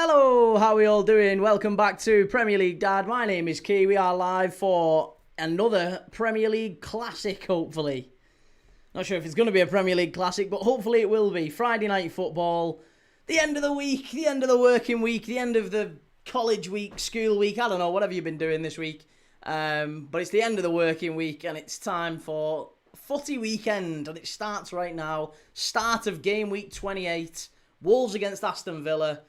Hello, how are we all doing? Welcome back to Premier League Dad. My name is Key. We are live for another Premier League Classic, hopefully. Not sure if it's going to be a Premier League Classic, but hopefully it will be. Friday night football, the end of the week, the end of the working week, the end of the college week, school week, I don't know, whatever you've been doing this week. But it's the end of the working week and it's time for footy weekend, and it starts right now. Start of game week 28. Wolves against Aston Villa.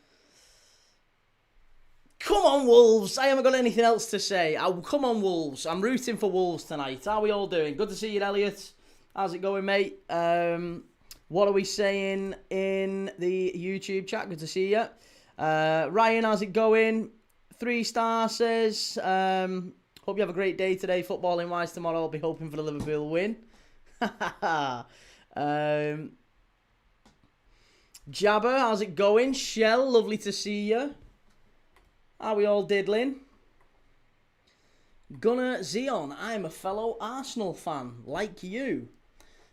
Come on, Wolves. I haven't got anything else to say. Come on, Wolves. I'm rooting for Wolves tonight. How are we all doing? Good to see you, Elliot. How's it going, mate? What are we saying in the YouTube chat? Good to see you. Ryan, how's it going? 3-star says, hope you have a great day today. Footballing wise tomorrow, I'll be hoping for the Liverpool win. Jabber, how's it going? Shell, lovely to see you. How are we all diddling? Gunnar Zion, I'm a fellow Arsenal fan, like you.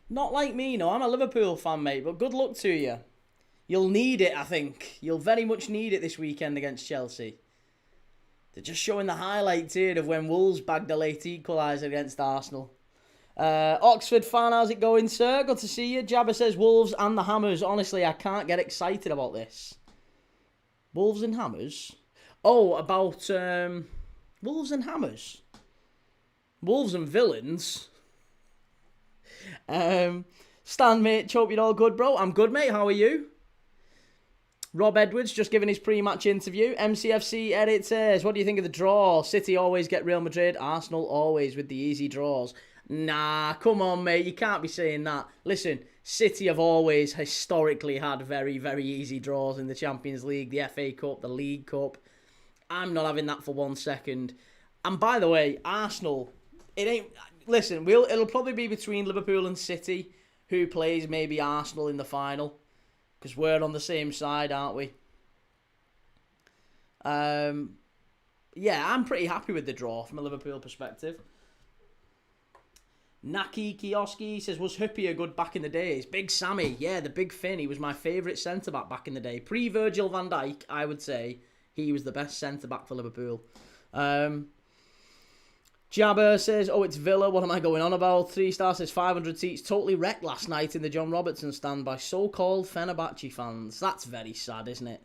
Not like me, no, I'm a Liverpool fan, mate, but good luck to you. You'll need it, I think. You'll very much need it this weekend against Chelsea. They're just showing the highlights here of when Wolves bagged a late equaliser against Arsenal. Oxford fan, how's it going, sir? Good to see you. Jabba says Wolves and the Hammers. Honestly, I can't get excited about this. Wolves and Hammers? Oh, about Wolves and Hammers. Wolves and Villains. Stan, mate, hope you're all good, bro. I'm good, mate. How are you? Rob Edwards just giving his pre-match interview. MCFC edit says, what do you think of the draw? City always get Real Madrid. Arsenal always with the easy draws. Nah, come on, mate. You can't be saying that. Listen, City have always historically had very, very easy draws in the Champions League, the FA Cup, the League Cup. I'm not having that for 1 second. And by the way, Arsenal, it ain't... Listen, it'll probably be between Liverpool and City, who plays maybe Arsenal in the final. Because we're on the same side, aren't we? Yeah, I'm pretty happy with the draw from a Liverpool perspective. Naki Kioski says, was Huppier good back in the days? Big Sammy, yeah, the big Finn. He was my favourite centre-back back in the day. Pre-Virgil van Dijk, I would say he was the best centre-back for Liverpool. Jabber says, oh, it's Villa. What am I going on about? 3-star says, 500 seats totally wrecked last night in the John Robertson stand by so-called Fenerbahce fans. That's very sad, isn't it?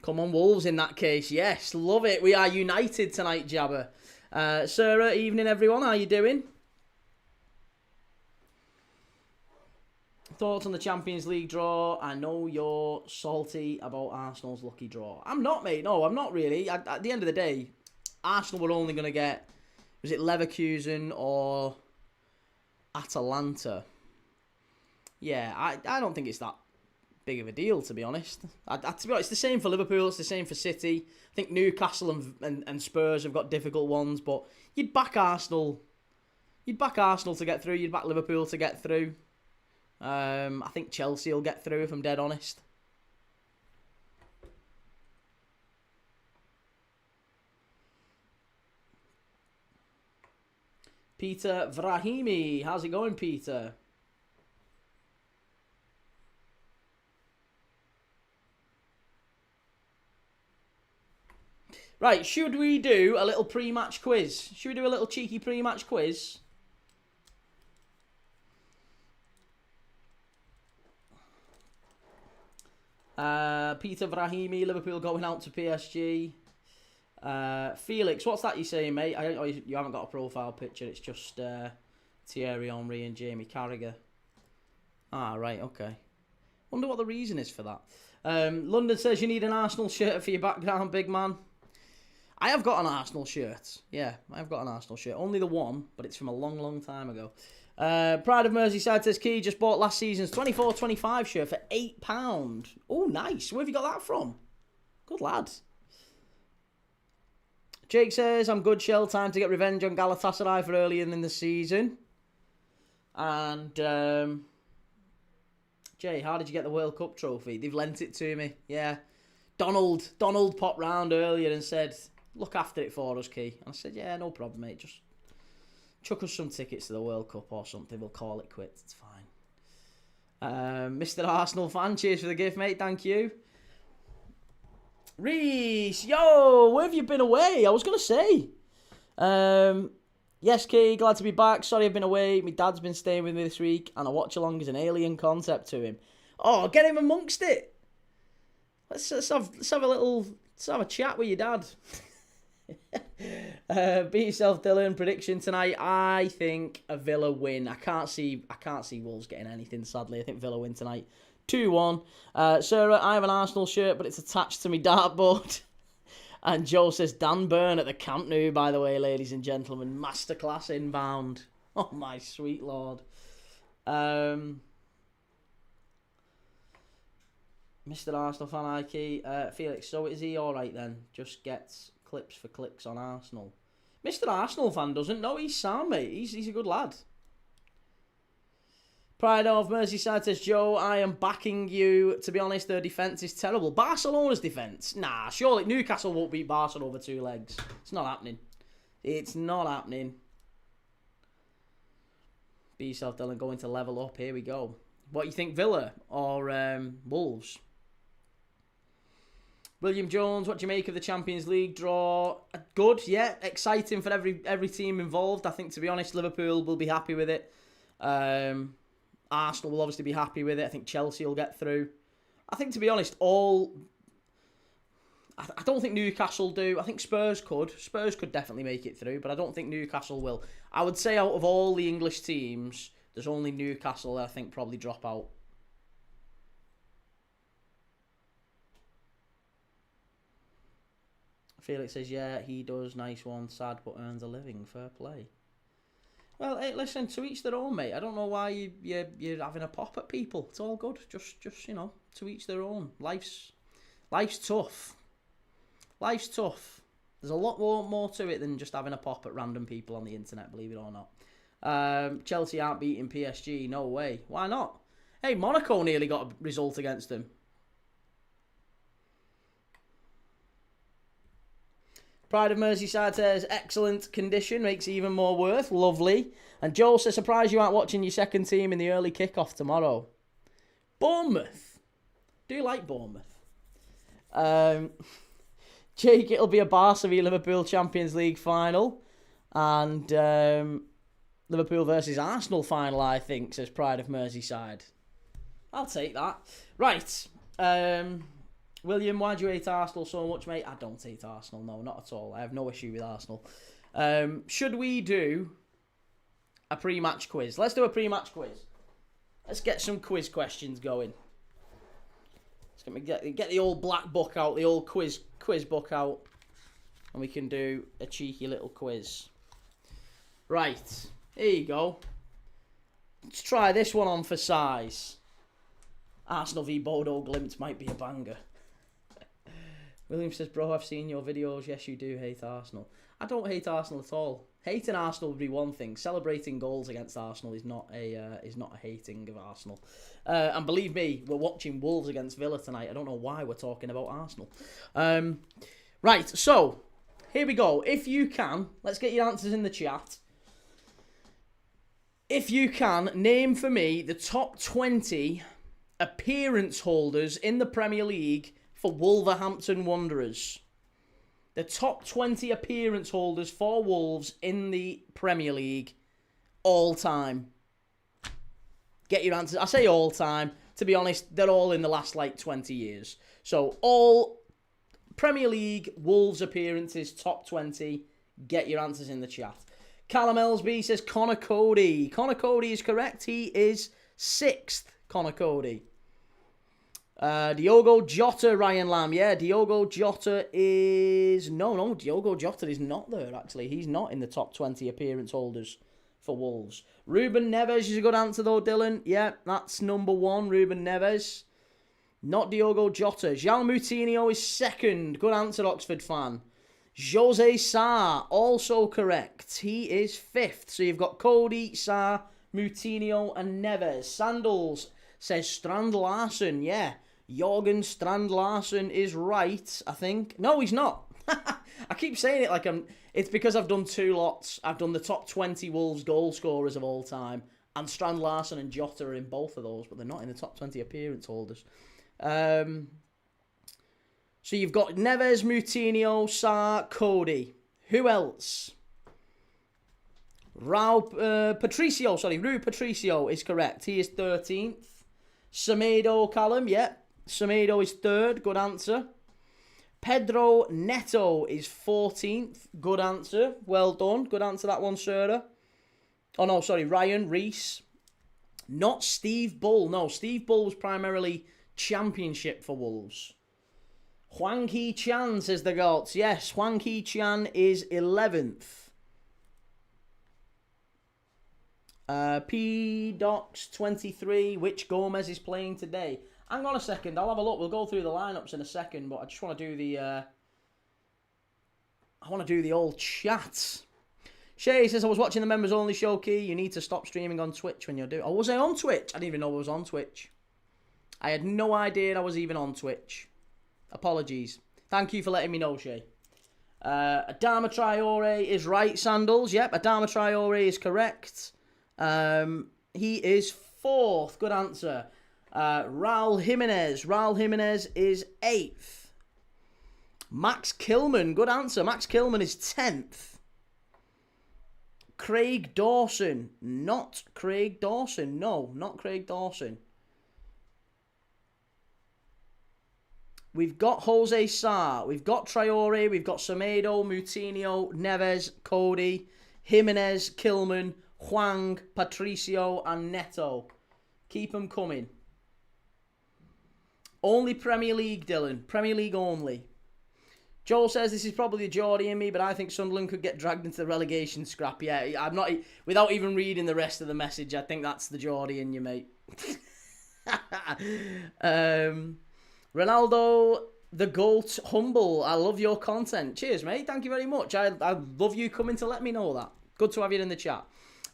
Come on, Wolves in that case. Yes, love it. We are united tonight, Jabber. Sarah, evening, everyone. How you doing? Thoughts on the Champions League draw? I know you're salty about Arsenal's lucky draw. I'm not, mate. No, I'm not really. At the end of the day, Arsenal were only going to get, was it Leverkusen or Atalanta? Yeah, I don't think it's that big of a deal, to be honest. To be honest, it's the same for Liverpool, it's the same for City. I think Newcastle and Spurs have got difficult ones, but you'd back Arsenal. You'd back Arsenal to get through, you'd back Liverpool to get through. I think Chelsea will get through, if I'm dead honest. Peter Vrahimi. How's it going, Peter? Right, should we do a little pre-match quiz? Should we do a little cheeky pre-match quiz? Peter Vrahimi, Liverpool going out to PSG. Felix, what's that you saying, mate? You haven't got a profile picture. It's just Thierry Henry and Jamie Carragher. Ah, right, okay. Wonder what the reason is for that. London says you need an Arsenal shirt for your background, big man. I have got an Arsenal shirt. Yeah, I have got an Arsenal shirt. Only the one, but it's from a long, long time ago. Pride of Merseyside says, Key just bought last season's 24-25 shirt for £8. Oh, nice. Where have you got that from? Good lad. Jake says, I'm good, Shell. Time to get revenge on Galatasaray for earlier in the season. And, Jay, how did you get the World Cup trophy? They've lent it to me. Yeah. Donald popped round earlier and said, look after it for us, Key. And I said, yeah, no problem, mate. Just chuck us some tickets to the World Cup or something. We'll call it quits. It's fine. Mr. Arsenal fan, cheers for the gift, mate. Thank you. Reese, yo, where have you been away? I was going to say. Yes, Key, glad to be back. Sorry I've been away. My dad's been staying with me this week, and a watch-along is an alien concept to him. Oh, get him amongst it. Let's have a chat with your dad. Beat yourself, Dylan. Prediction tonight. I think a Villa win. I can't see Wolves getting anything, sadly. I think Villa win tonight. 2-1. Sarah, I have an Arsenal shirt, but it's attached to my dartboard. And Joe says Dan Burn at the Camp Nou, by the way, ladies and gentlemen. Masterclass inbound. Oh, my sweet lord. Mr. Arsenal fan, Ike. Felix, so is he all right then? Just gets clips for clicks on Arsenal. Mr. Arsenal fan doesn't know he's sound, mate. He's a good lad. Pride of Merseyside says, Joe, I am backing you. To be honest, their defence is terrible. Barcelona's defence? Nah, surely Newcastle won't beat Barcelona over 2 legs. It's not happening. It's not happening. Be yourself, Dylan. Going to level up. Here we go. What do you think, Villa or Wolves? William Jones, what do you make of the Champions League draw? Good, yeah. Exciting for every team involved. I think, to be honest, Liverpool will be happy with it. Arsenal will obviously be happy with it. I think Chelsea will get through. I think, to be honest, I don't think Newcastle do. I think Spurs could. Spurs could definitely make it through, but I don't think Newcastle will. I would say out of all the English teams, there's only Newcastle that I think probably drop out. Felix says, yeah, he does. Nice one. Sad, but earns a living. Fair play. Well, hey, listen, to each their own, mate. I don't know why you're having a pop at people. It's all good. Just you know, to each their own. Life's tough. Life's tough. There's a lot more to it than just having a pop at random people on the internet, believe it or not. Chelsea aren't beating PSG. No way. Why not? Hey, Monaco nearly got a result against them. Pride of Merseyside says, excellent condition, makes it even more worth. Lovely. And Joel says, surprised you aren't watching your second team in the early kickoff tomorrow. Bournemouth. Do you like Bournemouth? Jake, it'll be a Barca v Liverpool Champions League final. And Liverpool versus Arsenal final, I think, says Pride of Merseyside. I'll take that. Right. William, why do you hate Arsenal so much, mate? I don't hate Arsenal, no, not at all. I have no issue with Arsenal. Should we do a pre-match quiz? Let's do a pre-match quiz. Let's get some quiz questions going. Let's get the old black book out, the old quiz book out, and we can do a cheeky little quiz. Right, here you go. Let's try this one on for size. Arsenal v Bodo Glimt might be a banger. William says, bro, I've seen your videos. Yes, you do hate Arsenal. I don't hate Arsenal at all. Hating Arsenal would be one thing. Celebrating goals against Arsenal is not a hating of Arsenal. And believe me, we're watching Wolves against Villa tonight. I don't know why we're talking about Arsenal. Right, so here we go. If you can, let's get your answers in the chat. If you can, name for me the top 20 appearance holders in the Premier League for Wolverhampton Wanderers. The top 20 appearance holders for Wolves in the Premier League all time. Get your answers. I say all time. To be honest, they're all in the last 20 years. So all Premier League Wolves appearances, top 20. Get your answers in the chat. Callum Ellsby says Connor Cody. Connor Cody is correct. He is 6th, Connor Cody. Diogo Jota, Ryan Lamb. Yeah, Diogo Jota is... No, Diogo Jota is not there, actually. He's not in the top 20 appearance holders for Wolves. Ruben Neves is a good answer, though, Dylan. Yeah, that's number 1, Ruben Neves. Not Diogo Jota. João Moutinho is 2nd. Good answer, Oxford fan. Jose Sarr, also correct. He is 5th. So you've got Cody, Sarr, Moutinho, and Neves. Sandals says Strand Larsen. Yeah, Jorgen Strand Larsen is right, I think. No, he's not. I keep saying it like it's because I've done 2 lots. I've done the top 20 Wolves goal scorers of all time, and Strand Larsen and Jota are in both of those, but they're not in the top 20 appearance holders. So you've got Neves, Moutinho, Sarr, Cody. Who else? Rui Patricio is correct. He is 13th. Semedo, Callum, Semedo is 3rd. Good answer. Pedro Neto is 14th. Good answer. Well done. Good answer, that one, Sarah. Oh, no, sorry. Ryan Reese. Not Steve Bull. No, Steve Bull was primarily Championship for Wolves. Hwang Hee-chan says the goats. Yes, Hwang Hee-chan is 11th. P-Docs 23. Which Gomez is playing today? Hang on a second. I'll have a look. We'll go through the lineups in a second, but I just want to do the... I want to do the old chat. Shay says, I was watching the members only show, Key. You need to stop streaming on Twitch when you're doing... Oh, was I on Twitch? I didn't even know I was on Twitch. I had no idea I was even on Twitch. Apologies. Thank you for letting me know, Shay. Adama Traore is right, Sandals. Yep, Adama Traore is correct. He is 4th. Good answer. Raul Jimenez is 8th. Max Kilman. Good answer. Max Kilman is 10th. Craig Dawson. Not Craig Dawson. No, not Craig Dawson. We've got Jose Sarr, we've got Traore, we've got Semedo, Moutinho, Neves, Cody, Jimenez, Kilman, Hwang, Patricio, and Neto. Keep them coming. Only Premier League, Dylan. Premier League only. Joel says this is probably Geordie in me, but I think Sunderland could get dragged into the relegation scrap. Yeah, I'm not... Without even reading the rest of the message, I think that's the Geordie in you, mate. Ronaldo, the GOAT, humble. I love your content. Cheers, mate. Thank you very much. I love you coming to let me know that. Good to have you in the chat.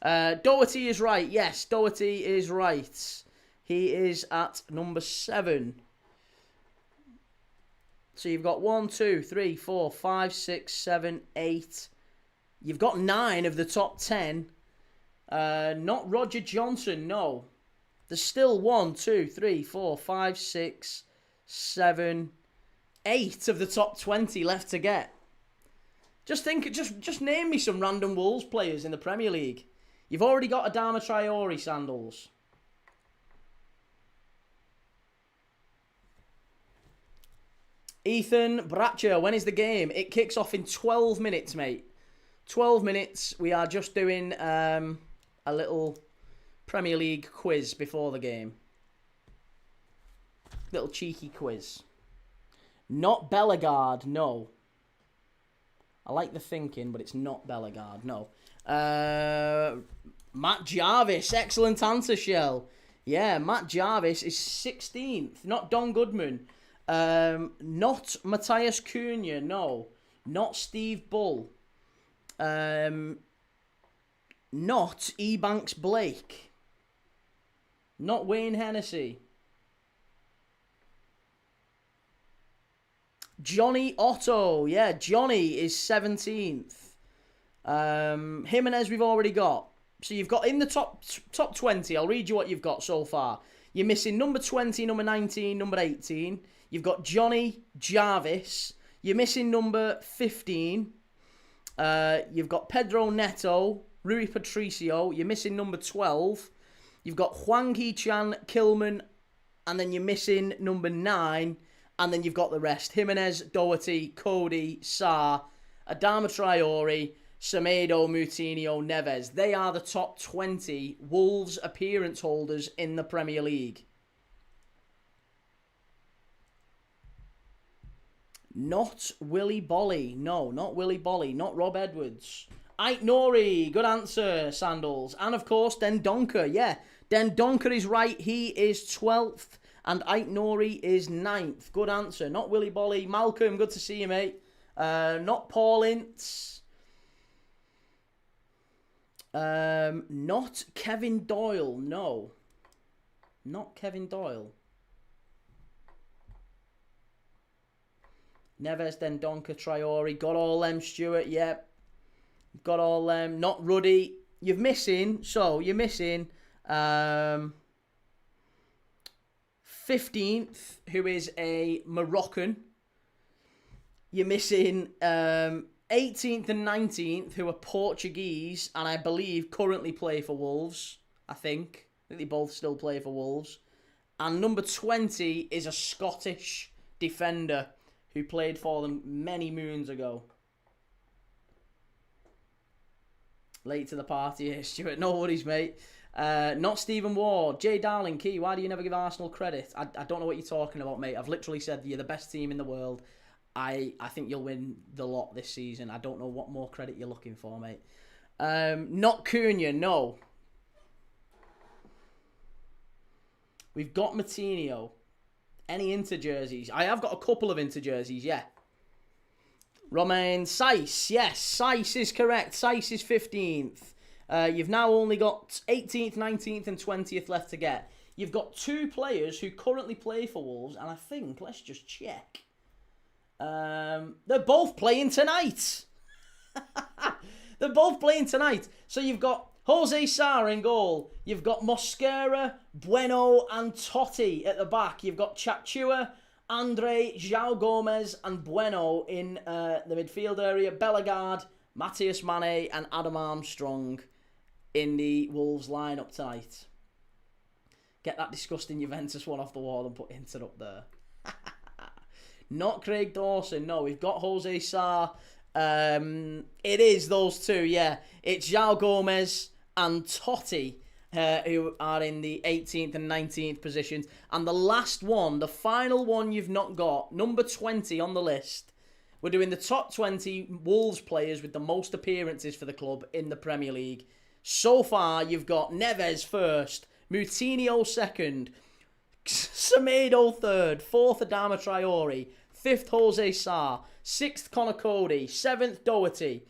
Doherty is right. Yes, Doherty is right. He is at number 7. So you've got 1, 2, 3, 4, 5, 6, 7, 8. You've got 9 of the top 10. Not Roger Johnson, no. There's still 1, 2, 3, 4, 5, 6... 7, 8 of the top 20 left to get. Just name me some random Wolves players in the Premier League. You've already got Adama Traore, Sandals. Ethan Bratcher, when is the game? It kicks off in 12 minutes, mate. 12 minutes. We are just doing a little Premier League quiz before the game. Little cheeky quiz. Not Bellegarde, no. I like the thinking, but it's not Bellegarde, no. Matt Jarvis, excellent answer, Shell. Yeah, Matt Jarvis is 16th. Not Don Goodman. Not Matthias Cunha, no. Not Steve Bull. Not Ebanks Blake. Not Wayne Hennessy. Johnny Otto. Yeah, Johnny is 17th. Jimenez we've already got. So you've got in the top 20, I'll read you what you've got so far. You're missing number 20, number 19, number 18. You've got Johnny Jarvis. You're missing number 15. You've got Pedro Neto, Rui Patricio. You're missing number 12. You've got Hwang Hee-chan, Kilman, and then you're missing number 9. And then you've got the rest. Jimenez, Doherty, Cody, Sarr, Adama Traore, Semedo, Moutinho, Neves. They are the top 20 Wolves appearance holders in the Premier League. Not Willy Bolly. No, not Willy Bolly. Not Rob Edwards. Ait Nori. Good answer, Sandals. And of course, Dendoncker. Yeah, Dendoncker is right. He is 12th. And Ait Nori is 9th. Good answer. Not Willy Bolly. Malcolm, good to see you, mate. Not Paul Ince. Not Kevin Doyle. No. Not Kevin Doyle. Neves, Dendoncker, Traore. Got all them, Stuart. Yep. Got all them. Not Ruddy. You're missing. 15th, who is a Moroccan. You're missing 18th and 19th, who are Portuguese, and I believe currently play for Wolves, I think. I think they both still play for Wolves. And number 20 is a Scottish defender who played for them many moons ago. Late to the party here, Stuart. No worries, mate. Not Stephen Ward. Jay Darling, Key, why do you never give Arsenal credit? I don't know what you're talking about, mate. I've literally said you're the best team in the world. I think you'll win the lot this season. I don't know what more credit you're looking for, mate. Not Cunha, no. We've got Matinho. Any Inter jerseys? I have got a couple of Inter jerseys, yeah. Romain Saiss, yes, Saiss is correct. Saiss is 15th. You've now only got 18th, 19th and 20th left to get. You've got two players who currently play for Wolves, and I think, let's just check. They're both playing tonight. They're both playing tonight. So you've got Jose Sarr in goal. You've got Mosquera, Bueno and Totti at the back. You've got Chachua, Andre, João Gomez and Bueno in the midfield area. Bellegarde, Matthias Mane and Adam Armstrong in the Wolves lineup tonight. Get that disgusting Juventus one off the wall and put Inter up there. Not Craig Dawson. No, we've got Jose Sarr. It is those two, yeah. It's João Gomez and Totti who are in the 18th and 19th positions. And the last one, the final one you've not got, number 20 on the list. We're doing the top 20 Wolves players with the most appearances for the club in the Premier League. So far, you've got Neves first, Moutinho second, Semedo third, fourth Adama Traore, fifth Jose Sarr, sixth Conor Cody, seventh Doherty,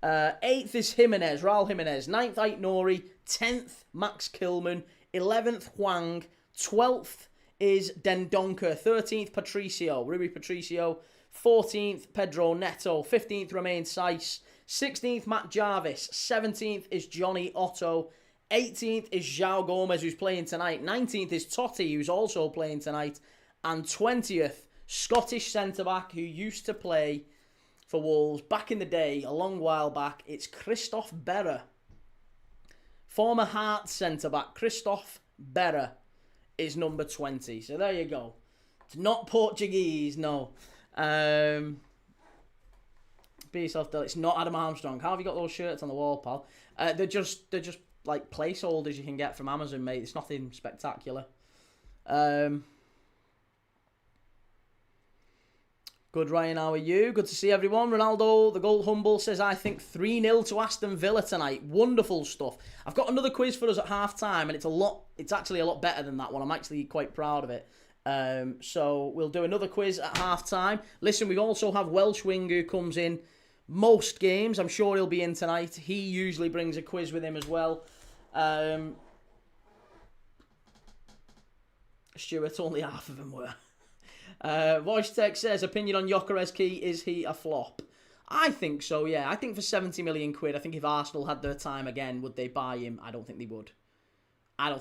eighth is Jimenez, Raul Jimenez, ninth Aït-Nouri, 10th Max Kilman, 11th Hwang, 12th is Dendoncker, 13th Patricio, Rui Patricio, 14th Pedro Neto, 15th Romain Saiss, 16th Matt Jarvis, 17th is Johnny Otto, 18th is João Gomez, who's playing tonight, 19th is Totti, who's also playing tonight, and 20th, Scottish centre-back who used to play for Wolves back in the day, a long while back, it's Christophe Berra. Former Hearts centre-back, Christophe Berra, is number 20. So there you go. It's not Portuguese, no. Be yourself, it's not Adam Armstrong. How have you got those shirts on the wall, pal? They're just like placeholders you can get from Amazon, mate. It's nothing spectacular. Good, Ryan, how are you? Good to see everyone. Ronaldo, the Gold Humble, says, I think 3-0 to Aston Villa tonight. Wonderful stuff. I've got another quiz for us at half-time, and it's actually a lot better than that one. I'm actually quite proud of it. So we'll do another quiz at half-time. Listen, we also have Welsh Wing who comes in most games. I'm sure he'll be in tonight. He usually brings a quiz with him as well. Stuart, only half of them were. Voice Tech says, opinion on Gyökeres Key, is he a flop? I think so, yeah. I think for 70 million quid, I think if Arsenal had their time again, would they buy him? I don't think they would. I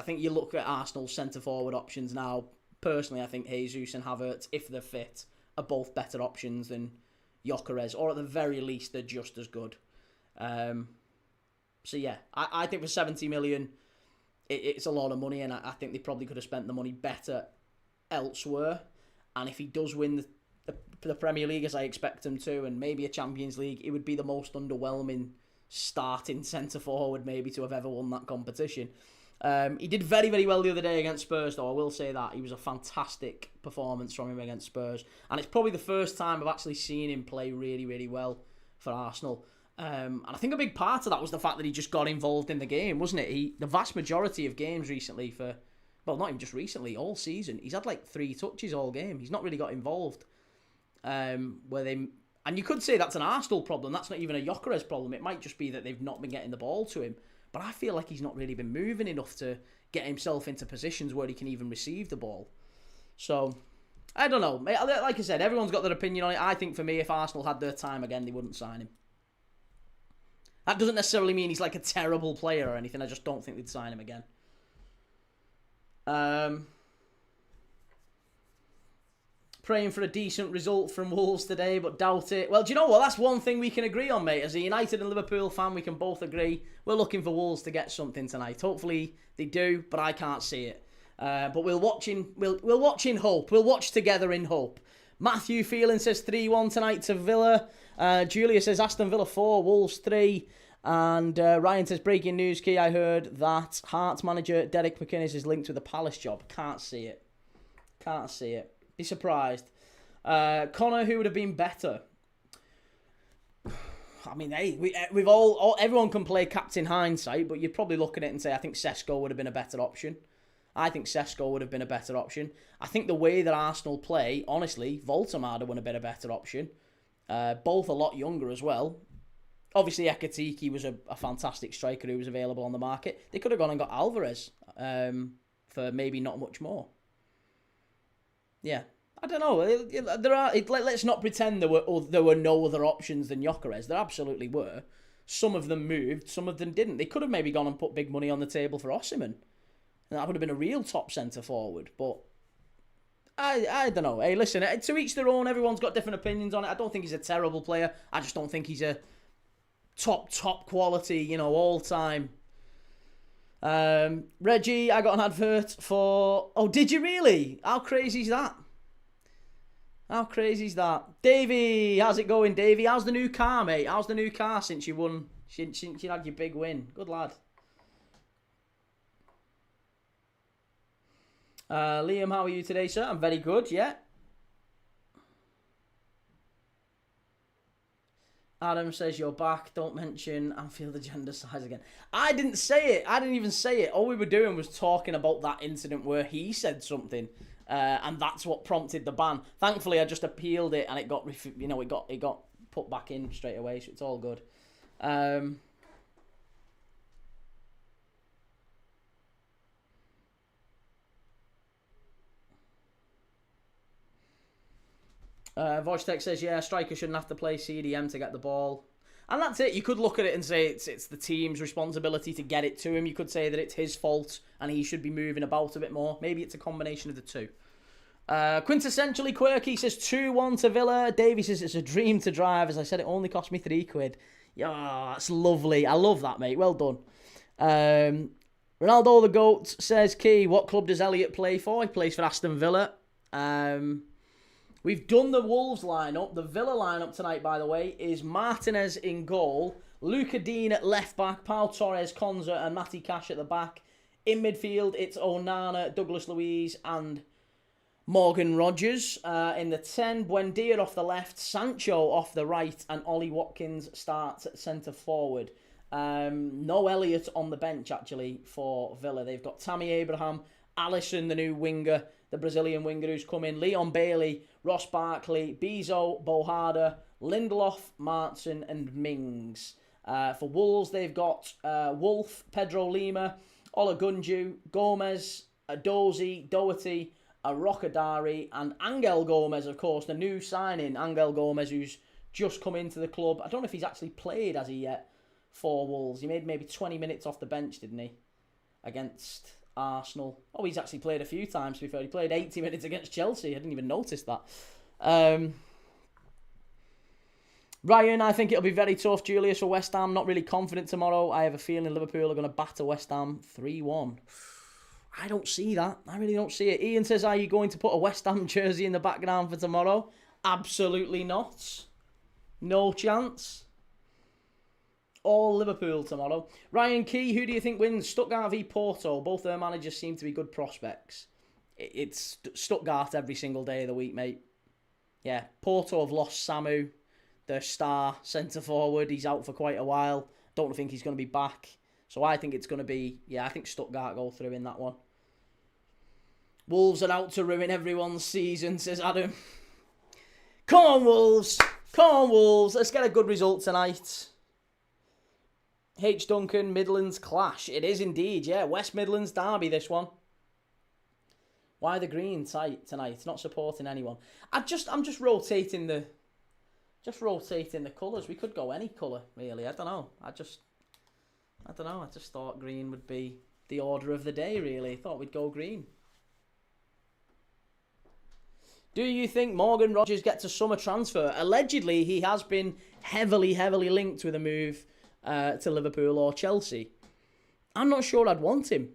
think you look at Arsenal's centre-forward options now. Personally, I think Jesus and Havertz, if they're fit, are both better options than Gyökeres, or at the very least, they're just as good. So yeah, I think for 70 million, it's a lot of money, and I think they probably could have spent the money better elsewhere. And if he does win the Premier League, as I expect him to, and maybe a Champions League, it would be the most underwhelming starting centre-forward maybe to have ever won that competition. He did very, very well the other day against Spurs, though. I will say that. He was a fantastic performance from him against Spurs. And it's probably the first time I've actually seen him play really, really well for Arsenal. And I think a big part of that was the fact that he just got involved in the game, wasn't it? The vast majority of games recently well, not even just recently, all season, he's had like 3 touches all game. He's not really got involved. And you could say that's an Arsenal problem. That's not even a Gyökeres problem. It might just be that they've not been getting the ball to him. But I feel like he's not really been moving enough to get himself into positions where he can even receive the ball. So, I don't know. Like I said, everyone's got their opinion on it. I think for me, if Arsenal had their time again, they wouldn't sign him. That doesn't necessarily mean he's like a terrible player or anything. I just don't think they'd sign him again. Praying for a decent result from Wolves today, but doubt it. Well, do you know what? That's one thing we can agree on, mate. As a United and Liverpool fan, we can both agree we're looking for Wolves to get something tonight. Hopefully they do, but I can't see it. But we'll watch in hope. We'll watch together in hope. Matthew Phelan says 3-1 tonight to Villa. Julia says Aston Villa 4, Wolves 3. And Ryan says, breaking news, Key, I heard that Hearts manager Derek McInnes is linked with the Palace job. Can't see it. Can't see it. Be surprised. Connor, who would have been better? I mean, hey, we've everyone can play captain hindsight, but you'd probably look at it and say, I think Sesko would have been a better option. I think Sesko would have been a better option. I think the way that Arsenal play, honestly, Voltemade would have been a better option. Both a lot younger as well. Obviously, Ekatike was a fantastic striker who was available on the market. They could have gone and got Alvarez for maybe not much more. Yeah, I don't know. Let's not pretend there were no other options than Gyökeres. There absolutely were. Some of them moved, some of them didn't. They could have maybe gone and put big money on the table for Osimhen. And that would have been a real top centre forward. But I don't know. Hey, listen, to each their own. Everyone's got different opinions on it. I don't think he's a terrible player. I just don't think he's a top quality, all time. Reggie, I got an advert for... Oh, did you really? How crazy is that? How crazy is that? Davey, how's it going, Davey? How's the new car, mate? How's the new car since you won? Since you had your big win? Good lad. Liam, how are you today, sir? I'm very good, yeah. Adam says you're back. Don't mention Anfield agenda size again. I didn't say it. I didn't even say it. All we were doing was talking about that incident where he said something, and that's what prompted the ban. Thankfully, I just appealed it, and it got it got put back in straight away. So it's all good. Wojtek says, yeah, striker shouldn't have to play CDM to get the ball. And that's it. You could look at it and say it's the team's responsibility to get it to him. You could say that it's his fault and he should be moving about a bit more. Maybe it's a combination of the two. Quintessentially quirky says 2-1 to Villa. Davey says it's a dream to drive. As I said, it only cost me £3. Yeah, that's lovely. I love that, mate. Well done. Ronaldo the GOAT says, Key, what club does Elliot play for? He plays for Aston Villa. We've done the Wolves lineup. The Villa lineup tonight, by the way, is Martinez in goal, Luca Dean at left back, Pau Torres, Konza, and Matty Cash at the back. In midfield, it's Onana, Douglas Luiz, and Morgan Rogers. In the 10, Buendia off the left, Sancho off the right, and Ollie Watkins starts at centre forward. No Elliott on the bench, actually, for Villa. They've got Tammy Abraham, Alisson, the new winger, the Brazilian winger who's come in, Leon Bailey, Ross Barkley, Bezo, Bohada, Lindelof, Martin, and Mings. For Wolves, they've got Wolf, Pedro Lima, Olagunju, Gomez, Adozi, Doherty, Rocadari, and Angel Gomez, of course, the new signing, Angel Gomez, who's just come into the club. I don't know if he's actually played, has he, yet, for Wolves. He made maybe 20 minutes off the bench, didn't he, against Arsenal. Oh, he's actually played a few times, to be fair. He played 80 minutes against Chelsea. I didn't even notice that. Ryan, I think it'll be very tough, Julius, for West Ham. Not really confident tomorrow. I have a feeling Liverpool are going to batter West Ham 3-1. I don't see that. I really don't see it. Ian says, are you going to put a West Ham jersey in the background for tomorrow? Absolutely not. No chance. All Liverpool tomorrow. Ryan Key, who do you think wins? Stuttgart v Porto. Both their managers seem to be good prospects. It's Stuttgart every single day of the week, mate. Yeah, Porto have lost Samu, their star centre-forward. He's out for quite a while. Don't think he's going to be back. So I think it's going to be, I think Stuttgart go through in that one. Wolves are out to ruin everyone's season, says Adam. Come on, Wolves. Come on, Wolves. Let's get a good result tonight. H. Duncan, Midlands clash. It is indeed, yeah. West Midlands derby, this one. Why the green tight tonight? Not supporting anyone. I'm just rotating the colours. We could go any colour, really. I don't know. I just thought green would be the order of the day, really. Thought we'd go green. Do you think Morgan Rogers gets a summer transfer? Allegedly, he has been heavily linked with a move to Liverpool or Chelsea. I'm not sure I'd want him.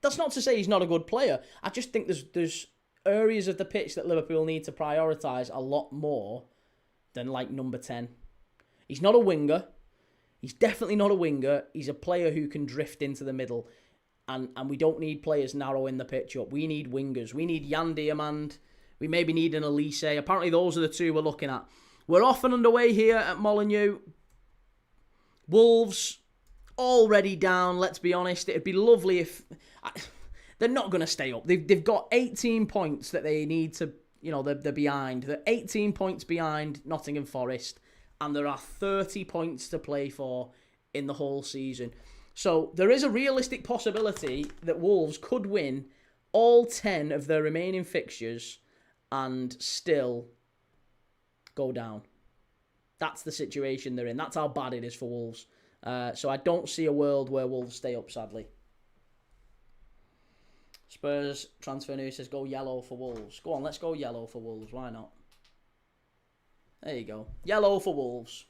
That's not to say he's not a good player. I just think there's areas of the pitch that Liverpool need to prioritise a lot more than like number 10. He's not a winger. He's definitely not a winger. He's a player who can drift into the middle. And we don't need players narrowing the pitch up. We need wingers. We need Jan Diamand. We maybe need an Elise. Apparently those are the two we're looking at. We're off and underway here at Molineux. Wolves already down, let's be honest. It'd be lovely if... they're not going to stay up. They've got 18 points that they need to... they're behind. They're 18 points behind Nottingham Forest. And there are 30 points to play for in the whole season. So there is a realistic possibility that Wolves could win all 10 of their remaining fixtures and still go down. That's the situation they're in. That's how bad it is for Wolves. So I don't see a world where Wolves stay up, sadly. Spurs transfer news says go yellow for Wolves. Go on, let's go yellow for Wolves. Why not? There you go. Yellow for Wolves.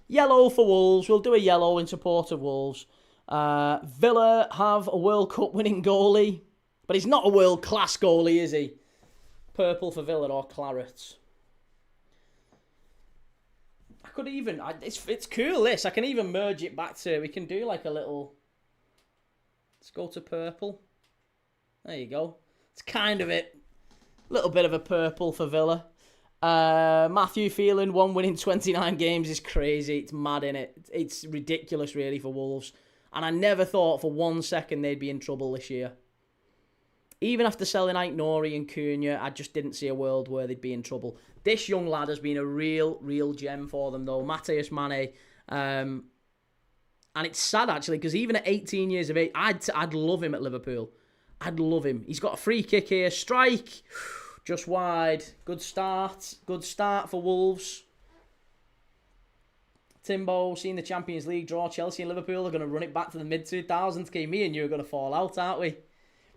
Yellow for Wolves. We'll do a yellow in support of Wolves. Villa have a World Cup winning goalie. But he's not a world-class goalie, is he? Purple for Villa or claret. I could even... It's cool, this. I can even merge it back to... We can do like a little... Let's go to purple. There you go. It's kind of it. Little bit of a purple for Villa. Matthew Phelan, 1 win in 29 games is crazy. It's mad, innit? It's ridiculous, really, for Wolves. And I never thought for 1 second they'd be in trouble this year. Even after selling Aït-Nouri and Cunha, I just didn't see a world where they'd be in trouble. This young lad has been a real gem for them, though. Matheus Mane. And it's sad, actually, because even at 18 years of age, I'd love him at Liverpool. I'd love him. He's got a free kick here. Strike. Just wide. Good start. Good start for Wolves. Timbo, seeing the Champions League draw, Chelsea and Liverpool are going to run it back to the mid-2000s. Okay, me and you are going to fall out, aren't we?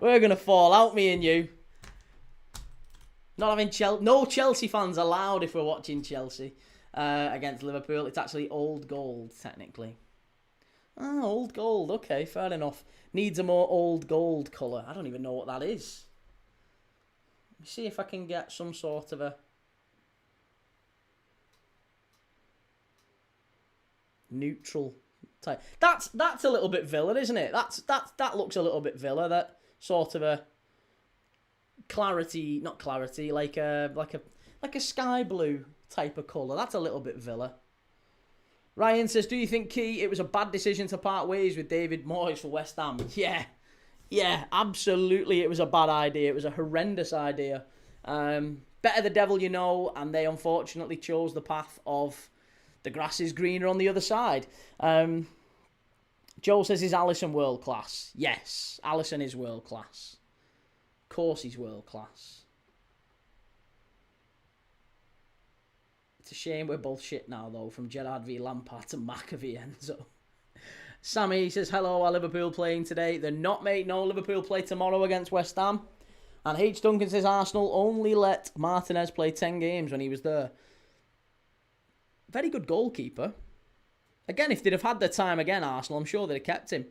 We're going to fall out, me and you. Not having no Chelsea fans allowed if we're watching Chelsea against Liverpool. It's actually old gold, technically. Oh, old gold. Okay, fair enough. Needs a more old gold colour. I don't even know what that is. Let me see if I can get some sort of a neutral type. That's a little bit Villa, isn't it? That looks a little bit Villa. That sort of a clarity, not clarity, like a sky blue type of colour. That's a little bit Villa. Ryan says, do you think, Key, it was a bad decision to part ways with David Moyes for West Ham? Yeah, absolutely. It was a bad idea. It was a horrendous idea. Better the devil you know, and they unfortunately chose the path of the grass is greener on the other side. Joel says, is Alisson world class? Yes, Alisson is world class. Of course he's world class. It's a shame we're both shit now, though, from Gerrard v Lampard to McAvey Enzo. Sammy says, hello, are Liverpool playing today? They're not, mate. No, Liverpool play tomorrow against West Ham. And H. Duncan says, Arsenal only let Martinez play 10 games when he was there. Very good goalkeeper. Again, if they'd have had their time again, Arsenal, I'm sure they'd have kept him.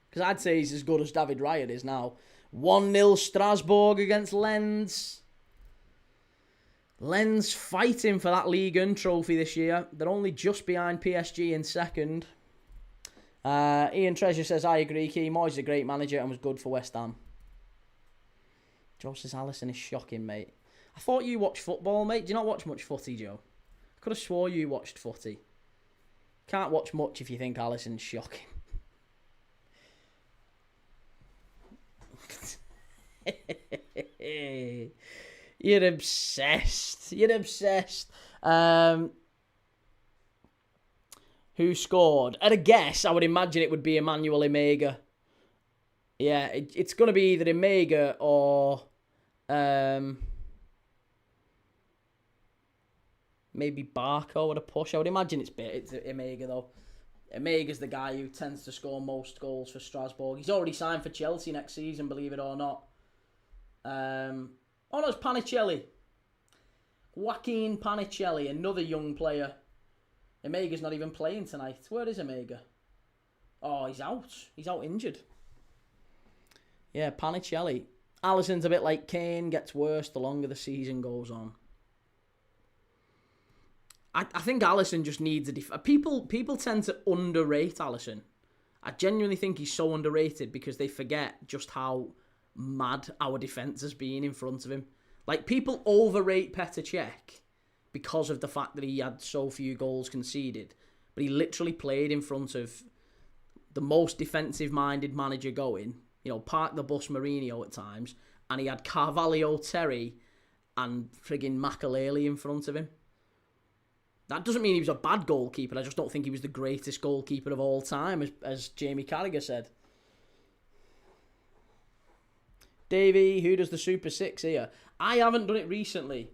Because I'd say he's as good as David Raya is now. 1-0 Strasbourg against Lens. Lens fighting for that Ligue 1 trophy this year. They're only just behind PSG in second. Ian Treasure says, I agree, Key. Moyes is a great manager and was good for West Ham. Joe says, Alisson is shocking, mate. I thought you watched football, mate. Do you not watch much footy, Joe? I could have swore you watched footy. Can't watch much if you think Alisson's shocking. You're obsessed. You're obsessed. Who scored? At a guess, I would imagine it would be Emmanuel Emega. Yeah, it's going to be either Emega or maybe Barco with a push. I would imagine it's Emega, though. Omega's the guy who tends to score most goals for Strasbourg. He's already signed for Chelsea next season, believe it or not. Oh no, it's Panicelli. Joaquin Panicelli, another young player. Omega's not even playing tonight. Where is Omega? Oh, he's out. He's out injured. Yeah, Panicelli. Alisson's a bit like Kane, gets worse the longer the season goes on. I think Alisson just needs a people tend to underrate Alisson. I genuinely think he's so underrated because they forget just how mad our defence has been in front of him. Like, people overrate Petr Cech because of the fact that he had so few goals conceded. But he literally played in front of the most defensive-minded manager going. You know, park the bus Mourinho at times. And he had Carvalho, Terry, and friggin' Makelele in front of him. That doesn't mean he was a bad goalkeeper. I just don't think he was the greatest goalkeeper of all time, as Jamie Carragher said. Davey, who does the Super 6 here? I haven't done it recently.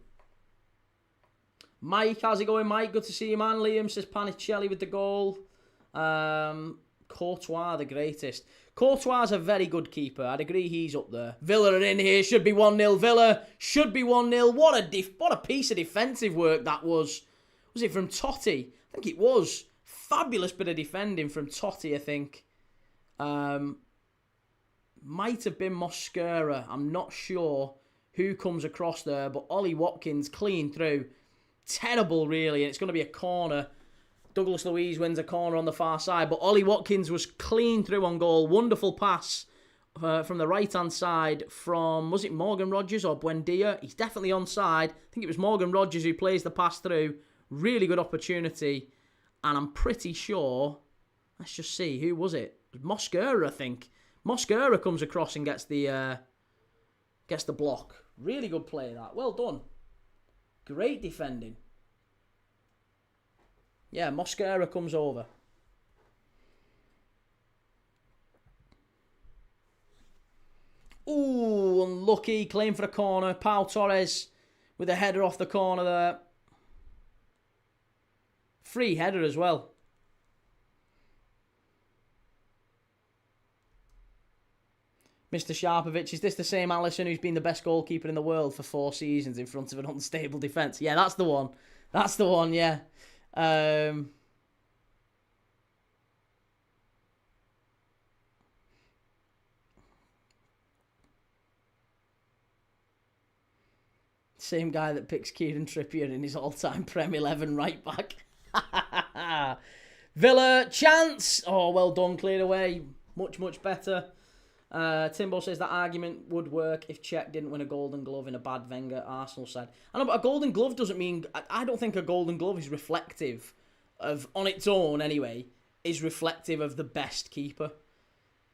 Mike, how's it going, Mike? Good to see you, man. Liam says Panicelli with the goal. Courtois, the greatest. Courtois is a very good keeper. I'd agree he's up there. Villa are in here. Should be 1-0. Villa should be 1-0. What a piece of defensive work that was. Was it from Totti? I think it was. Fabulous bit of defending from Totti, I think. Might have been Mosquera. I'm not sure who comes across there, but Ollie Watkins clean through. Terrible, really, and it's going to be a corner. Douglas Luiz wins a corner on the far side, but Ollie Watkins was clean through on goal. Wonderful pass from the right-hand side from, was it Morgan Rogers or Buendia? He's definitely onside. I think it was Morgan Rogers who plays the pass through. Really good opportunity, and I'm pretty sure, let's just see, who was it? Mosquera, I think. Mosquera comes across and gets the block. Really good play, that. Well done. Great defending. Yeah, Mosquera comes over. Ooh, unlucky. Claim for a corner. Pau Torres with a header off the corner there. Free header as well. Mr. Sharpovich, is this the same Alisson who's been the best goalkeeper in the world for 4 seasons in front of an unstable defence? Yeah, that's the one. That's the one, yeah. Same guy that picks Kieran Trippier in his all-time Prem 11 right back. Villa, chance. Oh, well done, cleared away. Much, much better. Timbo says that argument would work if Cech didn't win a Golden Glove in a bad Wenger Arsenal side. I know, but a Golden Glove doesn't mean... I don't think a Golden Glove is reflective of, on its own anyway, is reflective of the best keeper.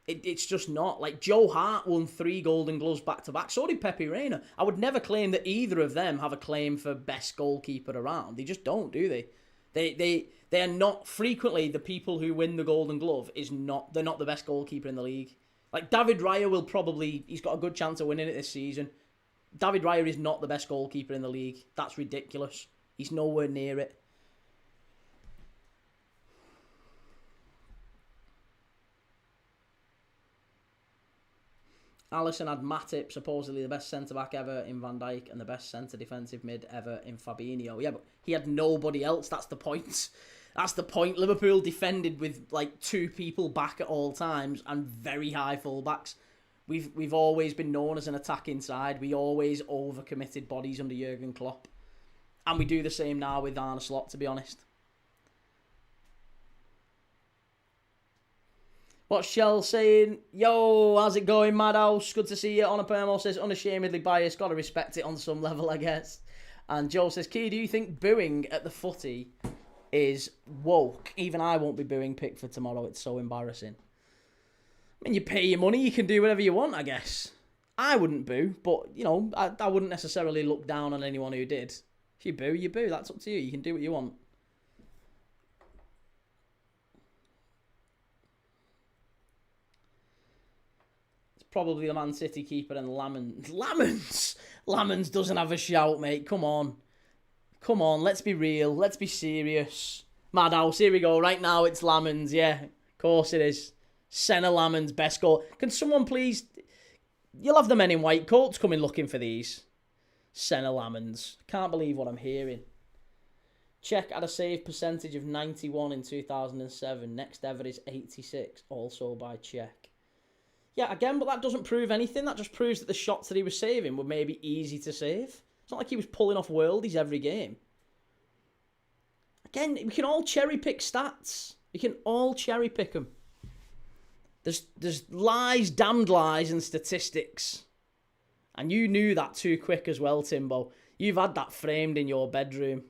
It's just not. Like, Joe Hart won 3 Golden Gloves back-to-back. So did Pepe Reina. I would never claim that either of them have a claim for best goalkeeper around. They just don't, do they? They are not... Frequently, the people who win the Golden Glove they're not the best goalkeeper in the league. Like, David Raya will probably... He's got a good chance of winning it this season. David Raya is not the best goalkeeper in the league. That's ridiculous. He's nowhere near it. Alisson had Matip, supposedly the best centre-back ever in Van Dijk and the best centre-defensive mid ever in Fabinho. Yeah, but he had nobody else. That's the point. That's the point. Liverpool defended with like 2 people back at all times and very high fullbacks. We've always been known as an attacking side. We always overcommitted bodies under Jurgen Klopp. And we do the same now with Arne Slot, to be honest. What's Shell saying? Yo, how's it going, Madhouse? Good to see you. Honor Permo says, unashamedly biased. Got to respect it on some level, I guess. And Joe says, Key, do you think booing at the footy is woke? Even I won't be booing Pickford tomorrow. It's so embarrassing. I mean, you pay your money, you can do whatever you want, I guess. I wouldn't boo, but, you know, I wouldn't necessarily look down on anyone who did. If you boo, you boo. That's up to you. You can do what you want. Probably the Man City keeper and Lamens doesn't have a shout, mate. Come on. Come on, let's be real. Let's be serious. Madhouse, here we go. Right now it's Lamans. Yeah, of course it is. Senna Lamans, best goal. Can someone please... You'll have the men in white coats coming looking for these. Senna Lamans. Can't believe what I'm hearing. Czech had a save percentage of 91 in 2007. Next ever is 86, also by Czech. Yeah, again, but that doesn't prove anything. That just proves that the shots that he was saving were maybe easy to save. It's not like he was pulling off worldies every game. Again, we can all cherry pick stats. We can all cherry pick them. There's lies, damned lies, and statistics. And you knew that too quick as well, Timbo. You've had that framed in your bedroom.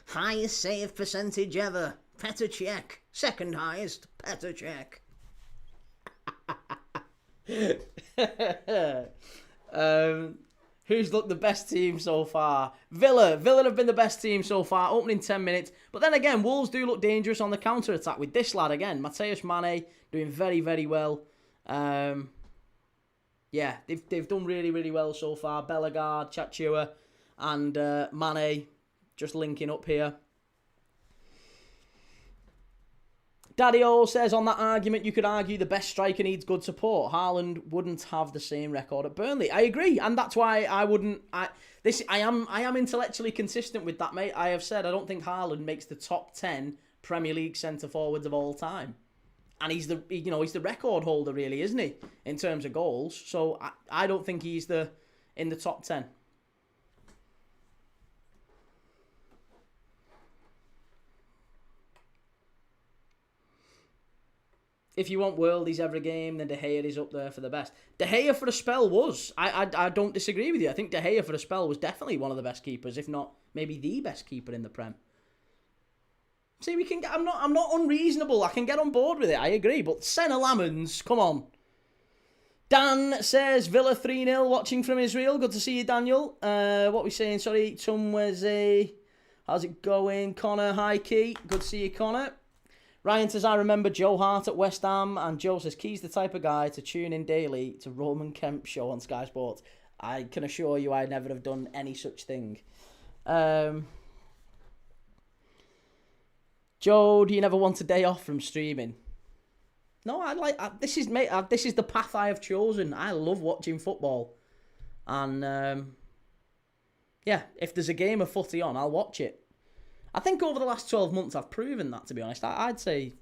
Highest save percentage ever. Petr Cech. Second highest. Petr Cech. Who's looked the best team so far? Villa. Villa have been the best team so far, opening 10 minutes. But then again, Wolves do look dangerous on the counter-attack with this lad again. Mateus Mane doing very, very well. Yeah, they've done really, really well so far. Bellegarde, Chachua and Mane just linking up here. Daddy-O says, on that argument, you could argue the best striker needs good support. Haaland wouldn't have the same record at Burnley. I agree, and that's why I wouldn't... I am intellectually consistent with that, mate. I have said I don't think Haaland makes the top 10 Premier League centre-forwards of all time. And he's the record holder, really, isn't he? In terms of goals. So I don't think he's in the top 10. If you want worldies every game, then De Gea is up there for the best. De Gea for a spell was. I don't disagree with you. I think De Gea for a spell was definitely one of the best keepers, if not maybe the best keeper in the Prem. See, we can. I'm not unreasonable. I can get on board with it. I agree. But Senna Lamans, come on. Dan says Villa 3-0. Watching from Israel. Good to see you, Daniel. What are we saying? Sorry, Tumweze. How's it going? Connor, hi Key. Good to see you, Connor. Ryan says, I remember Joe Hart at West Ham, and Joe says, Key's the type of guy to tune in daily to Roman Kemp's show on Sky Sports. I can assure you I never have done any such thing. Joe, do you never want a day off from streaming? No, this is the path I have chosen. I love watching football. And, yeah, if there's a game of footy on, I'll watch it. I think over the last 12 months I've proven that, to be honest. I'd say,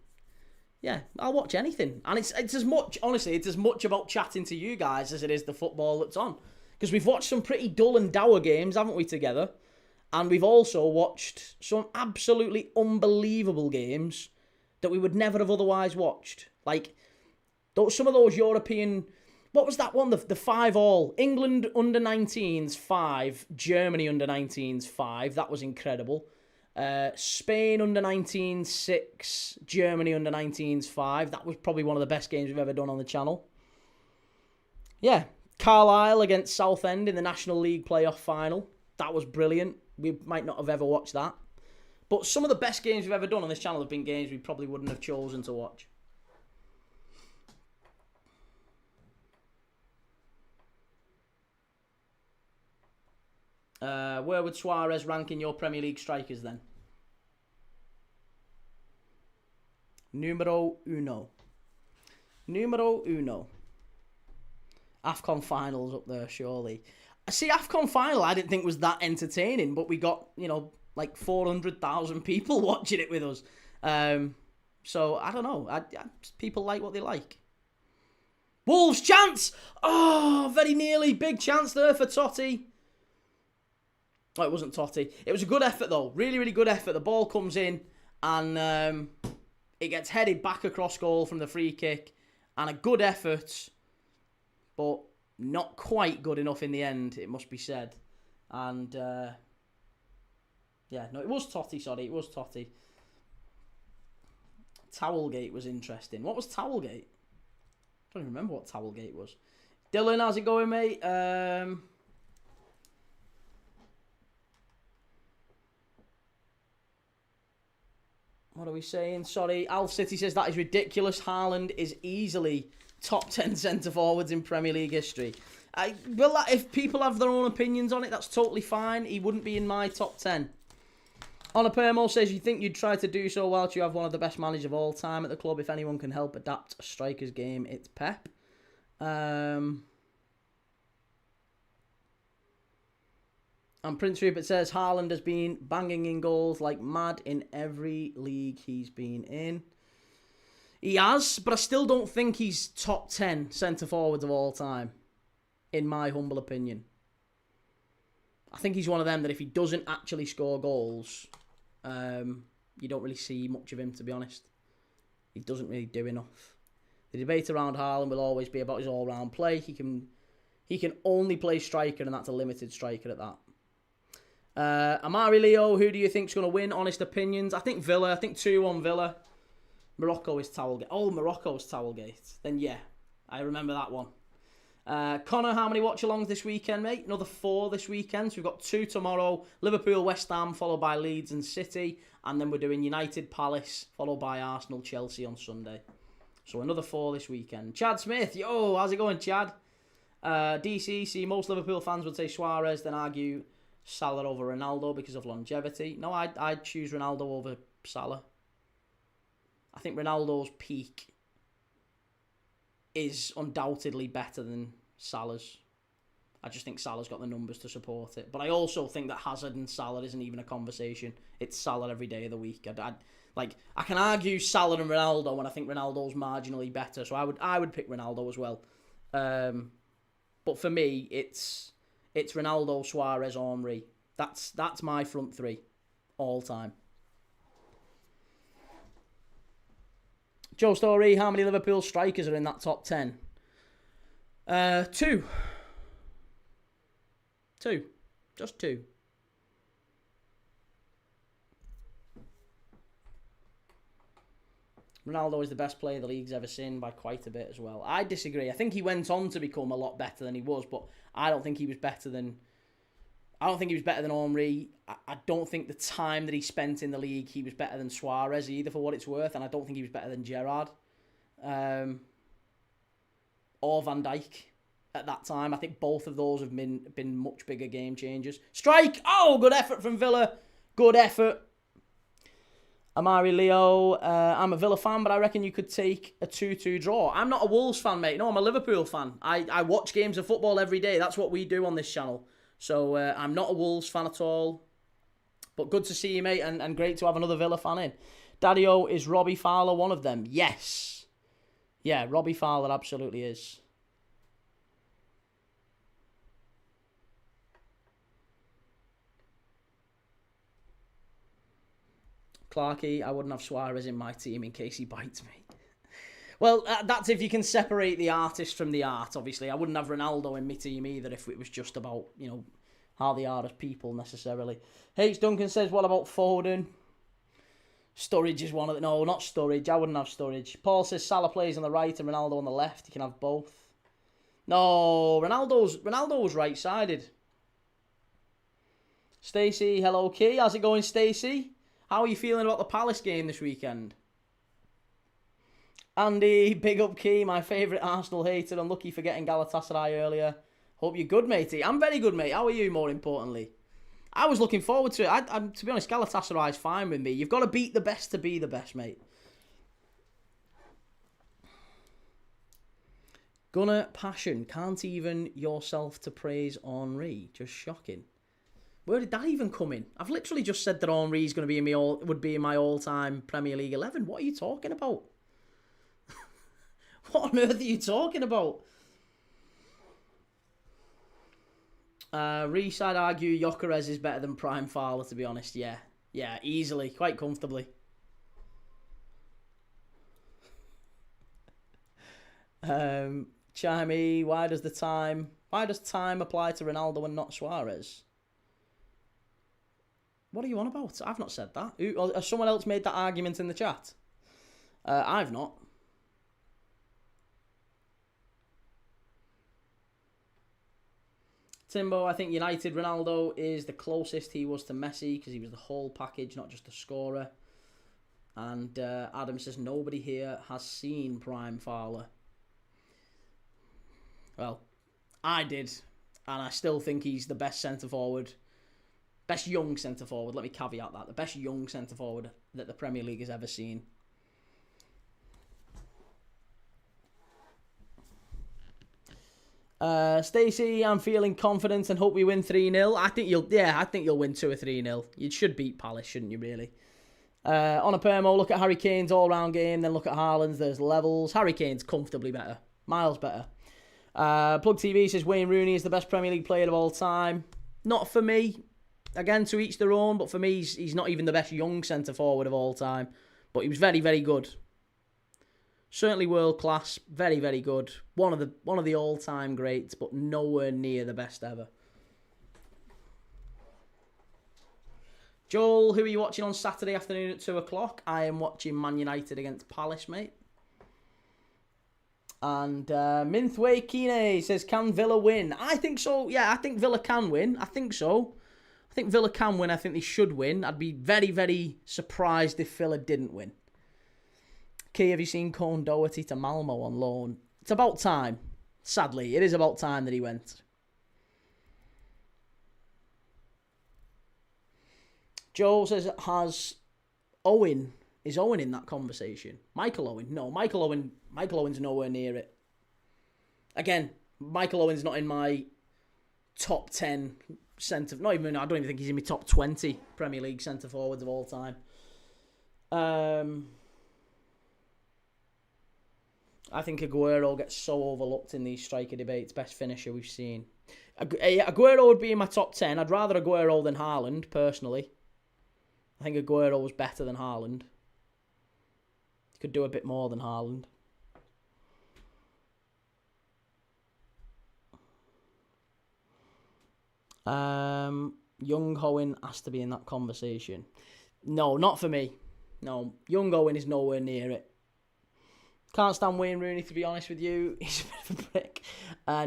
yeah, I'll watch anything. And it's as much, honestly, it's as much about chatting to you guys as it is the football that's on. Because we've watched some pretty dull and dour games, haven't we, together? And we've also watched some absolutely unbelievable games that we would never have otherwise watched. Like, some of those European... What was that one? The 5-all. England under-19s 5, Germany under-19s 5. That was incredible. Spain under-19s 6, Germany under-19s 5. That was probably one of the best games we've ever done on the channel. Yeah, Carlisle against Southend in the National League playoff final. That was brilliant. We might not have ever watched that. But some of the best games we've ever done on this channel have been games we probably wouldn't have chosen to watch. Where would Suarez rank in your Premier League strikers then? Numero uno. Numero uno. AFCON finals up there, surely. See, AFCON final I didn't think was that entertaining, but we got, like 400,000 people watching it with us. So, I don't know. People like what they like. Wolves, chance! Oh, very nearly. Big chance there for Totti. Oh, it wasn't Totti. It was a good effort, though. Really, really good effort. The ball comes in, and it gets headed back across goal from the free kick. And a good effort, but not quite good enough in the end, it must be said. And, yeah, no, it was Totti, sorry. It was Totti. Towelgate was interesting. What was Towelgate? I don't even remember what Towelgate was. Dylan, how's it going, mate? What are we saying? Sorry, Al City says that is ridiculous. Haaland is easily top 10 centre-forwards in Premier League history. If people have their own opinions on it, that's totally fine. He wouldn't be in my top 10. On a Permo says, you think you'd try to do so whilst you have one of the best managers of all time at the club. If anyone can help adapt a striker's game, it's Pep. And Prince Rupert says, Haaland has been banging in goals like mad in every league he's been in. He has, but I still don't think he's top 10 centre-forwards of all time, in my humble opinion. I think he's one of them that if he doesn't actually score goals, you don't really see much of him, to be honest. He doesn't really do enough. The debate around Haaland will always be about his all-round play. He can only play striker, and that's a limited striker at that. Amari Leo, who do you think's going to win? Honest opinions. I think Villa. I think 2-1 Villa. Morocco is Towelgate. Oh, Morocco's Towelgate. Then yeah, I remember that one. Connor, how many watch-alongs this weekend, mate? Another 4 this weekend. So we've got 2 tomorrow. Liverpool, West Ham, followed by Leeds and City. And then we're doing United, Palace, followed by Arsenal, Chelsea on Sunday. So another 4 this weekend. Chad Smith, yo, how's it going, Chad? DCC, most Liverpool fans would say Suarez, then argue Salah over Ronaldo because of longevity. No, I'd choose Ronaldo over Salah. I think Ronaldo's peak is undoubtedly better than Salah's. I just think Salah's got the numbers to support it. But I also think that Hazard and Salah isn't even a conversation. It's Salah every day of the week. I can argue Salah and Ronaldo when I think Ronaldo's marginally better. So I would pick Ronaldo as well. But for me, it's Ronaldo, Suarez, Henry. That's my front 3 all time. Joe Story, how many Liverpool strikers are in that top 10? 2. 2. Just 2. Ronaldo is the best player the league's ever seen by quite a bit as well. I disagree. I think he went on to become a lot better than he was, but I don't think he was better than Henry. I don't think the time that he spent in the league, he was better than Suarez either, for what it's worth, and I don't think he was better than Gerrard. Or Van Dijk at that time. I think both of those have been much bigger game changers. Strike! Oh, good effort from Villa. Good effort. Amari Leo, I'm a Villa fan, but I reckon you could take a 2-2 draw. I'm not a Wolves fan, mate. No, I'm a Liverpool fan. I watch games of football every day. That's what we do on this channel. So I'm not a Wolves fan at all. But good to see you, mate, and great to have another Villa fan in. Daddy-O, is Robbie Fowler one of them? Yes. Yeah, Robbie Fowler absolutely is. Clarkey, I wouldn't have Suarez in my team in case he bites me. Well, that's if you can separate the artist from the art, obviously. I wouldn't have Ronaldo in my team either if it was just about, how they are as people necessarily. H. Duncan says, what about Foden? Sturridge is one of the... No, not Sturridge. I wouldn't have Sturridge. Paul says Salah plays on the right and Ronaldo on the left. You can have both. No, Ronaldo's right-sided. Stacey, hello, Key. How's it going, Stacey? How are you feeling about the Palace game this weekend? Andy, big up Key, my favourite Arsenal hater. Unlucky for getting Galatasaray earlier. Hope you're good, matey. I'm very good, mate. How are you, more importantly? I was looking forward to it. To be honest, Galatasaray's fine with me. You've got to beat the best to be the best, mate. Gunnar Passion, can't even yourself to praise Henry. Just shocking. Where did that even come in? I've literally just said that Henry's going to be would be in my all-time Premier League 11. What are you talking about? What on earth are you talking about? Reese, I'd argue Gyökeres is better than Prime Fowler, to be honest. Yeah, easily, quite comfortably. Chimey, why does time apply to Ronaldo and not Suarez? What are you on about? I've not said that. Has someone else made that argument in the chat? I've not. Timbo, I think United Ronaldo is the closest he was to Messi because he was the whole package, not just a scorer. And Adam says nobody here has seen Prime Fowler. Well, I did, and I still think he's the best centre forward Best young centre-forward. Let me caveat that. The best young centre-forward that the Premier League has ever seen. Stacey, I'm feeling confident and hope we win 3-0. I think you'll win 2 or 3-0. You should beat Palace, shouldn't you, really? On a permo, look at Harry Kane's all-round game, then look at Haaland's. There's levels. Harry Kane's comfortably better. Miles better. Plug TV says Wayne Rooney is the best Premier League player of all time. Not for me. Again, to each their own, but for me, he's not even the best young centre-forward of all time. But he was very, very good. Certainly world class, very, very good. One of the all-time greats, but nowhere near the best ever. Joel, who are you watching on Saturday afternoon at 2 o'clock? I am watching Man United against Palace, mate. And Minthway Kine says, can Villa win? I think so. Yeah, I think Villa can win. I think so. I think Villa can win. I think they should win. I'd be very, very surprised if Villa didn't win. Key, have you seen Cone Doherty to Malmo on loan? It's about time. Sadly, it is about time that he went. Joel says, is Owen in that conversation? Michael Owen? No, Michael Owen's nowhere near it. Again, Michael Owen's not in my top 10 centre. I don't even think he's in my top 20 Premier League centre forwards of all time. I think Aguero gets so overlooked in these striker debates. Best finisher we've seen. Aguero would be in my top 10. I'd rather Aguero than Haaland, personally. I think Aguero was better than Haaland. He could do a bit more than Haaland. Young Owen has to be in that conversation. No, not for me. No, Young Owen is nowhere near it. Can't stand Wayne Rooney, to be honest with you. He's a bit of a prick.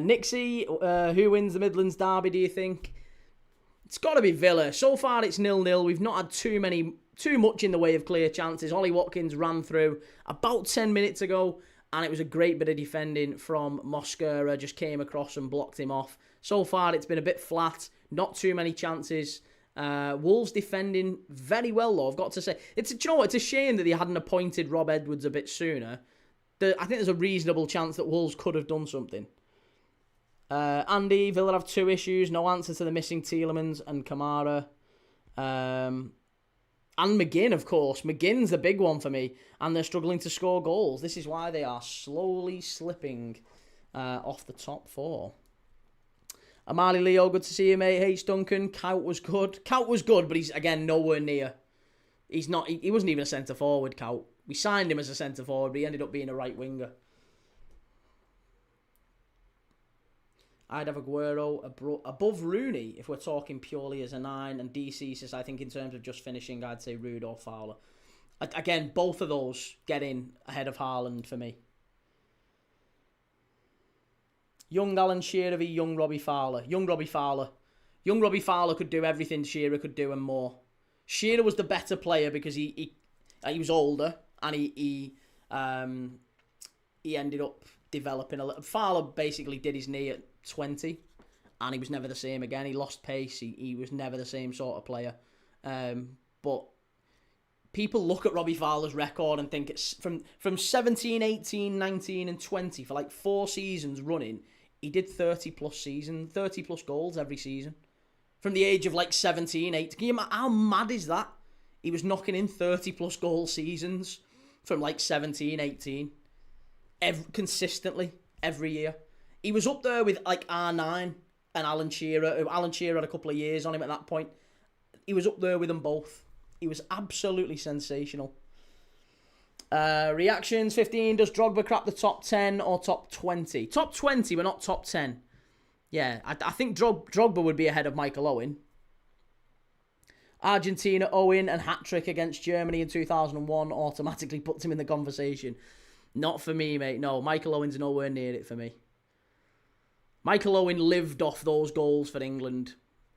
Nixie, who wins the Midlands derby, do you think? It's got to be Villa. So far, it's 0-0. We've not had too much in the way of clear chances. Ollie Watkins ran through about 10 minutes ago, and it was a great bit of defending from Mosquera. Just came across and blocked him off. So far, it's been a bit flat. Not too many chances. Wolves defending very well, though, I've got to say. It's a shame that they hadn't appointed Rob Edwards a bit sooner. I think there's a reasonable chance that Wolves could have done something. Andy, Villa have 2 issues. No answer to the missing Tielemans and Kamara. And McGinn, of course. McGinn's the big one for me. And they're struggling to score goals. This is why they are slowly slipping off the top 4. Amali Leo, good to see you, mate. H. Duncan, Kaut was good. Kaut was good, but he's, again, nowhere near. He's not. He wasn't even a centre-forward, Kaut. We signed him as a centre-forward, but he ended up being a right winger. I'd have Aguero above Rooney if we're talking purely as a 9. And DC says, I think in terms of just finishing, I'd say Rude or Fowler. Again, both of those get in ahead of Haaland for me. Young Alan Shearer v young Robbie Fowler. Young Robbie Fowler. Young Robbie Fowler could do everything Shearer could do and more. Shearer was the better player because he was older and he ended up developing a little. Fowler basically did his knee at 20 and he was never the same again. He lost pace. He was never the same sort of player. But people look at Robbie Fowler's record and think it's from 17, 18, 19 and 20 for like 4 seasons running. He did 30 plus goals every season. From the age of like 17, 18. Can you imagine how mad is that? He was knocking in 30 plus goal seasons from like 17, 18. Consistently, every year. He was up there with like R9 and Alan Shearer. Alan Shearer had a couple of years on him at that point. He was up there with them both. He was absolutely sensational. Reactions 15. Does Drogba crap the top 10 or top 20? Top 20, but not top 10. Yeah, I think Drogba would be ahead of Michael Owen. Argentina, Owen, and hat-trick against Germany in 2001 automatically puts him in the conversation. Not for me, mate. No, Michael Owen's nowhere near it for me. Michael Owen lived off those goals for England.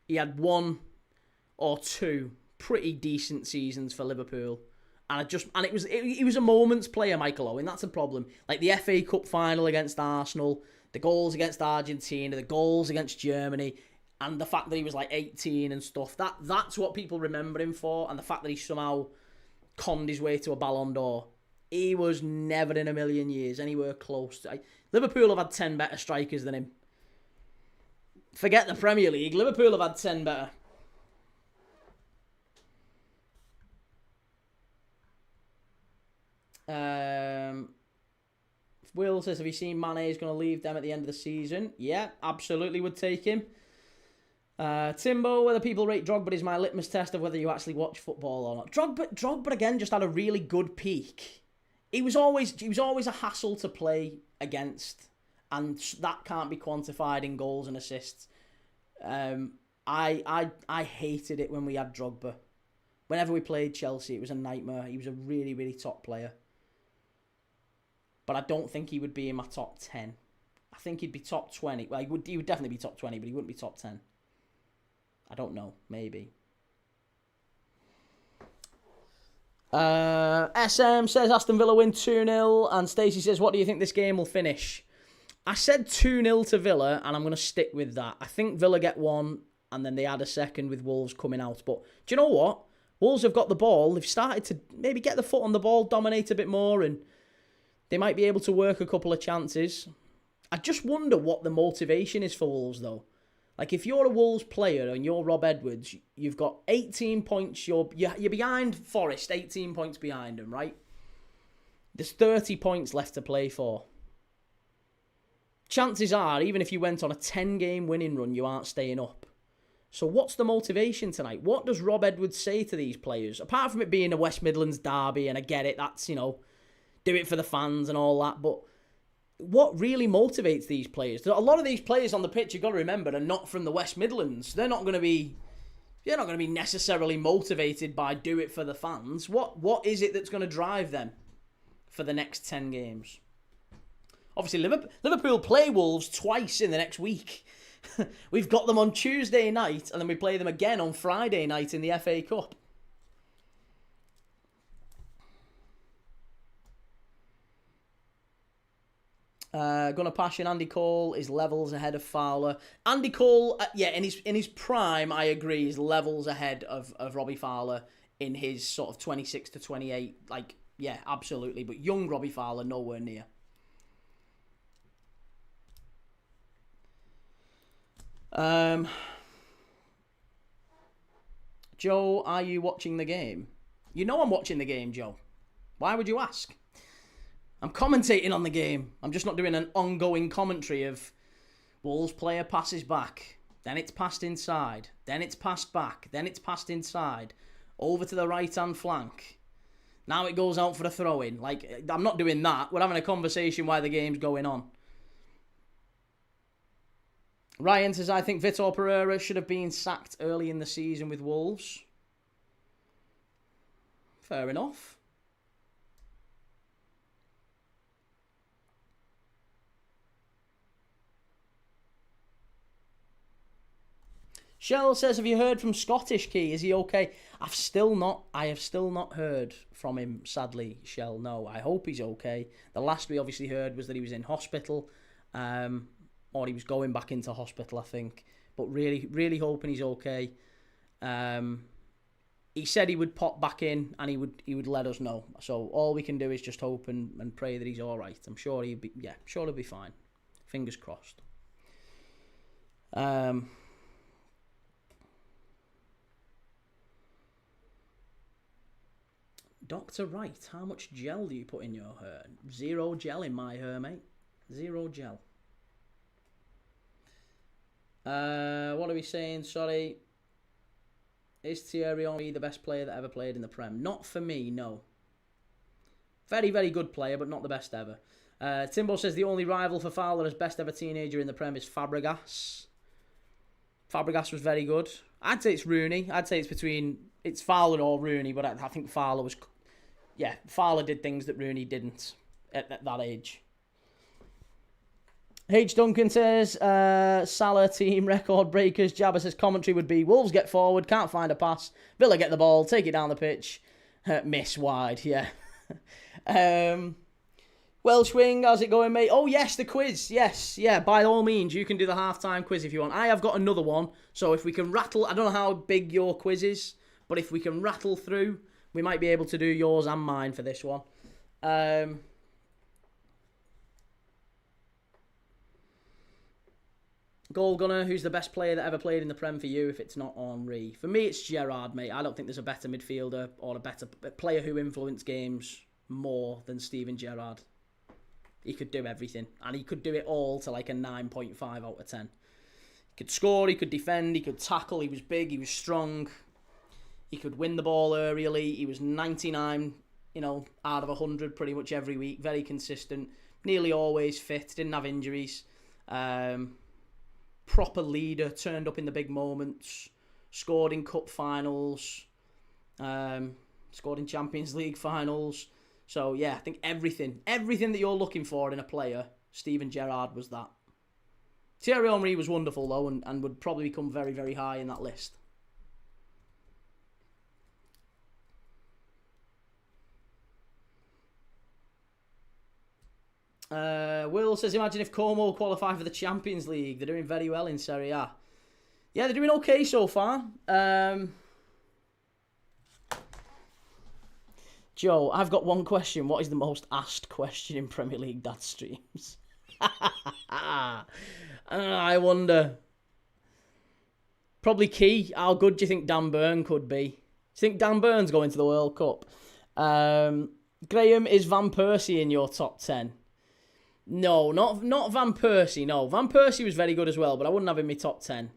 He had 1 or 2 pretty decent seasons for Liverpool. He was a moments player, Michael Owen. That's a problem. Like the FA Cup final against Arsenal, the goals against Argentina, the goals against Germany, And the fact that he was like 18 and stuff, that's what people remember him for. And the fact that he somehow conned his way to a Ballon d'Or. He was never in a million years anywhere close to... Liverpool have had 10 better strikers than him. Forget the Premier League. Liverpool have had 10 better. Will says, have you seen Mane is going to leave them at the end of the season? Yeah, absolutely would take him. Timbo, whether people rate Drogba is my litmus test of whether you actually watch football or not. Drogba again just had a really good peak. He was always a hassle to play against, and that can't be quantified in goals and assists. I hated it when we had Drogba. Whenever we played Chelsea, it was a nightmare. He was a really, really top player. But I don't think he would be in my top 10. I think he'd be top 20. Well, he would definitely be top 20, but he wouldn't be top 10. I don't know. Maybe. SM says Aston Villa win 2-0. And Stacey says, what do you think this game will finish? I said 2-0 to Villa, and I'm going to stick with that. I think Villa get one, and then they add a second with Wolves coming out. But do you know what? Wolves have got the ball. They've started to maybe get the foot on the ball, dominate a bit more, and they might be able to work a couple of chances. I just wonder what the motivation is for Wolves, though. Like, if you're a Wolves player and you're Rob Edwards, you've got 18 points. You're behind Forest, 18 points behind them, right? There's 30 points left to play for. Chances are, even if you went on a 10-game winning run, you aren't staying up. So what's the motivation tonight? What does Rob Edwards say to these players? Apart from it being a West Midlands derby, and I get it, that's, do it for the fans and all that, but what really motivates these players? A lot of these players on the pitch, you've got to remember, are not from the West Midlands. They're not going to be necessarily motivated by do it for the fans. What is it that's going to drive them for the next 10 games? Obviously, Liverpool play Wolves twice in the next week. We've got them on Tuesday night, and then we play them again on Friday night in the FA Cup. Gunnar Passion, Andy Cole is levels ahead of Fowler. Andy Cole, in his prime, I agree, is levels ahead of Robbie Fowler in his sort of 26 to 28. Like, yeah, absolutely. But young Robbie Fowler, nowhere near. Joe, are you watching the game? You know I'm watching the game, Joe. Why would you ask? I'm commentating on the game. I'm just not doing an ongoing commentary of Wolves player passes back, then it's passed inside, then it's passed back, then it's passed inside, over to the right-hand flank. Now it goes out for a throw-in. Like, I'm not doing that. We're having a conversation while the game's going on. Ryan says, I think Vitor Pereira should have been sacked early in the season with Wolves. Fair enough. Shell says, have you heard from Scottish Key? Is he okay? I have still not heard from him, sadly, Shell. No, I hope he's okay. The last we obviously heard was that he was in hospital, or he was going back into hospital, I think. But really, really hoping he's okay. He said he would pop back in and he would let us know. So all we can do is just hope and pray that he's all right. I'm sure he'll be fine. Fingers crossed. Dr. Wright, how much gel do you put in your hair? 0 gel in my hair, mate. 0 gel. What are we saying? Sorry. Is Thierry Henry the best player that ever played in the Prem? Not for me, no. Very, very good player, but not the best ever. Timbo says the only rival for Fowler as best ever teenager in the Prem is Fabregas. Fabregas was very good. I'd say it's Rooney. I'd say it's Fowler or Rooney, but I think Fowler was... Yeah, Fowler did things that Rooney didn't at that age. H. Duncan says, Salah team record breakers. Jabba says commentary would be Wolves get forward, can't find a pass. Villa get the ball, take it down the pitch. Miss wide, yeah. Welsh Wing, how's it going, mate? Oh, yes, the quiz. Yes, yeah, by all means, you can do the halftime quiz if you want. I have got another one So if we can rattle, I don't know how big your quiz is, but if we can rattle through, we might be able to do yours and mine for this one. Goal gunner, who's the best player that ever played in the Prem for you if it's not Henry? For me, it's Gerrard, mate. I don't think there's a better midfielder or a better player who influenced games more than Steven Gerrard. He could do everything, and he could do it all to like a 9.5 out of 10. He could score, he could defend, he could tackle, he was big, he was strong. He could win the ball aerially. He was 99, out of 100 pretty much every week. Very consistent, nearly always fit, didn't have injuries. Proper leader, turned up in the big moments, scored in cup finals, scored in Champions League finals. So yeah, I think everything that you're looking for in a player, Steven Gerrard was that. Thierry Henry was wonderful though, and would probably come very, very high in that list. Will says, imagine if Como qualify for the Champions League. They're doing very well in Serie A. Yeah, they're doing okay so far. Joe, I've got one question. What is the most asked question in Premier League dad streams? I wonder. Probably key. How good do you think Dan Burn could be? Do you think Dan Burn's going to the World Cup? Graham, is Van Persie in your top 10? No, not Van Persie, no. Van Persie was very good as well, but I wouldn't have him in my top 10.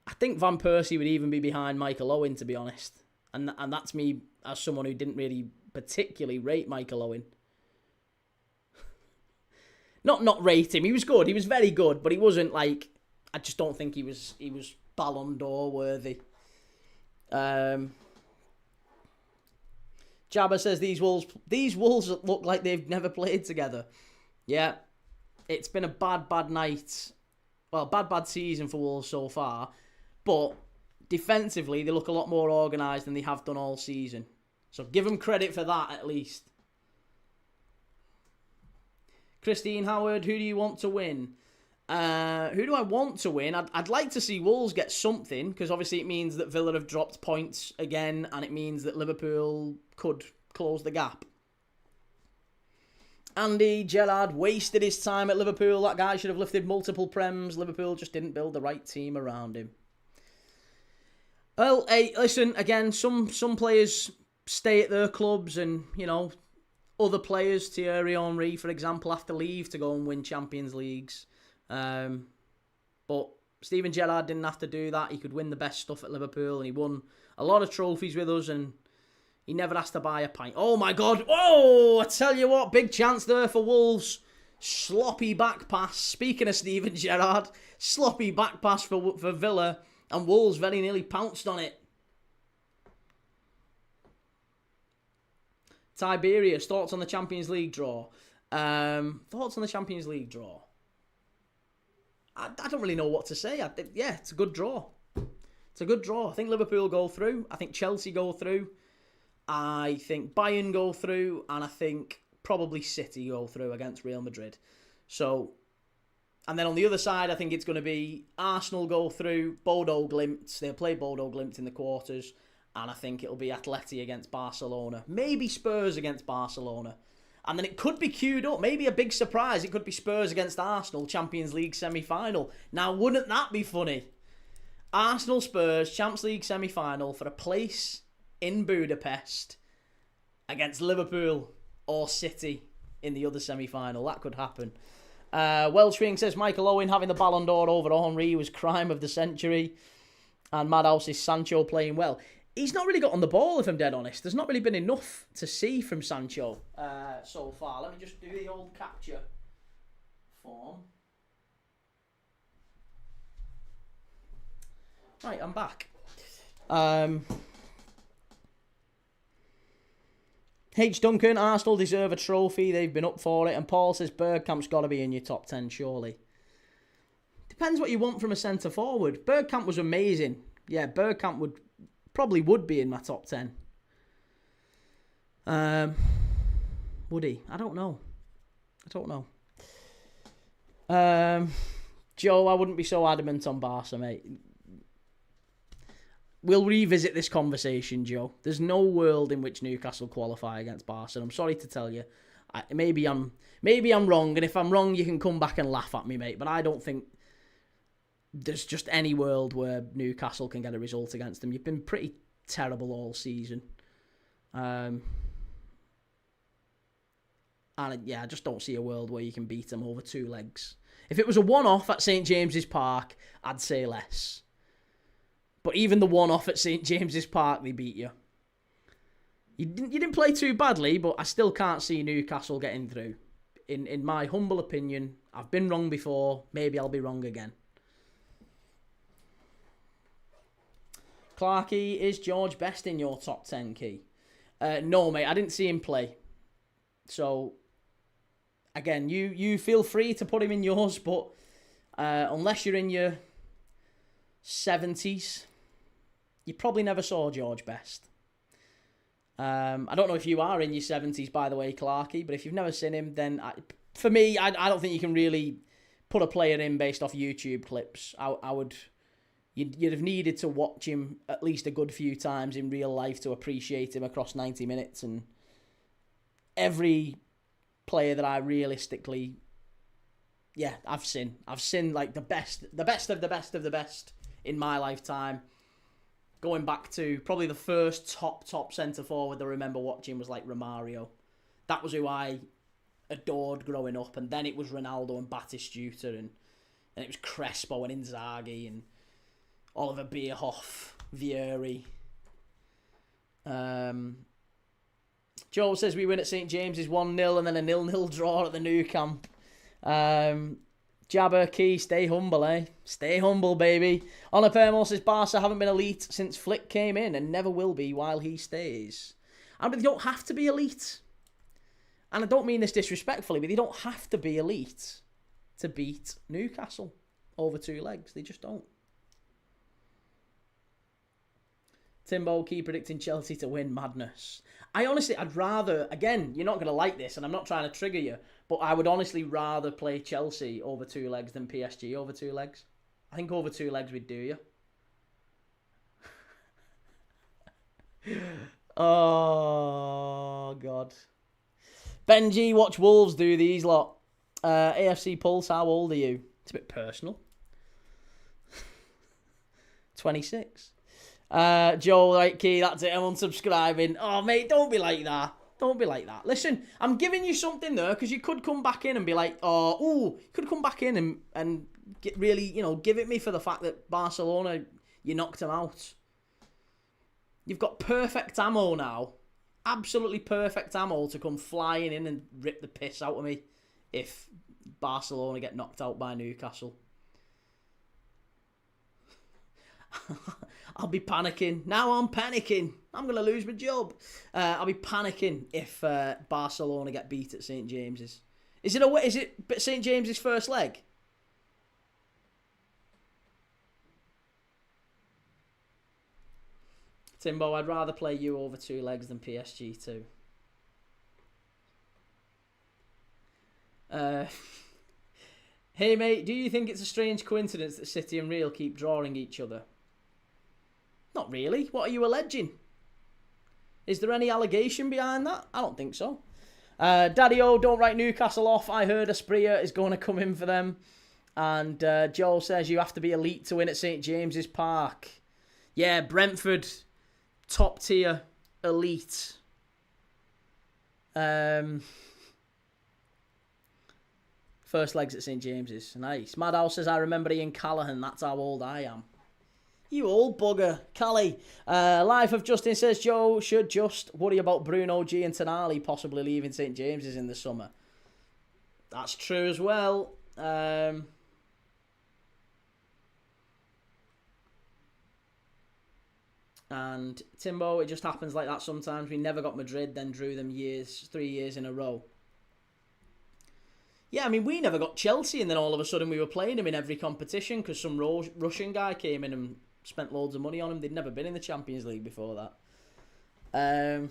I think Van Persie would even be behind Michael Owen, to be honest. And that's me as someone who didn't really particularly rate Michael Owen. Not rate him. He was good. He was very good, but he wasn't like... I just don't think he was Ballon d'Or worthy. Jabba says these Wolves look like they've never played together. Yeah, it's been a bad night. Well, bad season for Wolves so far. But defensively, they look a lot more organised than they have done all season. So give them credit for that at least. Christine Howard, who do you want to win? Who do I want to win? I'd like to see Wolves get something, because obviously it means that Villa have dropped points again, and it means that Liverpool could close the gap. Andy Gerrard wasted his time at Liverpool. That guy should have lifted multiple Prems. Liverpool just didn't build the right team around him. Well, hey, listen, again, some players stay at their clubs and, other players, Thierry Henry, for example, have to leave to go and win Champions Leagues. But Steven Gerrard didn't have to do that. He could win the best stuff at Liverpool, and he won a lot of trophies with us, and he never has to buy a pint. Oh my God. Oh, I tell you what, big chance there for Wolves. Sloppy back pass. Speaking of Steven Gerrard, sloppy back pass for Villa, and Wolves very nearly pounced on it. Tiberius, thoughts on the Champions League draw? Thoughts on the Champions League draw? I don't really know what to say. Yeah, it's a good draw. It's a good draw. I think Liverpool go through. I think Chelsea go through. I think Bayern go through. And I think probably City go through against Real Madrid. So, and then on the other side, I think it's going to be Arsenal go through, Bodo Glimt. They'll play Bodo Glimt in the quarters. And I think it'll be Atleti against Barcelona. Maybe Spurs against Barcelona. And then it could be queued up. Maybe a big surprise. It could be Spurs against Arsenal, Champions League semi-final. Now, wouldn't that be funny? Arsenal Spurs, Champions League semi-final for a place in Budapest against Liverpool or City in the other semi-final. That could happen. Welshwing says Michael Owen having the Ballon d'Or over Henry was crime of the century. And Madhouse is Sancho playing well. He's not really got on the ball, if I'm dead honest. There's not really been enough to see from Sancho so far. Let me just do the old capture form. Right, I'm back. H. Duncan, Arsenal deserve a trophy. They've been up for it. And Paul says Bergkamp's got to be in your top 10, surely. Depends what you want from a centre-forward. Bergkamp was amazing. Yeah, Bergkamp would be in my top 10. Would he? I don't know. Joe, I wouldn't be so adamant on Barca, mate. we'll revisit this conversation, Joe. There's no world in which Newcastle qualify against Barca. I'm sorry to tell you. Maybe I'm wrong, and if I'm wrong, you can come back and laugh at me, mate. But I don't think there's just any world where Newcastle can get a result against them. You've been pretty terrible all season. And I just don't see a world where you can beat them over 2 legs. If it was a one-off at St James's Park, I'd say less. But even the one-off at St James's Park, they beat you. You didn't play too badly, but I still can't see Newcastle getting through. In my humble opinion, I've been wrong before. Maybe I'll be wrong again. Clarkey, is George Best in your top 10 key? No, mate, I didn't see him play. So, again, you feel free to put him in yours, but unless you're in your 70s, you probably never saw George Best. I don't know if you are in your 70s, by the way, Clarkey, but if you've never seen him, then for me, I don't think you can really put a player in based off YouTube clips. You'd have needed to watch him at least a good few times in real life to appreciate him across 90 minutes. And every player that I realistically, I've seen like the best of the best of the best in my lifetime. Going back to probably the first top centre forward I remember watching was like Romario. That was who I adored growing up, and then it was Ronaldo and Batistuta, and it was Crespo and Inzaghi and Oliver Bierhoff, Vieri. Joel says we win at St James's 1-0 and then a 0-0 draw at the Nou Camp. Jabber Key, stay humble, eh? Stay humble, baby. Honor Permo says Barca haven't been elite since Flick came in and never will be while he stays. And they don't have to be elite. And I don't mean this disrespectfully, but they don't have to be elite to beat Newcastle over 2 legs. They just don't. Timbo, keep predicting Chelsea to win. Madness. I'd rather, again, you're not going to like this, and I'm not trying to trigger you, but I would honestly rather play Chelsea over 2 legs than PSG over 2 legs. I think over 2 legs we'd do you. Oh, God. Benji, watch Wolves do these lot. AFC Pulse, how old are you? It's a bit personal. 26. Joel, right, Key, that's it. I'm unsubscribing. Oh, mate, don't be like that. Don't be like that. Listen, I'm giving you something there because you could come back in and be like, you could come back in and get really, give it me for the fact that Barcelona, you knocked them out. You've got perfect ammo now. Absolutely perfect ammo to come flying in and rip the piss out of me if Barcelona get knocked out by Newcastle. I'll be panicking. Now I'm panicking. I'm going to lose my job. I'll be panicking if Barcelona get beat at St James's. Is it St James's first leg? Timbo, I'd rather play you over 2 legs than PSG too. Hey mate, do you think it's a strange coincidence that City and Real keep drawing each other? Not really. What are you alleging? Is there any allegation behind that? I don't think so. Daddy-O, don't write Newcastle off. I heard Asprilla is going to come in for them. And Joel says you have to be elite to win at St James's Park. Yeah, Brentford, top tier, elite. First legs at St James's. Nice. Madhouse says I remember Ian Callaghan. That's how old I am. You old bugger. Callie. Life of Justin says Joe should just worry about Bruno G and Tonali possibly leaving St James's in the summer. That's true as well. And Timbo, it just happens like that sometimes. We never got Madrid, then drew them 3 years in a row. Yeah, I mean, we never got Chelsea, and then all of a sudden we were playing them in every competition because some Russian guy came in and spent loads of money on him. They'd never been in the Champions League before that.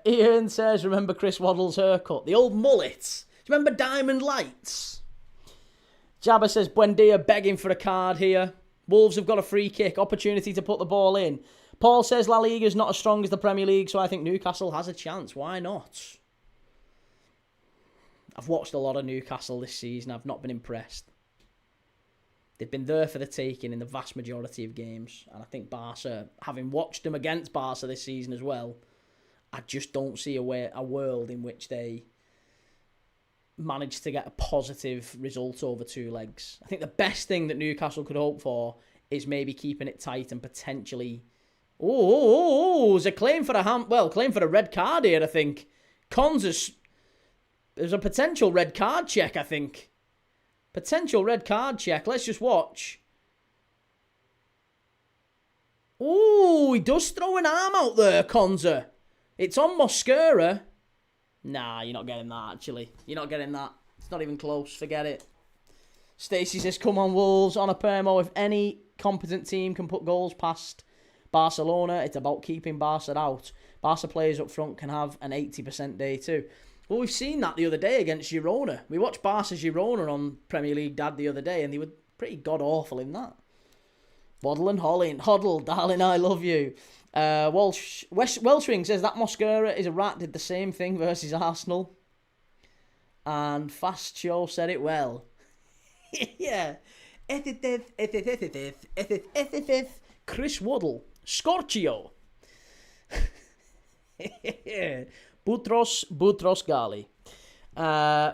Ian says, remember Chris Waddle's haircut? The old mullet. Do you remember Diamond Lights? Jabba says, Buendia begging for a card here. Wolves have got a free kick. Opportunity to put the ball in. Paul says La Liga is not as strong as the Premier League, so I think Newcastle has a chance. Why not? I've watched a lot of Newcastle this season. I've not been impressed. They've been there for the taking in the vast majority of games. And I think Barca, having watched them against Barca this season as well, I just don't see a world in which they manage to get a positive result over 2 legs. I think the best thing that Newcastle could hope for is maybe keeping it tight and potentially... there's a claim for a red card here, I think. There's a potential red card check, I think. Potential red card check. Let's just watch. He does throw an arm out there, Konza. It's on Mosquera. Nah, you're not getting that, actually. You're not getting that. It's not even close. Forget it. Stacey says, come on, Wolves. On a permo, if any competent team can put goals past Barcelona, it's about keeping Barca out. Barca players up front can have an 80% day too. Well, we've seen that the other day against Girona. We watched Barca's Girona on Premier League Dad the other day, and they were pretty god-awful in that. Waddle and Hoddle, darling, I love you. Welshring says that Mosquera is a rat, did the same thing versus Arsenal. And Fast Show said it well. Yeah. Chris Waddle. Scorchio. Boutros Ghali.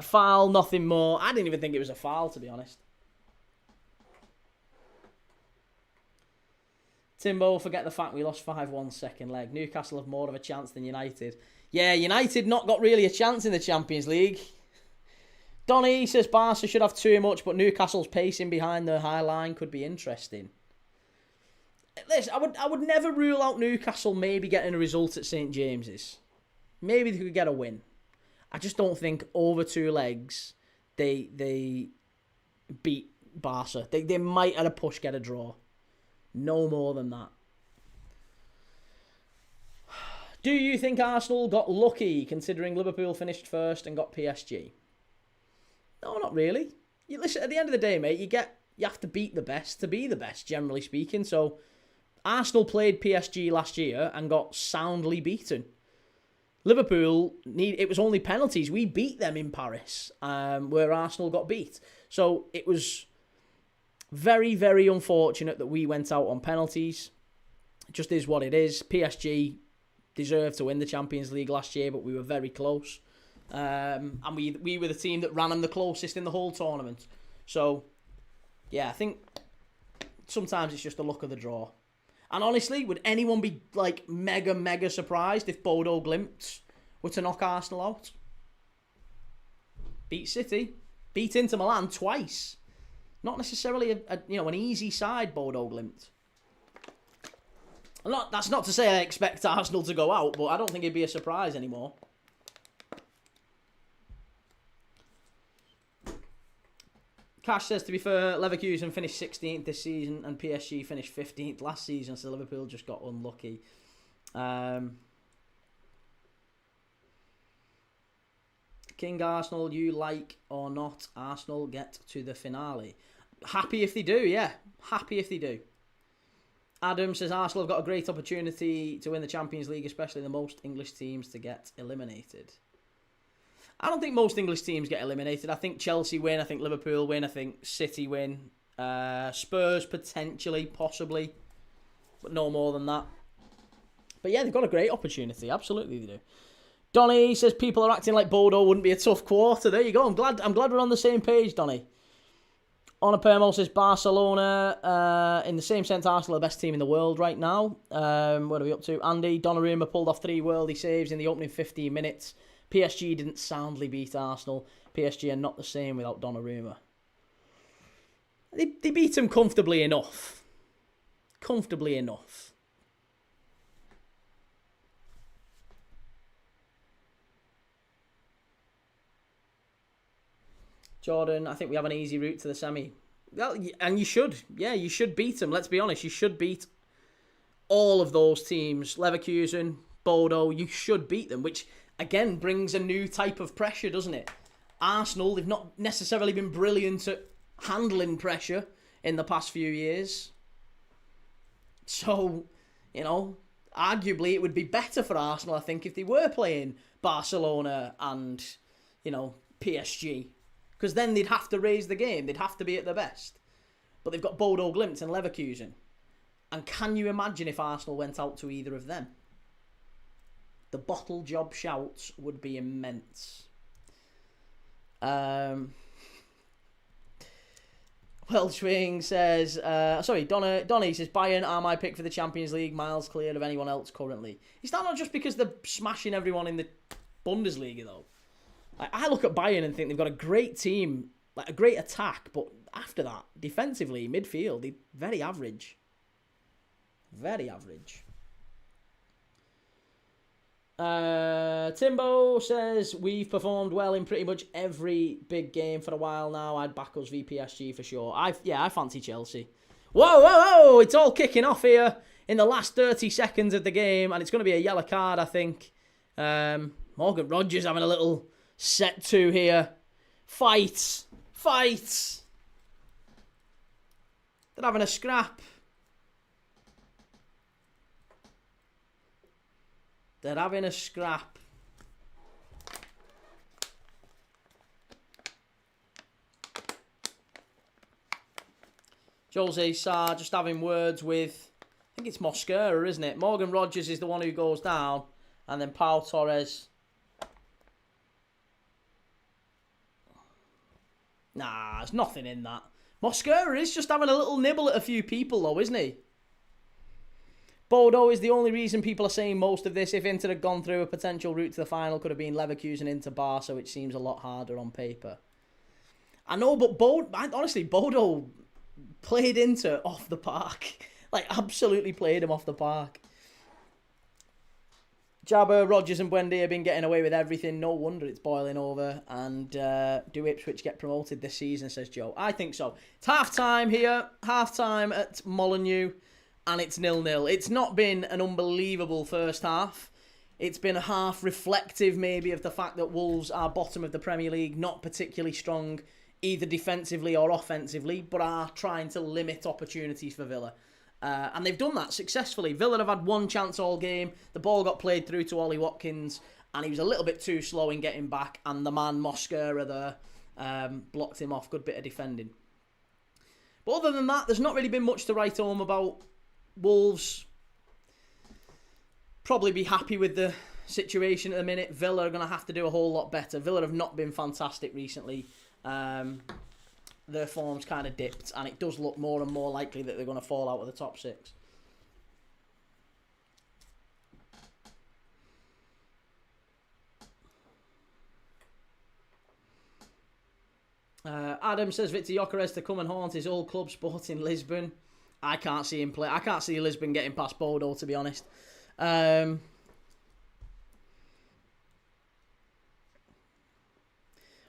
Foul, nothing more. I didn't even think it was a foul, to be honest. Timbo, forget the fact we lost 5-1 second leg. Newcastle have more of a chance than United. Yeah, United not got really a chance in the Champions League. Donny says Barca should have too much, but Newcastle's pacing behind their high line could be interesting. Listen, I would never rule out Newcastle maybe getting a result at St James's. Maybe they could get a win. I just don't think over 2 legs they beat Barca. They might at a push get a draw. No more than that. Do you think Arsenal got lucky considering Liverpool finished first and got PSG? No, not really. Listen, at the end of the day, mate, you have to beat the best to be the best, generally speaking. So Arsenal played PSG last year and got soundly beaten. Liverpool, it was only penalties. We beat them in Paris, where Arsenal got beat. So it was very, very unfortunate that we went out on penalties. It just is what it is. PSG deserved to win the Champions League last year, but we were very close. And we were the team that ran them the closest in the whole tournament. So, yeah, I think sometimes it's just the luck of the draw. And honestly, would anyone be like mega, mega surprised if Bodo Glimt were to knock Arsenal out? Beat City, beat Inter Milan twice. Not necessarily an easy side, Bodo Glimt. That's not to say I expect Arsenal to go out, but I don't think it'd be a surprise anymore. Cash says, to be fair, Leverkusen finished 16th this season and PSG finished 15th last season, so Liverpool just got unlucky. King Arsenal, you like or not, Arsenal get to the finale. Happy if they do, yeah. Happy if they do. Adam says, Arsenal have got a great opportunity to win the Champions League, especially the most English teams to get eliminated. I don't think most English teams get eliminated. I think Chelsea win. I think Liverpool win. I think City win. Spurs potentially, possibly. But no more than that. But yeah, they've got a great opportunity. Absolutely they do. Donny says people are acting like Bodo wouldn't be a tough quarter. There you go. I'm glad we're on the same page, Donny. Honor Permo says Barcelona, in the same sense, Arsenal are the best team in the world right now. What are we up to? Andy, Donnarumma pulled off 3 worldy saves in the opening 15 minutes. PSG didn't soundly beat Arsenal. PSG are not the same without Donnarumma. They beat him comfortably enough. Comfortably enough. Jordan, I think we have an easy route to the semi. Well, and you should. Yeah, you should beat them. Let's be honest. You should beat all of those teams. Leverkusen, Bodo, you should beat them, which, again, brings a new type of pressure, doesn't it? Arsenal, they've not necessarily been brilliant at handling pressure in the past few years. So, arguably it would be better for Arsenal, I think, if they were playing Barcelona and, PSG. Because then they'd have to raise the game. They'd have to be at their best. But they've got Bodo Glimt and Leverkusen. And can you imagine if Arsenal went out to either of them? The bottle job shouts would be immense. Welshwing says, Donny says, Bayern are my pick for the Champions League, miles clear of anyone else currently. Is that not just because they're smashing everyone in the Bundesliga, though? I look at Bayern and think they've got a great team, like a great attack, but after that, defensively, midfield, they're very average. Very average. Timbo says, we've performed well in pretty much every big game for a while now. I'd back us v PSG for sure. I fancy Chelsea. Whoa! It's all kicking off here in the last 30 seconds of the game, and it's going to be a yellow card, I think. Morgan Rogers having a little set to here. Fight! They're having a scrap. They're having a scrap. Jose Sarr just having words with, I think it's Mosquera, isn't it? Morgan Rogers is the one who goes down. And then Pau Torres. Nah, there's nothing in that. Mosquera is just having a little nibble at a few people though, isn't he? Bodo is the only reason people are saying most of this. If Inter had gone through, a potential route to the final could have been Leverkusen into Barca, which seems a lot harder on paper. I know, but honestly, Bodo played Inter off the park. Like, absolutely played him off the park. Jabber, Rodgers and Buendia have been getting away with everything. No wonder it's boiling over. And do Ipswich get promoted this season, says Joe. I think so. It's half-time here. Half-time at Molineux. And it's 0-0. It's not been an unbelievable first half. It's been a half reflective, maybe, of the fact that Wolves are bottom of the Premier League, not particularly strong, either defensively or offensively, but are trying to limit opportunities for Villa. And they've done that successfully. Villa have had one chance all game. The ball got played through to Ollie Watkins, and he was a little bit too slow in getting back, and the man Mosquera there blocked him off. Good bit of defending. But other than that, there's not really been much to write home about. Wolves probably be happy with the situation at the minute. Villa are going to have to do a whole lot better. Villa have not been fantastic recently. Their form's kind of dipped, and it does look more and more likely that they're going to fall out of the top six. Adam says Victor Gyökeres to come and haunt his old club Sporting Lisbon. I can't see him play. I can't see Lisbon getting past Bodo, to be honest. On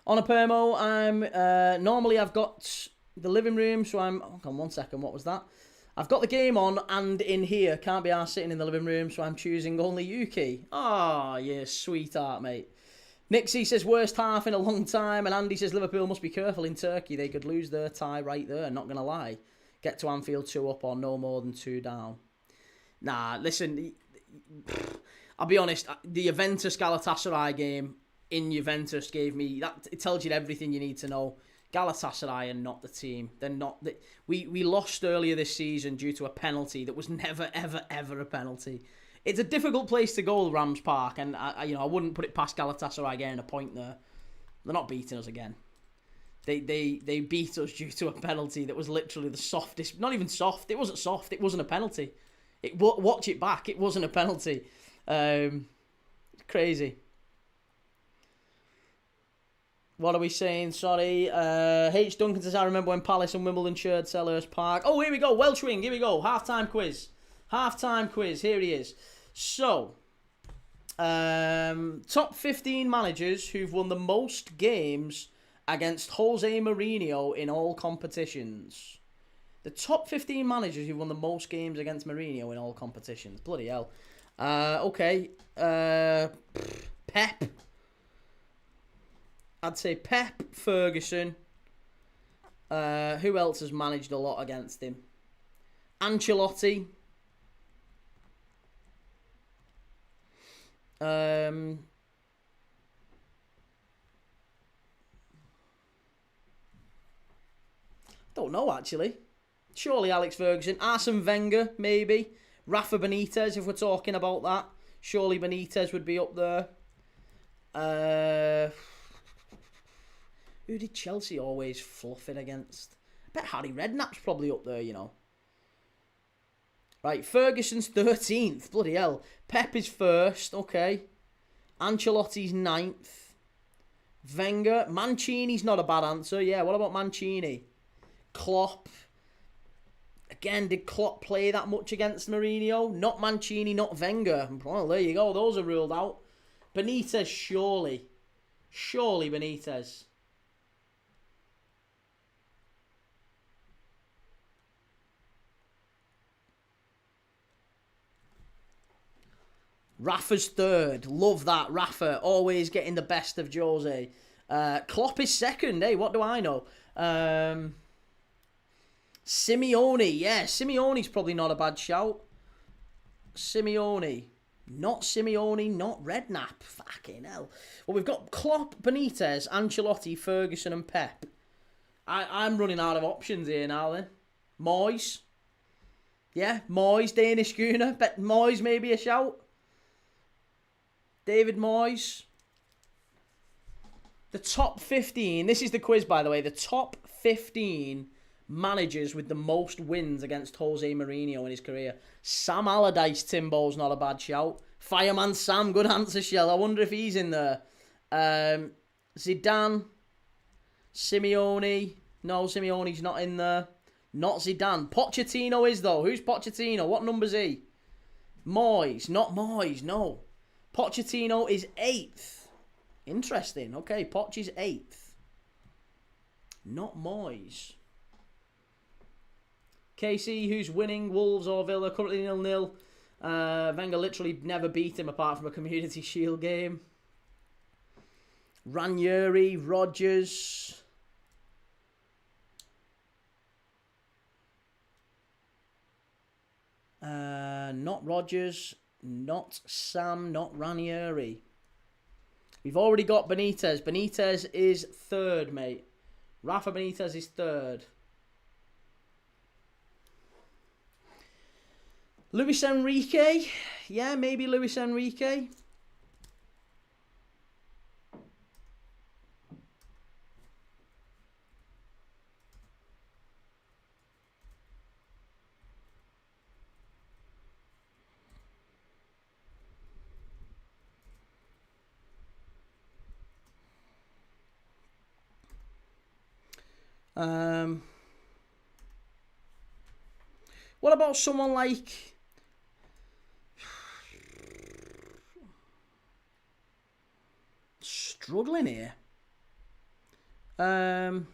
a Permo, normally I've got the living room, so hold on 1 second, what was that? I've got the game on and in here. Can't be arsed sitting in the living room, so I'm choosing only Yuki. Oh, you sweetheart, mate. Nixie says worst half in a long time, and Andy says Liverpool must be careful in Turkey. They could lose their tie right there, not going to lie. Get to Anfield 2 up or no more than 2 down. Nah, listen, I'll be honest, the Juventus Galatasaray game in Juventus gave me, that it tells you everything you need to know. Galatasaray are not the team. They're not. We lost earlier this season due to a penalty that was never, ever, ever a penalty. It's a difficult place to go, Rams Park, and I wouldn't put it past Galatasaray getting a point there. They're not beating us again. They beat us due to a penalty that was literally the softest. Not even soft. It wasn't soft. It wasn't a penalty. Watch it back. It wasn't a penalty. Crazy. What are we saying? Sorry. H. Duncan says, I remember when Palace and Wimbledon shared Selhurst Park. Oh, here we go. Welshwing. Here we go. Half-time quiz. Half-time quiz. Here he is. So, top 15 managers who've won the most games against Jose Mourinho in all competitions. The top 15 managers who've won the most games against Mourinho in all competitions. Bloody hell. Okay. Pep. I'd say Pep, Ferguson, Who else has managed a lot against him? Ancelotti. Don't know, actually. Surely Alex Ferguson. Arsene Wenger, maybe. Rafa Benitez, if we're talking about that. Surely Benitez would be up there. Who did Chelsea always fluff it against? I bet Harry Redknapp's probably up there, you know. Right, Ferguson's 13th. Bloody hell. Pep is 1st. Okay. Ancelotti's 9th. Wenger. Mancini's not a bad answer. Yeah, what about Mancini? Klopp. Again, did Klopp play that much against Mourinho? Not Mancini, not Wenger. Well, there you go. Those are ruled out. Benitez, surely. Surely Benitez. Rafa's 3rd. Love that. Rafa, always getting the best of Jose. Klopp is 2nd. Hey, what do I know? Simeone. Yeah, Simeone's probably not a bad shout. Simeone. Not Simeone, not Redknapp. Fucking hell. Well, we've got Klopp, Benitez, Ancelotti, Ferguson and Pep. I'm running out of options here now then. Moyes. Yeah, Moyes, Danish Schooner. Bet Moyes maybe a shout. David Moyes. The top 15. This is the quiz, by the way. The top 15 managers with the most wins against Jose Mourinho in his career. Sam Allardyce, Timbo's not a bad shout. Fireman Sam, good answer, Shell. I wonder if he's in there. Zidane. Simeone. No, Simeone's not in there. Not Zidane. Pochettino is, though. Who's Pochettino? What number's he? Moyes. Not Moyes, no. Pochettino is 8th. Interesting. Okay, Poch is 8th. Not Moyes. KC, who's winning? Wolves or Villa? Currently 0-0. Wenger literally never beat him apart from a Community Shield game. Ranieri, Rodgers. Not Rodgers. Not Sam. Not Ranieri. We've already got Benitez. Benitez is 3rd, mate. Rafa Benitez is 3rd. Luis Enrique. Yeah, maybe Luis Enrique. What about someone like... Struggling here. Wenger,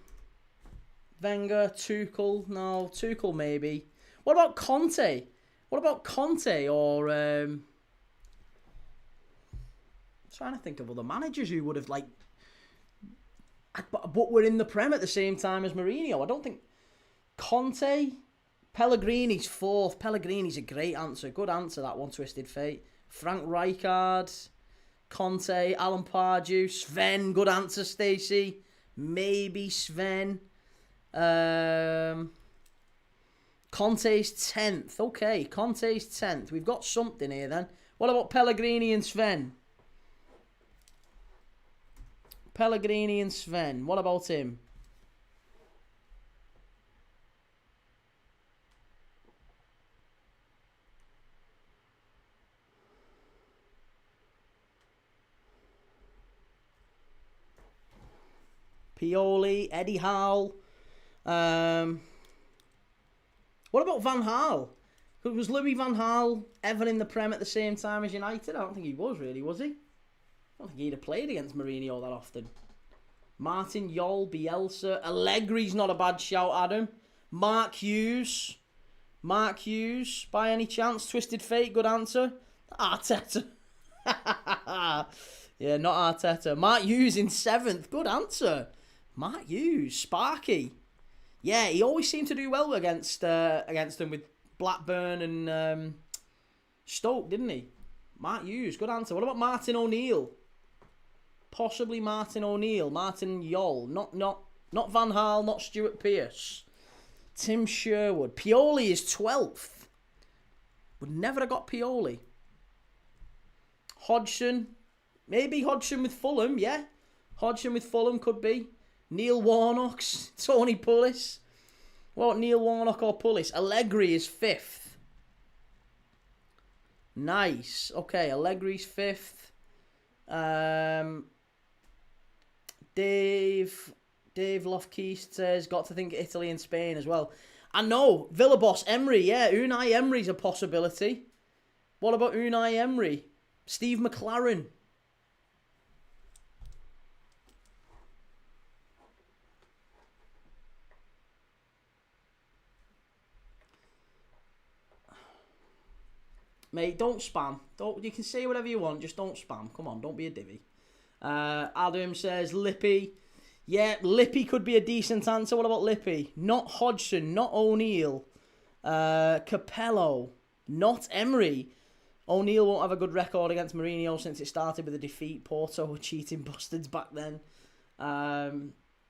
Tuchel. No, Tuchel maybe. What about Conte? What about Conte or... trying to think of other managers who would have, like... But we're in the Prem at the same time as Mourinho. I don't think... Conte... Pellegrini's 4th. Pellegrini's a great answer. Good answer, that one, Twisted Fate. Frank Rijkaard... Conte, Alan Pardew, Sven, good answer, Stacey. Maybe Sven. Conte's 10th. Okay, Conte's 10th. We've got something here then. What about Pellegrini and Sven? Pellegrini and Sven. What about him? Pioli, Eddie Howe. What about Van Gaal? Was Louis Van Gaal ever in the Prem at the same time as United? I don't think he was, really, was he? I don't think he'd have played against Mourinho that often. Martin Jol, Bielsa. Allegri's not a bad shout, Adam. Mark Hughes. Mark Hughes, by any chance? Twisted Fate, good answer. Arteta. Yeah, not Arteta. Mark Hughes in 7th, good answer. Mark Hughes, Sparky. Yeah, he always seemed to do well against them with Blackburn and Stoke, didn't he? Mark Hughes, good answer. What about Martin O'Neill? Possibly Martin O'Neill, Martin Yol, not Van Gaal, not Stuart Pearce. Tim Sherwood. Pioli is 12th. Would never have got Pioli. Hodgson. Maybe Hodgson with Fulham, yeah. Hodgson with Fulham could be. Neil Warnock's. Tony Pulis. What, Neil Warnock or Pulis? Allegri is 5th. Nice. Okay, Allegri's 5th. Dave Lofkeist says, got to think Italy and Spain as well. I know, Villa boss Emery, yeah, Unai Emery's a possibility. What about Unai Emery? Steve McLaren. Mate, don't spam. You can say whatever you want, just don't spam. Come on, don't be a divvy. Adam says Lippy. Yeah, Lippy could be a decent answer. What about Lippy? Not Hodgson, not O'Neill. Capello, not Emery. O'Neill won't have a good record against Mourinho since it started with a defeat. Porto were cheating bastards back then.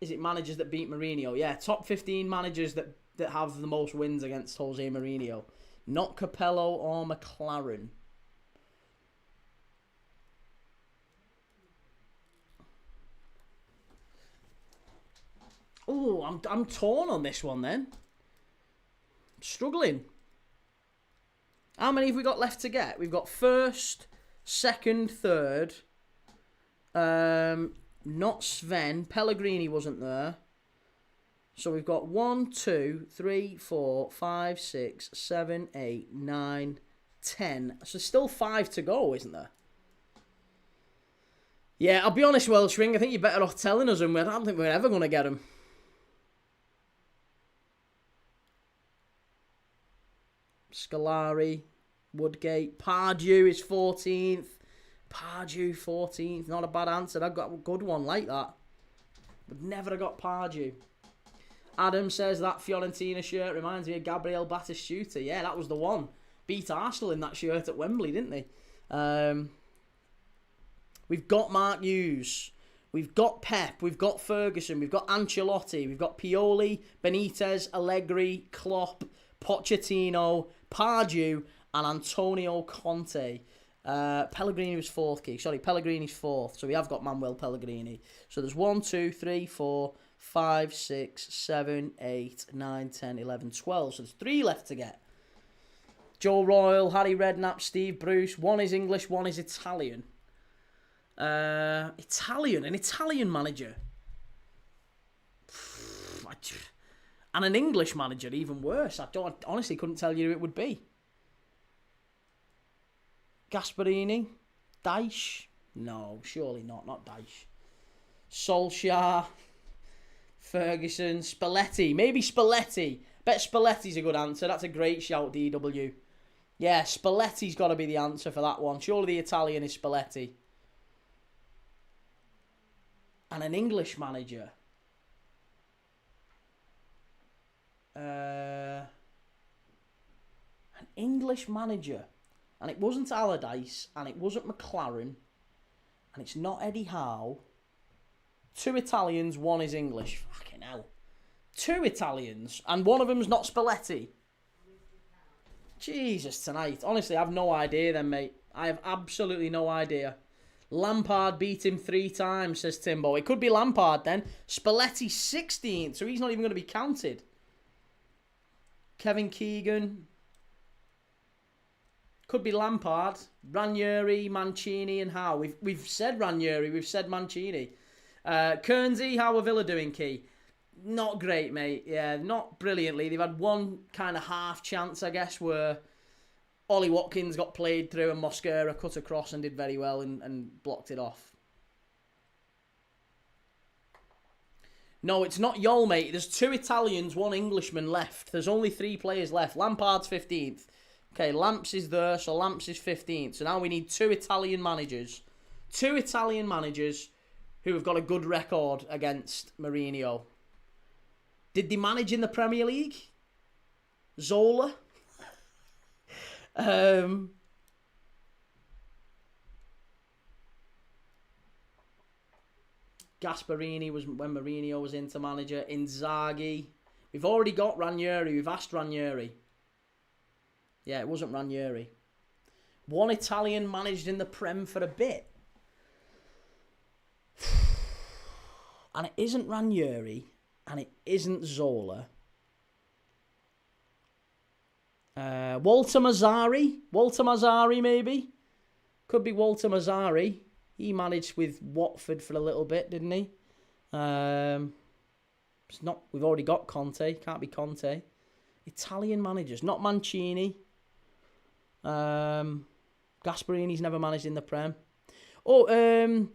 Is it managers that beat Mourinho? Yeah, top 15 managers that have the most wins against Jose Mourinho. Not Capello or McLaren. Oh, I'm torn on this one then. I'm struggling. How many have we got left to get? We've got first, second, third. Not Sven. Pellegrini wasn't there. So we've got 1, 2, 3, 4, 5, 6, 7, 8, 9, 10. So still 5 to go, isn't there? Yeah, I'll be honest, Welsh Ring. I think you're better off telling us, and I don't think we're ever going to get them. Scolari, Woodgate, Pardew is 14th. Pardew 14th, not a bad answer. I've got a good one like that. Would never have got Pardew. Adam says that Fiorentina shirt reminds me of Gabriel Batistuta. Yeah, that was the one. Beat Arsenal in that shirt at Wembley, didn't they? We've got Mark Hughes. We've got Pep. We've got Ferguson. We've got Ancelotti. We've got Pioli, Benitez, Allegri, Klopp, Pochettino, Pardew, and Antonio Conte. Pellegrini was 4th, Key. Sorry, Pellegrini's 4th. So we have got Manuel Pellegrini. So there's 1, 2, 3, 4, 5, 6, 7, 8, 9, 10, 11, 12. So there's 3 left to get. Joe Royal, Harry Redknapp, Steve Bruce. One is English, one is Italian. An Italian manager. And an English manager, even worse. I honestly couldn't tell you who it would be. Gasparini? Dyche? No, surely not. Not Dyche. Solskjaer? Ferguson? Spalletti? Maybe Spalletti. Bet Spalletti's a good answer. That's a great shout, DW. Yeah, Spalletti's got to be the answer for that one. Surely the Italian is Spalletti. And an English manager. An English manager. And it wasn't Allardyce, and it wasn't McLaren, and it's not Eddie Howe. 2 Italians, 1 is English. Fucking hell. 2 Italians, and one of them's not Spalletti. Jesus, tonight. Honestly, I have no idea then, mate. I have absolutely no idea. Lampard beat him 3 times, says Timbo. It could be Lampard then. Spalletti's 16th, so he's not even going to be counted. Kevin Keegan. Could be Lampard, Ranieri, Mancini, and Howe. We've said Ranieri, we've said Mancini. Kernsey, how are Villa doing, Key? Not great, mate. Yeah, not brilliantly. They've had one kind of half chance, I guess, where Ollie Watkins got played through and Mosquera cut across and did very well and blocked it off. No, it's not Yol, mate. There's 2 Italians, 1 Englishman left. There's only 3 players left. Lampard's 15th. Okay, Lamps is there, so Lamps is 15th. So now we need 2 Italian managers. 2 Italian managers who have got a good record against Mourinho. Did they manage in the Premier League? Zola? Gasperini was when Mourinho was Inter manager. Inzaghi. We've already got Ranieri. We've asked Ranieri. Yeah, it wasn't Ranieri. One Italian managed in the Prem for a bit. And it isn't Ranieri. And it isn't Zola. Walter Mazzari. Walter Mazzari, maybe. Could be Walter Mazzari. He managed with Watford for a little bit, didn't he? It's not. We've already got Conte. Can't be Conte. Italian managers, not Mancini. Gasperini's never managed in the Prem. Oh,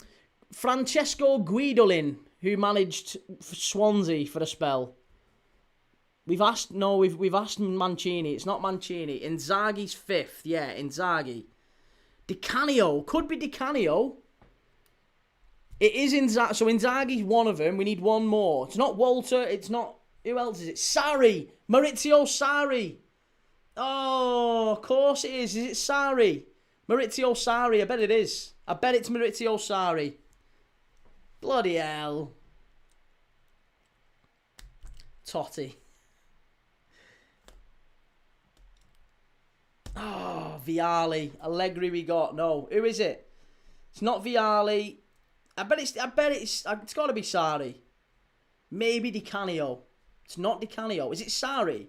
Francesco Guidolin, who managed Swansea for a spell. We've asked Mancini. It's not Mancini. Inzaghi's fifth. Yeah, Inzaghi. Di Canio. Could be Di Canio. It is Inzaghi. So Inzaghi's one of them. We need one more. It's not Walter. It's not... Who else is it? Sarri. Maurizio Sarri. Oh, of course it is. Is it Sarri? Maurizio Sarri. I bet it is. I bet it's Maurizio Sarri. Bloody hell. Totti. Oh, Vialli. Allegri we got. No. Who is it? It's not Vialli. I bet it's got to be Sarri. Maybe Di Canio. It's not Di Canio. Is it Sarri?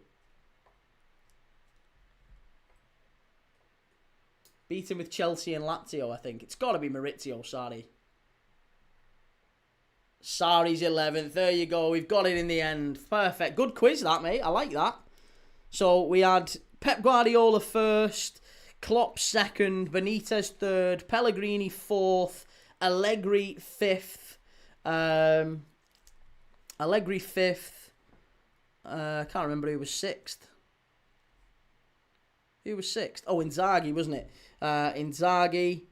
Beaten with Chelsea and Lazio, I think. It's got to be Maurizio Sarri. Sarri's 11th. There you go. We've got it in the end. Perfect. Good quiz, that, mate. I like that. So we had Pep Guardiola first, Klopp second, Benitez third, Pellegrini fourth, Allegri fifth. Can't remember who was sixth. Who was sixth? Oh, Inzaghi, wasn't it? Inzaghi.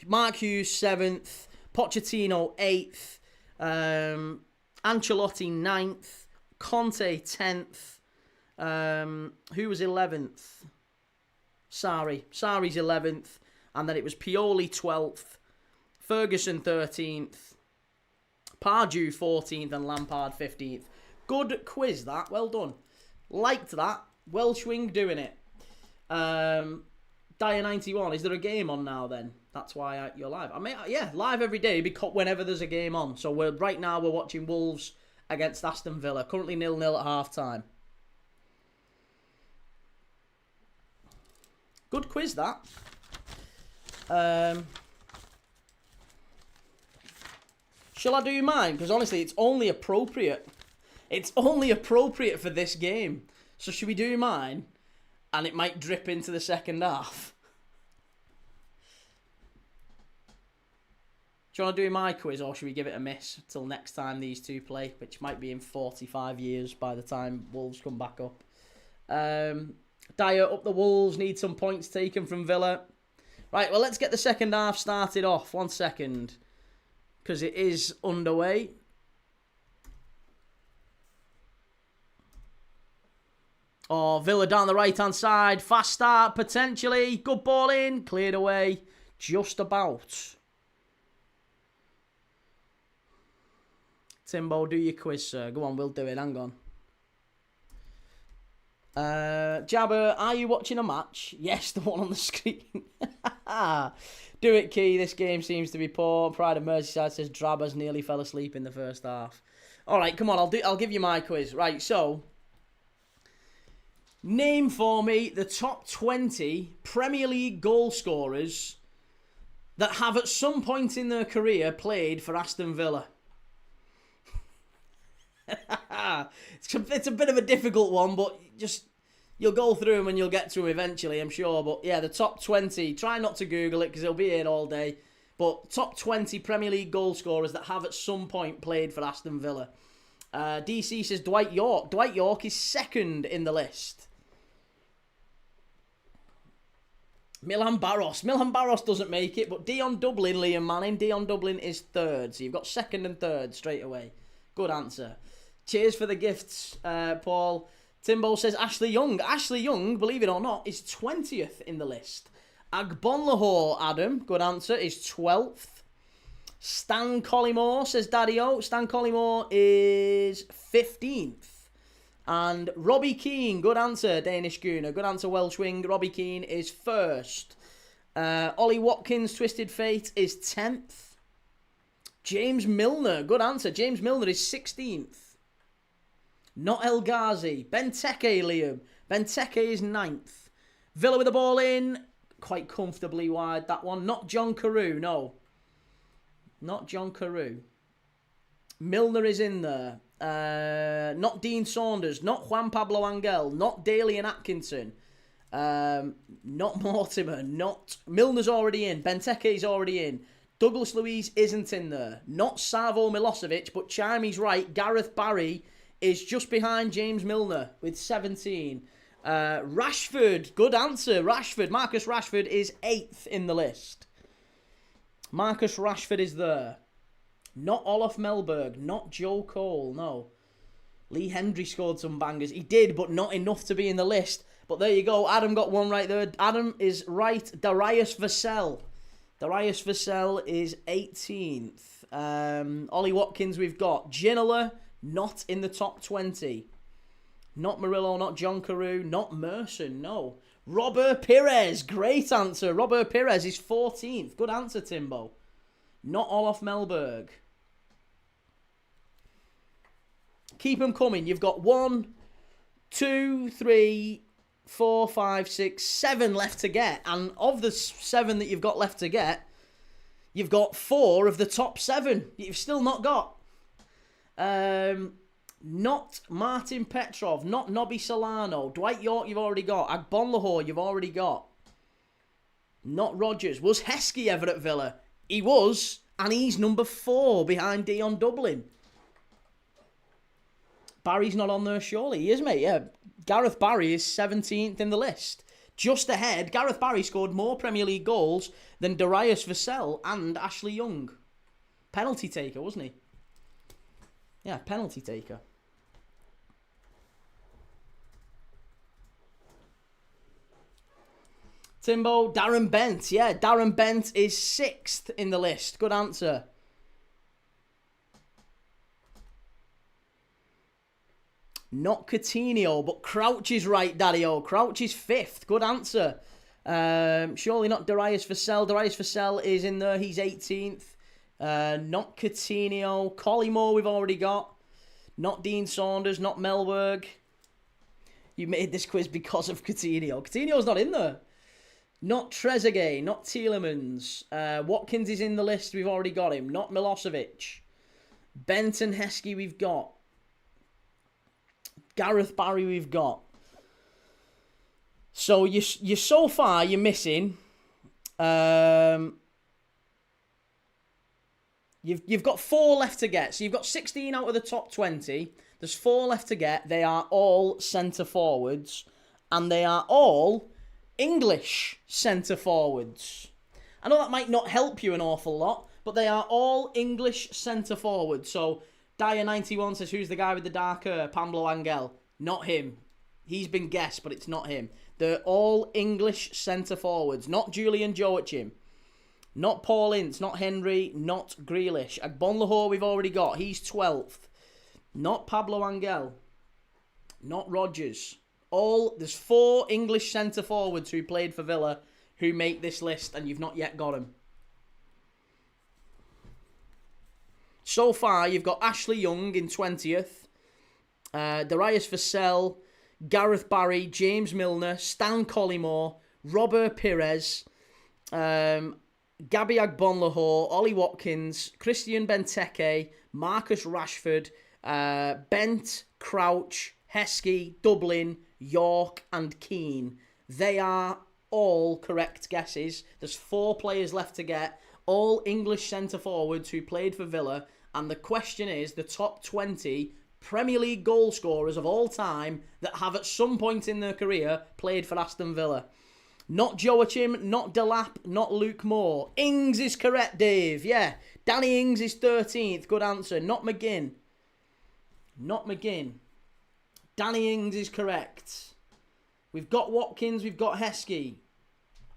Mark Hughes seventh, Pochettino eighth, Ancelotti ninth, Conte 10th. Who was 11th? Sarri. Sarri's 11th. And then it was Pioli 12th. Ferguson 13th. Pardew 14th and Lampard 15th. Good quiz, that. Well done. Liked that. Welshwing doing it. Dyer 91. Is there a game on now then? That's why you're live. I mean, yeah, live every day whenever there's a game on. So right now we're watching Wolves against Aston Villa. Currently 0-0 at half-time. Good quiz, that. Shall I do mine? Because honestly, it's only appropriate. It's only appropriate for this game. So should we do mine? And it might drip into the second half. Do you want to do my quiz, or should we give it a miss till next time these two play, which might be in 45 years by the time Wolves come back up? Dyer up the Wolves, need some points taken from Villa. Right, well, let's get the second half started off. 1 second, because it is underway. Oh, Villa down the right-hand side. Fast start, potentially. Good ball in. Cleared away. Just about. Timbo, do your quiz, sir. Go on, we'll do it. Hang on. Jabber, are you watching a match? Yes, the one on the screen. Do it, Key. This game seems to be poor. Pride of Merseyside says Drabbers nearly fell asleep in the first half. All right, come on. I'll give you my quiz. Right, so name for me the top 20 Premier League goal scorers that have at some point in their career played for Aston Villa. It's a bit of a difficult one, but you'll go through them and you'll get to them eventually, I'm sure. But yeah, the top 20. Try not to Google it because it'll be here all day. But top 20 Premier League goal scorers that have at some point played for Aston Villa. DC says Dwight York. Dwight York is second in the list. Milan Barros. Milan Barros doesn't make it, but Dion Dublin, Liam Manning. Dion Dublin is third. So you've got second and third straight away. Good answer. Cheers for the gifts, Paul. Timbo says Ashley Young. Ashley Young, believe it or not, is 20th in the list. Agbonlahor, Adam, good answer, is 12th. Stan Collymore, says Daddy-O. Stan Collymore is 15th. And Robbie Keane, good answer, Danish Gooner. Good answer, Welsh Wing. Robbie Keane is 1st. Ollie Watkins, Twisted Fate, is 10th. James Milner, good answer. James Milner is 16th. Not El Ghazi. Benteke, Liam. Benteke is 9th. Villa with the ball in. Quite comfortably wide, that one. Not John Carew, no. Not John Carew. Milner is in there. Not Dean Saunders. Not Juan Pablo Angel. Not Daly and Atkinson. Not Mortimer. Not... Milner's already in. Benteke's already in. Douglas Luiz isn't in there. Not Savo Milosevic, but Chimey's right. Gareth Barry is just behind James Milner with 17. Rashford, good answer. Rashford, Marcus Rashford is 8th in the list. Marcus Rashford is there. Not Olaf Melberg, not Joe Cole, no. Lee Hendry scored some bangers. He did, but not enough to be in the list. But there you go. Adam got one right there. Adam is right. Darius Vassell. Darius Vassell is 18th. Ollie Watkins we've got. Ginola, not in the top 20. Not Murillo, not John Carew, not Merson, no. Robert Pires, great answer. Robert Pires is 14th. Good answer, Timbo. Not Olaf Melberg. Keep them coming. You've got 1, 2, 3, 4, 5, 6, 7 left to get. And of the 7 that you've got left to get, you've got 4 of the top 7 you've still not got. Not Martin Petrov, not Nobby Solano. Dwight York you've already got. Agbonlahor you've already got. Not Rodgers. Was Heskey ever at Villa? He was, and he's number 4 behind Dion Dublin. Barry's not on there surely. He is, mate, yeah. Gareth Barry is 17th in the list. Just ahead, Gareth Barry scored more Premier League goals than Darius Vassell and Ashley Young. Penalty taker, wasn't he? Yeah, penalty taker. Timbo, Darren Bent. Yeah, Darren Bent is 6th in the list. Good answer. Not Coutinho, but Crouch is right, Daddy-O. Crouch is 5th. Good answer. Surely not Darius Vassell. Darius Vassell is in there. He's 18th. Not Coutinho. Collymore we've already got. Not Dean Saunders. Not Melberg. You made this quiz because of Coutinho. Coutinho's not in there. Not Trezeguet. Not Tielemans. Watkins is in the list. We've already got him. Not Milosevic. Benton Heskey we've got. Gareth Barry we've got. So you so far you're missing. You've got 4 left to get. So you've got 16 out of the top 20. There's 4 left to get. They are all centre forwards, and they are all English centre forwards. I know that might not help you an awful lot, but they are all English centre forwards. So Dyer91 says, who's the guy with the dark hair? Pablo Angel. Not him. He's been guessed, but it's not him. They're all English centre forwards. Not Julian Joachim. Not Paul Ince. Not Henry. Not Grealish. Agbonlahor we've already got. He's 12th. Not Pablo Angel. Not Rodgers. There's 4 English centre forwards who played for Villa who make this list, and you've not yet got them. So far, you've got Ashley Young in 20th, Darius Vassell, Gareth Barry, James Milner, Stan Collymore, Robert Pires, Gabby Agbonlahor, Ollie Watkins, Christian Benteke, Marcus Rashford, Bent, Crouch, Heskey, Dublin, York and Keane. They are all correct guesses. There's 4 players left to get, all English centre forwards who played for Villa, and the question is the top 20 Premier League goal scorers of all time that have at some point in their career played for Aston Villa. Not Joachim, not Delap, not Luke Moore. Ings is correct, Dave. Yeah. Danny Ings is 13th. Good answer. Not McGinn. Not McGinn. Danny Ings is correct. We've got Watkins, we've got Heskey.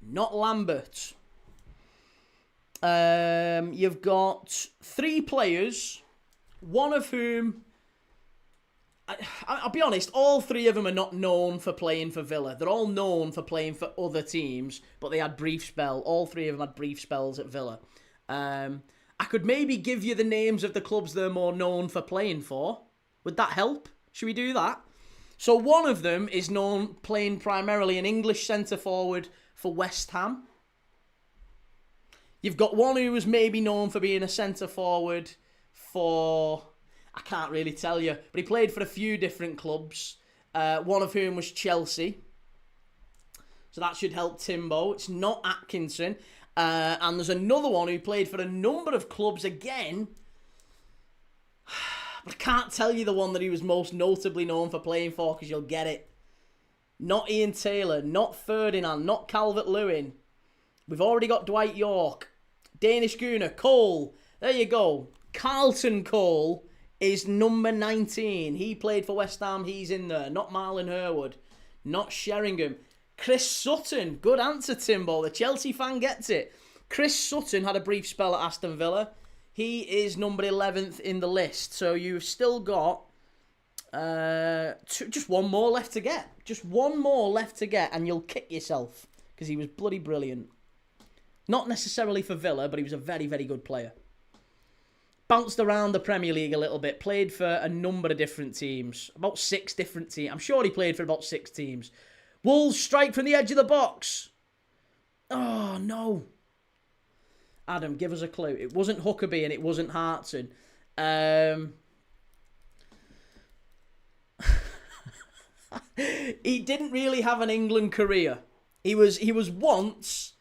Not Lambert. You've got 3 players, one of whom, I'll be honest, all 3 of them are not known for playing for Villa. They're all known for playing for other teams, but they had brief spell. All 3 of them had brief spells at Villa. I could maybe give you the names of the clubs they're more known for playing for. Would that help? Should we do that? So one of them is known playing primarily an English centre-forward for West Ham. You've got one who was maybe known for being a centre-forward for, I can't really tell you, but he played for a few different clubs, one of whom was Chelsea. So that should help Timbo. It's not Atkinson. And there's another one who played for a number of clubs again. But I can't tell you the one that he was most notably known for playing for because you'll get it. Not Ian Taylor, not Ferdinand, not Calvert-Lewin. We've already got Dwight York. Danish Gooner, Cole. There you go. Carlton Cole is number 19. He played for West Ham. He's in there. Not Marlon Herwood. Not Sheringham. Chris Sutton. Good answer, Timbo. The Chelsea fan gets it. Chris Sutton had a brief spell at Aston Villa. He is number 11th in the list. So you've still got just one more left to get. Just one more left to get and you'll kick yourself. Because he was bloody brilliant. Not necessarily for Villa, but he was a very, very good player. Bounced around the Premier League a little bit. Played for a number of different teams. About 6 different teams. I'm sure he played for about 6 teams. Wolves strike from the edge of the box. Oh, no. Adam, give us a clue. It wasn't Huckabee and it wasn't Hartson. He didn't really have an England career. He was once...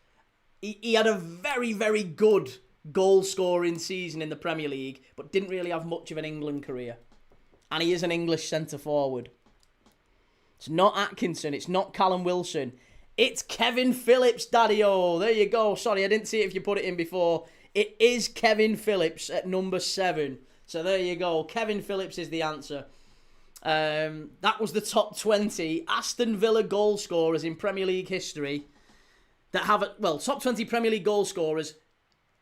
He had a very, very good goal-scoring season in the Premier League, but didn't really have much of an England career. And he is an English centre-forward. It's not Atkinson. It's not Callum Wilson. It's Kevin Phillips, Daddy-O. There you go. Sorry, I didn't see it if you put it in before. It is Kevin Phillips at number 7. So there you go. Kevin Phillips is the answer. That was the top 20 Aston Villa goal scorers in Premier League history that have, top 20 Premier League goal scorers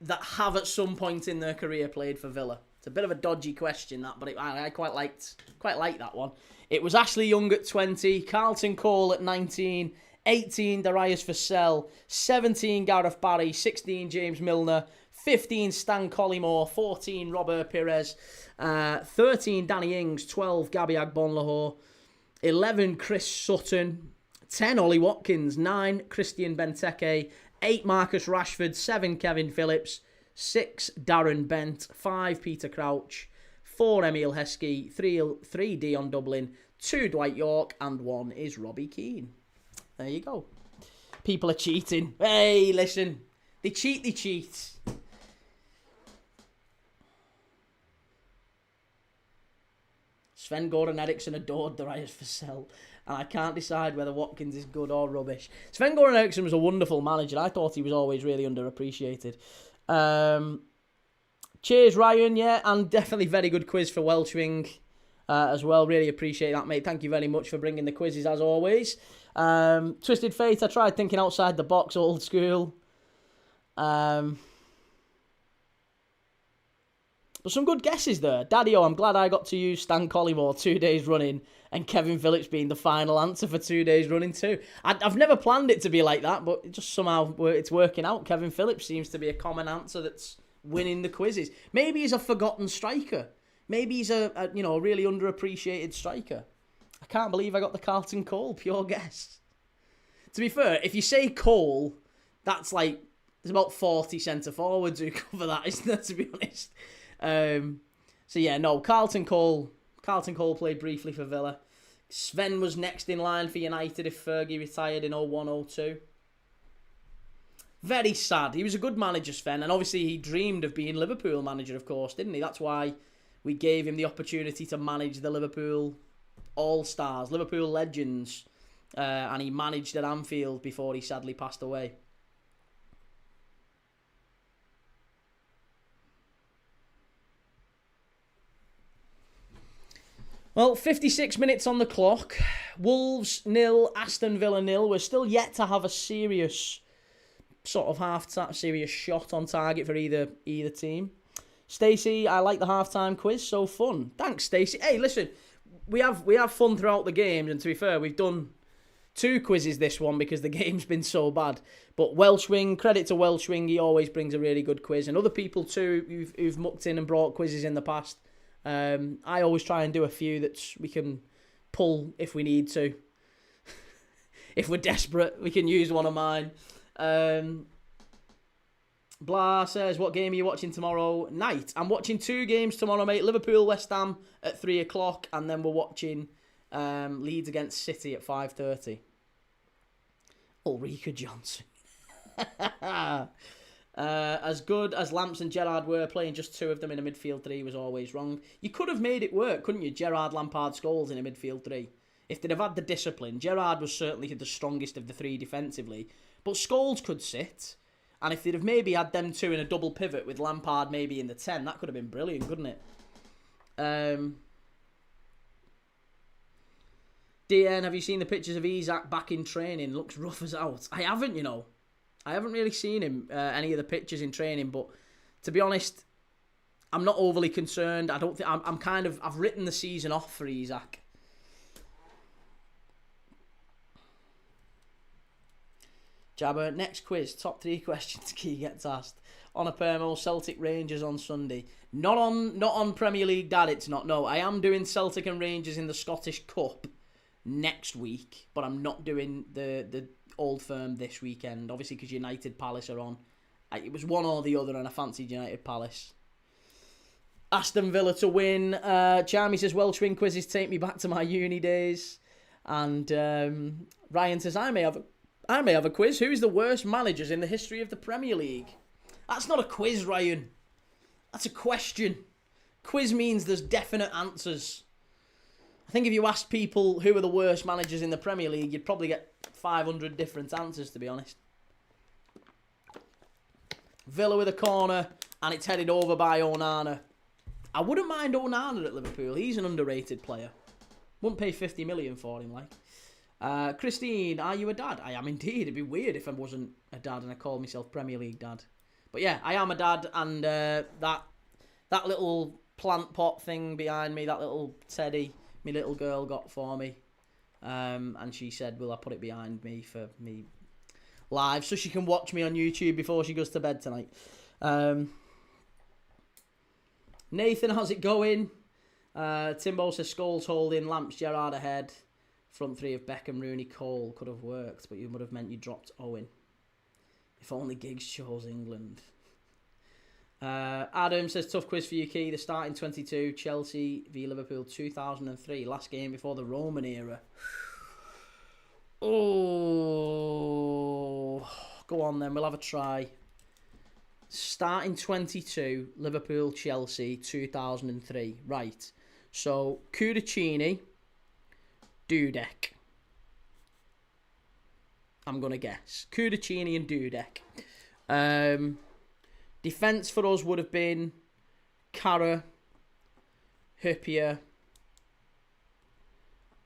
that have at some point in their career played for Villa. It's a bit of a dodgy question, that, but I quite liked that one. It was Ashley Young at 20, Carlton Cole at 19, 18 Darius Vassell, 17 Gareth Barry, 16 James Milner, 15 Stan Collymore, 14 Robert Pires, 13 Danny Ings, 12 Gabby Agbonlahor, 11 Chris Sutton, 10 Ollie Watkins, 9 Christian Benteke, 8 Marcus Rashford, 7 Kevin Phillips, 6 Darren Bent, 5 Peter Crouch, 4 Emile Heskey, 3 Dion Dublin, 2 Dwight York, and 1 is Robbie Keane. There you go. People are cheating. Hey, listen. They cheat. Sven-Goran Eriksson adored Darius Vassell, and I can't decide whether Watkins is good or rubbish. Sven-Goran Eriksson was a wonderful manager. I thought he was always really underappreciated. Cheers, Ryan, yeah, and definitely very good quiz for Welshwing as well. Really appreciate that, mate. Thank you very much for bringing the quizzes, as always. Twisted Fate, I tried thinking outside the box, old school. But some good guesses there. Daddy-O, I'm glad I got to use Stan Collymore 2 days running and Kevin Phillips being the final answer for 2 days running too. I've never planned it to be like that, but it just somehow it's working out. Kevin Phillips seems to be a common answer that's winning the quizzes. Maybe he's a forgotten striker. Maybe he's a really underappreciated striker. I can't believe I got the Carlton Cole, pure guess. To be fair, if you say Cole, that's like, there's about 40 centre-forwards who cover that, isn't there, to be honest? Carlton Cole played briefly for Villa. Sven was next in line for United if Fergie retired in 01-02. Very sad. He was a good manager, Sven, and obviously he dreamed of being Liverpool manager, of course, didn't he? That's why we gave him the opportunity to manage the Liverpool All-Stars, Liverpool legends. And he managed at Anfield before he sadly passed away. Well, 56 minutes on the clock. Wolves 0, Aston Villa 0. We're still yet to have a serious sort of serious shot on target for either team. Stacey, I like the halftime quiz, so fun. Thanks, Stacey. Hey, listen, we have fun throughout the games, and to be fair, we've done 2 quizzes this one because the game's been so bad. But Welshwing, credit to Welshwing, he always brings a really good quiz, and other people too who've mucked in and brought quizzes in the past. I always try and do a few that we can pull if we need to. If we're desperate, we can use one of mine. Blah says, what game are you watching tomorrow night? I'm watching 2 games tomorrow, mate. Liverpool, West Ham at 3 o'clock, and then we're watching Leeds against City at 5:30. Ulrika Johnson. As good as Lamps and Gerrard were, playing just 2 of them in a midfield 3 was always wrong. You could have made it work, couldn't you? Gerrard, Lampard, Scholes in a midfield 3. If they'd have had the discipline. Gerrard was certainly the strongest of the 3 defensively. But Scholes could sit. And if they'd have maybe had them 2 in a double pivot with Lampard maybe in the 10, that could have been brilliant, couldn't it? DN, have you seen the pictures of Isak back in training? Looks rough as out. I haven't, you know. I haven't really seen him, any of the pictures in training, but to be honest, I'm not overly concerned. I don't think I've written the season off for Isak. Jabber, next quiz, top 3 questions Key gets asked. On a Permo, Celtic Rangers on Sunday. Not on Premier League, Dad, it's not. No, I am doing Celtic and Rangers in the Scottish Cup next week, but I'm not doing the Old Firm this weekend, obviously because United Palace are on. It was one or the other, and I fancied United Palace. Aston Villa to win. Charmy says, Welshwing quizzes take me back to my uni days. And Ryan says, I may have a quiz. Who's the worst managers in the history of the Premier League? That's not a quiz, Ryan. That's a question. Quiz means there's definite answers. I think if you asked people who are the worst managers in the Premier League, you'd probably get 500 different answers, to be honest. Villa with a corner, and it's headed over by Onana. I wouldn't mind Onana at Liverpool. He's an underrated player. Wouldn't pay 50 million for him, like. Christine, are you a dad? I am indeed. It'd be weird if I wasn't a dad and I called myself Premier League dad. But yeah, I am a dad, and that little plant pot thing behind me, that little teddy, my little girl got for me. And she said, will I put it behind me for me live so she can watch me on YouTube before she goes to bed tonight. Nathan, how's it going? Timbo says, Scholes holding, Lamps, Gerrard ahead. Front 3 of Beckham, Rooney, Cole could have worked, but you would have meant you dropped Owen. If only Giggs chose England. Adam says, tough quiz for you, Key. The starting 22, Chelsea v Liverpool 2003, last game before the Roman era. Oh, go on then, we'll have a try. Starting 22, Liverpool, Chelsea 2003. Right, so Kudicini, Dudek. I'm going to guess. Kudicini and Dudek. Defence for us would have been Carra, Hippier,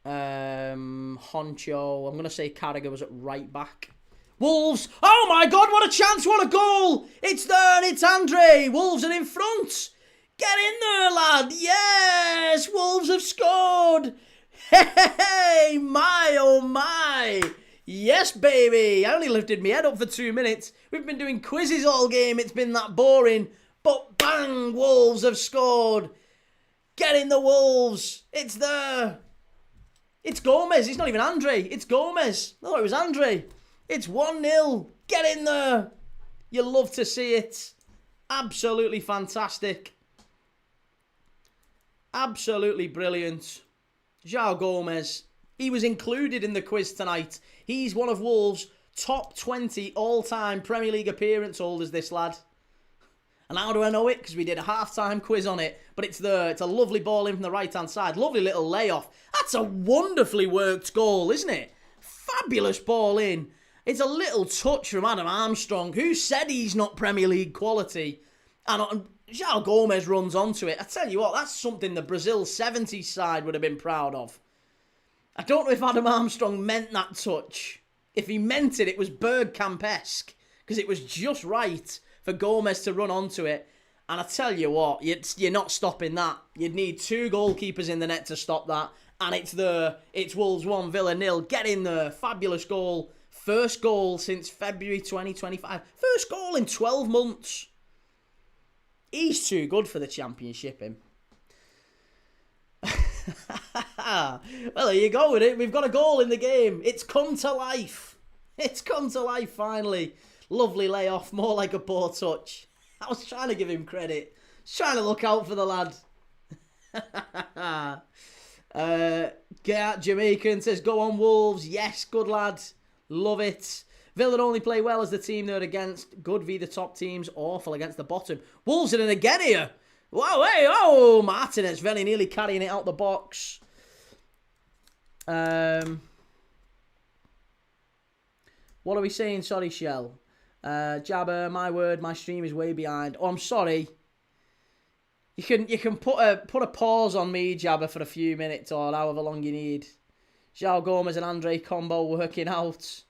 Honcho. I'm going to say Carragher was at right back. Wolves! Oh my God, what a chance, what a goal! It's there and it's Andre! Wolves are in front! Get in there, lad! Yes! Wolves have scored! Hey, my oh my! Yes, baby! I only lifted my head up for 2 minutes. We've been doing quizzes all game. It's been that boring. But bang! Wolves have scored. Get in the Wolves. It's there. It's Gomez. It's not even Andre. It's Gomez. No, it was Andre. It's 1-0. Get in there. You love to see it. Absolutely fantastic. Absolutely brilliant. João Gomez. He was included in the quiz tonight. He's one of Wolves' top 20 all-time Premier League appearance holders, this lad. And how do I know it? Because we did a half-time quiz on it. But it's there. It's a lovely ball in from the right-hand side. Lovely little layoff. That's a wonderfully worked goal, isn't it? Fabulous ball in. It's a little touch from Adam Armstrong, who said he's not Premier League quality. And João Gomez runs onto it. I tell you what, that's something the Brazil 70s side would have been proud of. I don't know if Adam Armstrong meant that touch. If he meant it, it was Bergkamp-esque. Because it was just right for Gomez to run onto it. And I tell you what, you're not stopping that. You'd need 2 goalkeepers in the net to stop that. And it's there. It's Wolves 1, Villa 0. Get in there. Fabulous goal. First goal since February 2025. First goal in 12 months. He's too good for the Championship, him. Well, there you go with it. We've got a goal in the game. It's come to life. It's come to life, finally. Lovely layoff. More like a poor touch. I was trying to give him credit. Just trying to look out for the lad. Jamaican says, go on Wolves. Yes, good lad. Love it. Villa only play well as the team they're against. Good v the top teams. Awful against the bottom. Wolves in it again here. Whoa, hey, oh, Martinez very nearly carrying it out the box. What are we saying? Sorry, Shell. Jabber, my word, my stream is way behind. Oh, I'm sorry. You can put a pause on me, Jabber, for a few minutes or however long you need. João Gomez and Andre combo working out.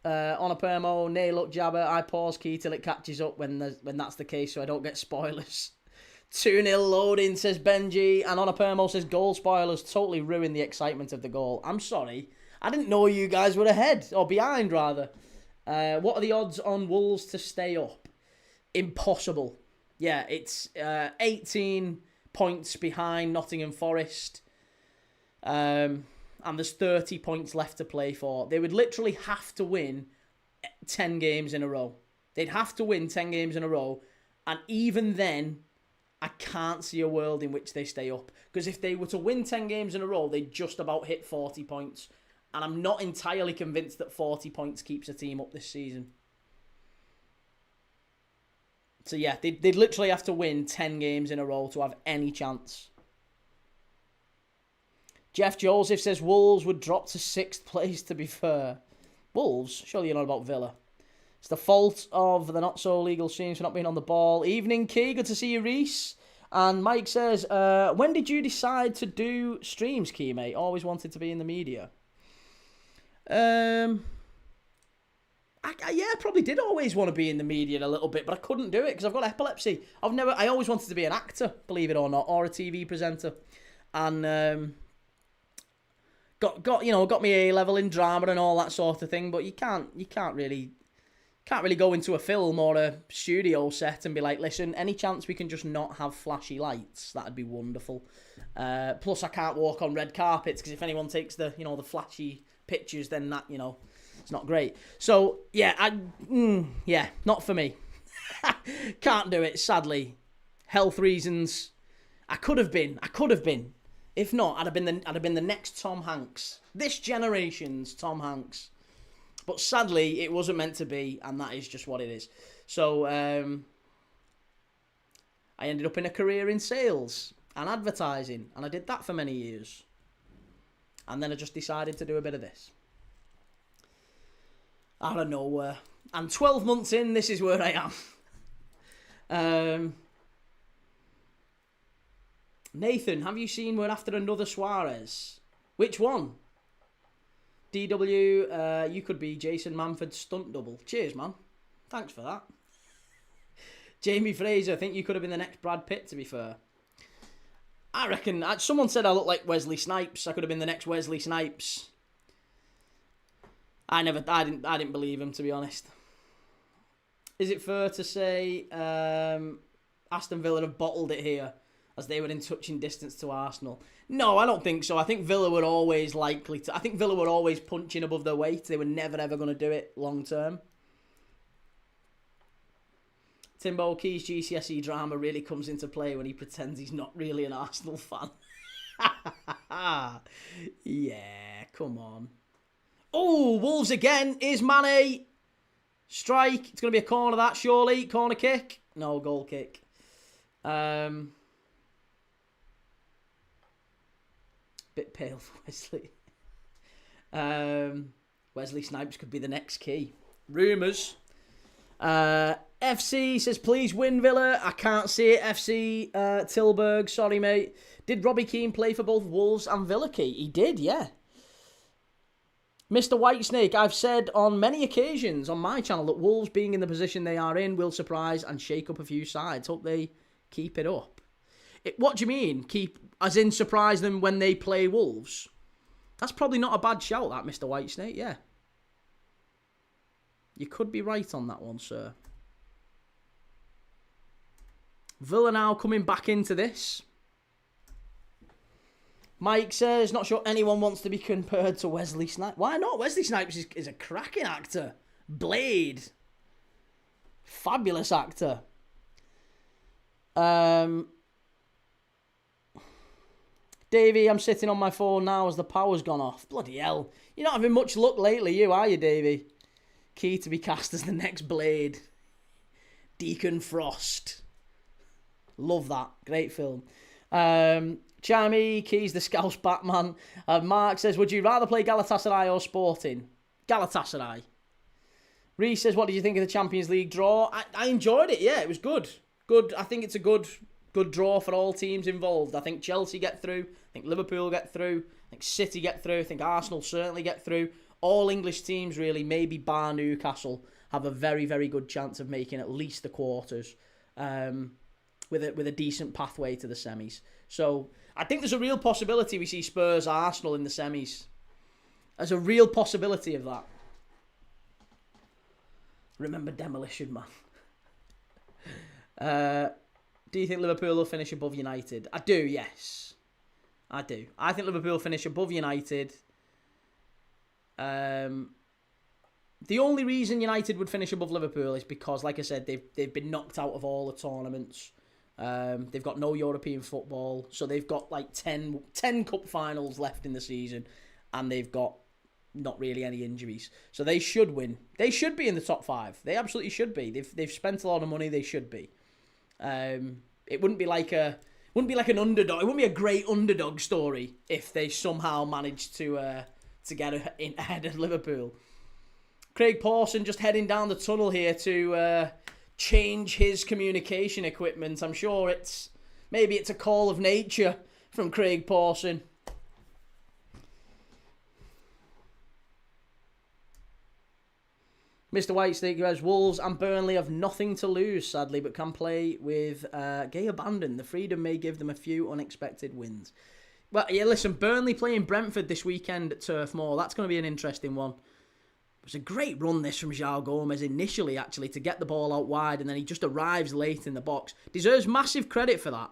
On a permo, nay, look, Jabber, I pause key till it catches up when that's the case so I don't get spoilers. 2-0 loading, says Benji, and on a permo says goal spoilers totally ruin the excitement of the goal. I'm sorry. I didn't know you guys were ahead, or behind rather. What are the odds on Wolves to stay up? Impossible. Yeah, it's 18 points behind Nottingham Forest. And there's 30 points left to play for. They would literally have to win 10 games in a row. They'd have to win 10 games in a row. And even then, I can't see a world in which they stay up. Because if they were to win 10 games in a row, they'd just about hit 40 points. And I'm not entirely convinced that 40 points keeps a team up this season. So yeah, they'd literally have to win 10 games in a row to have any chance. Jeff Joseph says Wolves would drop to 6th place, to be fair. Wolves? Surely you're not about Villa. It's the fault of the not-so-legal streams for not being on the ball. Evening, Key. Good to see you, Reese. And Mike says, when did you decide to do streams, Key, mate? Always wanted to be in the media. I probably did always want to be in the media a little bit, but I couldn't do it because I've got epilepsy. I always wanted to be an actor, believe it or not, or a TV presenter. And... Got me A level in drama and all that sort of thing, but you can't really go into a film or a studio set and be like, listen, any chance we can just not have flashy lights? That'd be wonderful. Plus, I can't walk on red carpets because if anyone takes the flashy pictures, then that it's not great. So yeah, not for me. Can't do it, sadly. Health reasons. I could have been. If not, I'd have been the next Tom Hanks. This generation's Tom Hanks. But sadly, it wasn't meant to be, and that is just what it is. So, I ended up in a career in sales and advertising, and I did that for many years. And then I just decided to do a bit of this. Out of nowhere. And 12 months in, this is where I am. Nathan, have you seen we're after another Suarez? Which one? DW, you could be Jason Manford's stunt double. Cheers, man. Thanks for that. Jamie Fraser, I think you could have been the next Brad Pitt, to be fair. I reckon, someone said I look like Wesley Snipes. I could have been the next Wesley Snipes. I didn't believe him, to be honest. Is it fair to say Aston Villa have bottled it here, as they were in touching distance to Arsenal? No, I don't think so. I think Villa were always likely to... I think Villa were always punching above their weight. They were never, ever going to do it long term. Timbo Key's GCSE drama really comes into play when he pretends he's not really an Arsenal fan. Yeah, come on. Oh, Wolves again. Is Mane. Strike. It's going to be a corner, that, surely. Corner kick. No, goal kick. Bit pale for Wesley. Wesley Snipes could be the next key. Rumours. FC says, please win Villa. I can't see it. FC Tilburg. Sorry, mate. Did Robbie Keane play for both Wolves and Villa, Key? He did, yeah. Mr. Whitesnake, I've said on many occasions on my channel that Wolves being in the position they are in will surprise and shake up a few sides. Hope they keep it up. What do you mean? Keep, as in surprise them when they play Wolves? That's probably not a bad shout, that, Mr. Whitesnake, yeah. You could be right on that one, sir. Villa now coming back into this. Mike says, not sure anyone wants to be compared to Wesley Snipes. Why not? Wesley Snipes is a cracking actor. Blade. Fabulous actor. Davey, I'm sitting on my phone now as the power's gone off. Bloody hell. You're not having much luck lately, are you, Davey? Key to be cast as the next Blade. Deacon Frost. Love that. Great film. Jamie, Key's the Scouse Batman. Mark says, would you rather play Galatasaray or Sporting? Galatasaray. Reece says, what did you think of the Champions League draw? I enjoyed it, yeah, it was good. Good. I think it's a good draw for all teams involved. I think Chelsea get through. I think Liverpool get through. I think City get through. I think Arsenal certainly get through. All English teams, really, maybe bar Newcastle, have a very, very good chance of making at least the quarters with a decent pathway to the semis. So I think there's a real possibility we see Spurs, Arsenal in the semis. There's a real possibility of that. Remember Demolition Man. Do you think Liverpool will finish above United? I do, yes. I do. I think Liverpool will finish above United. The only reason United would finish above Liverpool is because, like I said, they've been knocked out of all the tournaments. They've got no European football, so they've got like 10 cup finals left in the season, and they've got not really any injuries. So they should win. They should be in the top 5. They absolutely should be. They've spent a lot of money. They should be. It wouldn't be like an underdog. It wouldn't be a great underdog story if they somehow managed to get ahead of Liverpool. Craig Pawson just heading down the tunnel here to change his communication equipment. I'm sure maybe it's a call of nature from Craig Pawson. Mr. Whitesnake has Wolves and Burnley have nothing to lose, sadly, but can play with gay abandon. The freedom may give them a few unexpected wins. Well, yeah, listen, Burnley playing Brentford this weekend at Turf Moor. That's going to be an interesting one. It was a great run, this, from João Gomes initially, actually, to get the ball out wide, and then he just arrives late in the box. Deserves massive credit for that.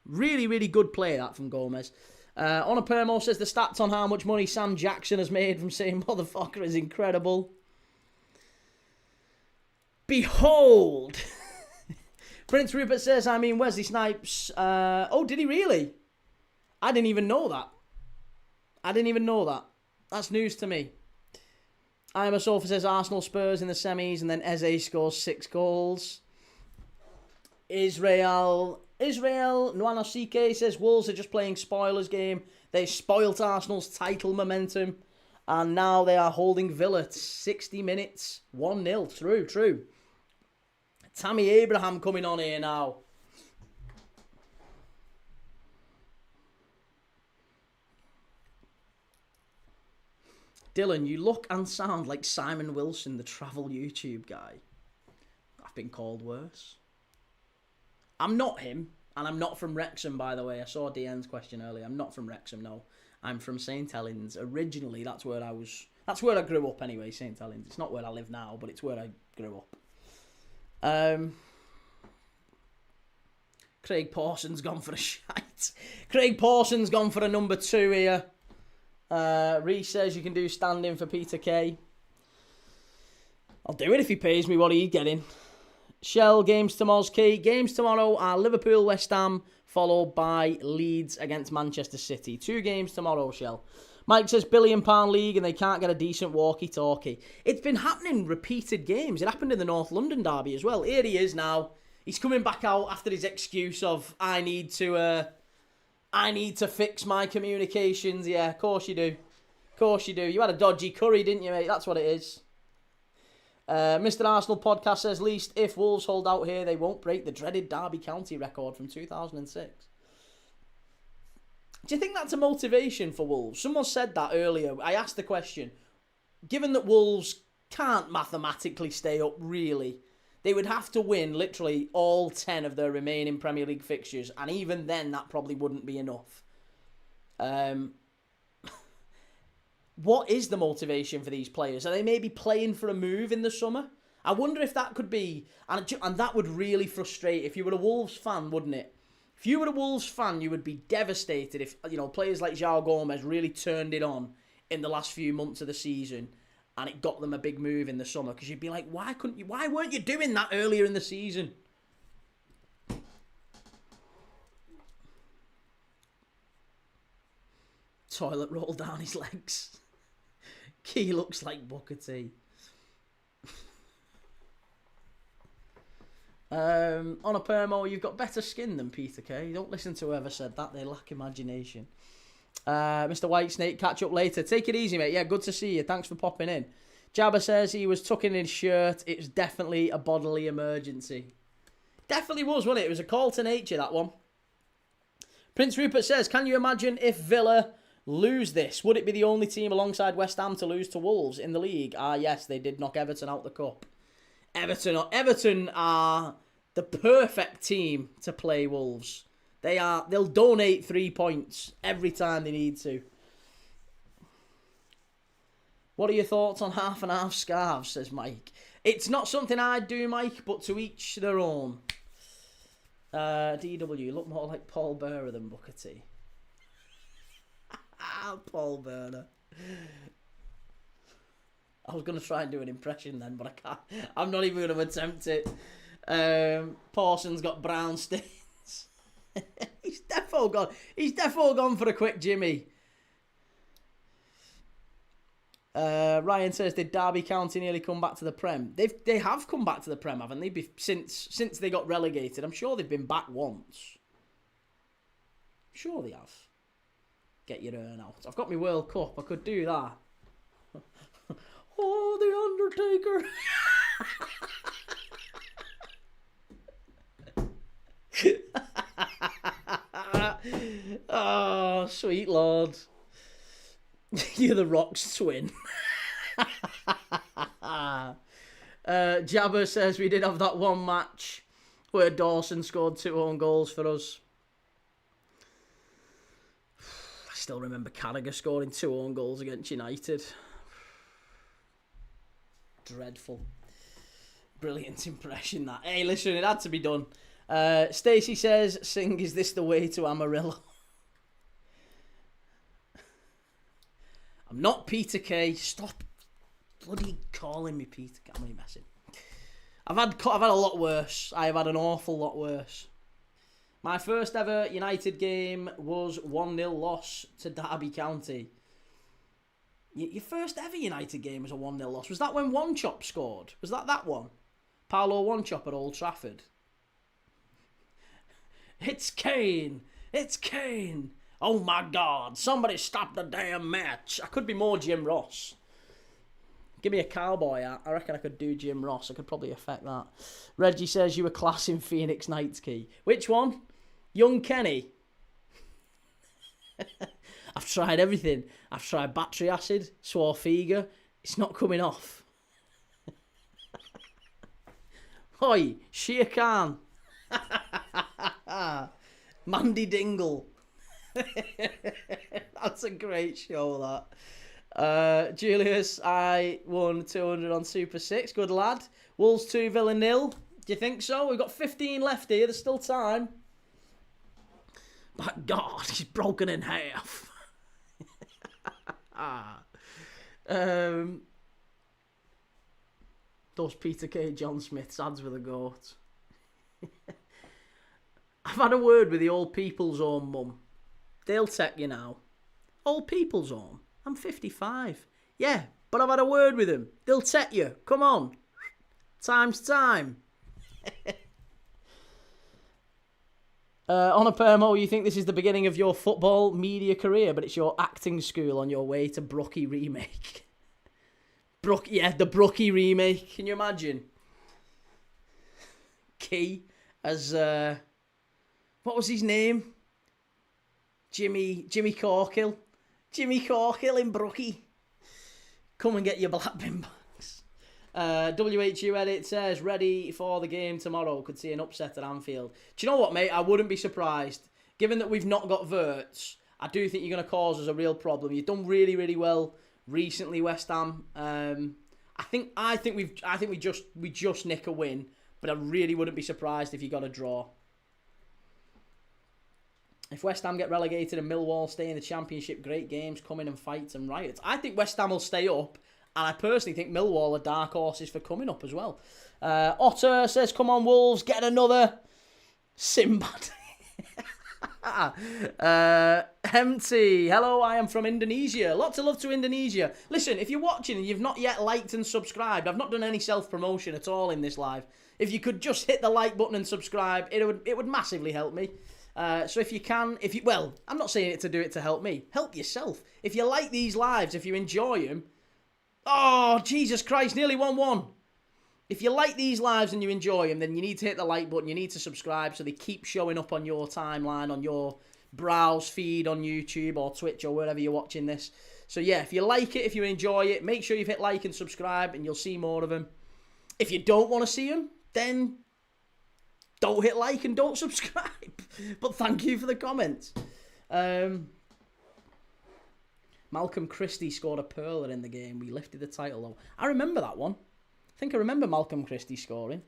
Really, really good play, that, from Gomes. Honor Permo says the stats on how much money Sam Jackson has made from saying motherfucker is incredible. Behold! Prince Rupert says, I mean, Wesley Snipes. Oh, did he really? I didn't even know that. That's news to me. I am a sofa says Arsenal Spurs in the semis, and then Eze scores 6 goals. Israel Nwanosike says Wolves are just playing spoilers game. They spoilt Arsenal's title momentum, and now they are holding Villa 60 minutes, 1-0. True. Tammy Abraham coming on here now. Dylan, you look and sound like Simon Wilson, the travel YouTube guy. I've been called worse. I'm not him, and I'm not from Wrexham, by the way. I saw DN's question earlier. I'm not from Wrexham, no. I'm from St Helens. Originally, that's where I grew up anyway, St Helens. It's not where I live now, but it's where I grew up. Craig Pawson's gone for a shite. Craig Pawson's gone for a number 2 here. Reece says you can do stand-in for Peter Kay. I'll do it if he pays me what he's getting. Shell, games tomorrow's key. Games tomorrow are Liverpool, West Ham, followed by Leeds against Manchester City. 2 games tomorrow, Shell. Mike says £1 billion league and they can't get a decent walkie-talkie. It's been happening repeated games. It happened in the North London derby as well. Here he is now. He's coming back out after his excuse of, I need to fix my communications. Yeah, of course you do. Of course you do. You had a dodgy curry, didn't you, mate? That's what it is. Mr. Arsenal podcast says, least if Wolves hold out here, they won't break the dreaded Derby County record from 2006. Do you think that's a motivation for Wolves? Someone said that earlier. I asked the question. Given that Wolves can't mathematically stay up, really, they would have to win literally all 10 of their remaining Premier League fixtures. And even then, that probably wouldn't be enough. What is the motivation for these players? Are they maybe playing for a move in the summer? I wonder if that could be... And that would really frustrate if you were a Wolves fan, wouldn't it? If you were a Wolves fan, you would be devastated if, players like João Gomez really turned it on in the last few months of the season and it got them a big move in the summer. Because you'd be like, why weren't you doing that earlier in the season? Toilet roll down his legs. He looks like Booker T. On a permo, you've got better skin than Peter Kay. Don't listen to whoever said that. They lack imagination. Mr. Whitesnake, catch up later. Take it easy, mate. Yeah, good to see you. Thanks for popping in. Jabba says he was tucking his shirt. It's definitely a bodily emergency. Definitely was, wasn't it? It was a call to nature, that one. Prince Rupert says, can you imagine if Villa lose this? Would it be the only team alongside West Ham to lose to Wolves in the league? Yes, they did knock Everton out the cup. Everton are the perfect team to play Wolves. They'll donate 3 points every time they need to. What are your thoughts on half and half scarves, says Mike. It's not something I'd do, Mike, but to each their own. DW, you look more like Paul Bearer than Booker T. Paul Burner. I was going to try and do an impression then, but I can't. I'm not even going to attempt it. Parsons got brown stains. He's defo gone for a quick Jimmy. Ryan says, did Derby County nearly come back to the Prem? They have come back to the Prem, haven't they? Since they got relegated. I'm sure they've been back once. I'm sure they have. Get your urn out. I've got my World Cup. I could do that. Oh, the Undertaker. Oh, sweet Lord. You're the Rock's twin. Jabber says we did have that one match where Dawson scored 2 own goals for us. I still remember Carragher scoring 2 own goals against United. Dreadful. Brilliant impression, that. Hey, listen, it had to be done. Stacey says, Singh, is this the way to Amarillo? I'm not Peter Kay. Stop bloody calling me Peter Kay. I'm only messing. I've had a lot worse. I have had an awful lot worse. My first ever United game was 1-0 loss to Derby County. Your first ever United game was a 1-0 loss. Was that when One Chop scored? Was that one? Paolo One Chop at Old Trafford. It's Kane. It's Kane. Oh my God, somebody stop the damn match. I could be more Jim Ross. Give me a cowboy hat. I reckon I could do Jim Ross. I could probably affect that. Reggie says you were class in Phoenix Nights Key. Which one? Young Kenny. I've tried everything. I've tried battery acid, Swarfiga. It's not coming off. Hoi, Shere Khan. Mandy Dingle. That's a great show, that. Julius, I won 200 on Super 6. Good lad. Wolves 2, Villa 0. Do you think so? We've got 15 left here. There's still time. But God, he's broken in half. Those Peter Kay John Smith's ads with a goat. I've had a word with the Old People's Home mum. They'll take you now. Old People's Home? I'm 55. Yeah, but I've had a word with them. They'll take you. Come on. Time's time. On a Permo, you think this is the beginning of your football media career, but it's your acting school on your way to Brookie remake. The Brookie remake. Can you imagine? Key as what was his name? Jimmy Corkill. Jimmy Corkill in Brookie. Come and get your black bin bags. WHU edit says, ready for the game tomorrow. Could see an upset at Anfield. Do you know what, mate? I wouldn't be surprised. Given that we've not got Verts, I do think you're going to cause us a real problem. You've done really, really well recently, West Ham. I think we just nick a win, but I really wouldn't be surprised if you got a draw. If West Ham get relegated and Millwall stay in the Championship, great games coming and fights and riots. I think West Ham will stay up, and I personally think Millwall are dark horses for coming up as well. Otter says, come on Wolves, get another Sinbad. Empty. Hello, I am from Indonesia. Lots of love to Indonesia. Listen, if you're watching and you've not yet liked and subscribed, I've not done any self-promotion at all in this live. If you could just hit the like button and subscribe, it would massively help me. So if you can, well, I'm not saying it to do it to help me. Help yourself. If you like these lives, if you enjoy them, oh, Jesus Christ, nearly 1-1. If you like these lives and you enjoy them, then you need to hit the like button. You need to subscribe so they keep showing up on your timeline, on your browse feed on YouTube or Twitch or wherever you're watching this. So yeah, if you like it, if you enjoy it, make sure you've hit like and subscribe and you'll see more of them. If you don't want to see them, then don't hit like and don't subscribe. But thank you for the comments. Malcolm Christie scored a pearler in the game. We lifted the title though. I remember that one. I think I remember Malcolm Christie scoring.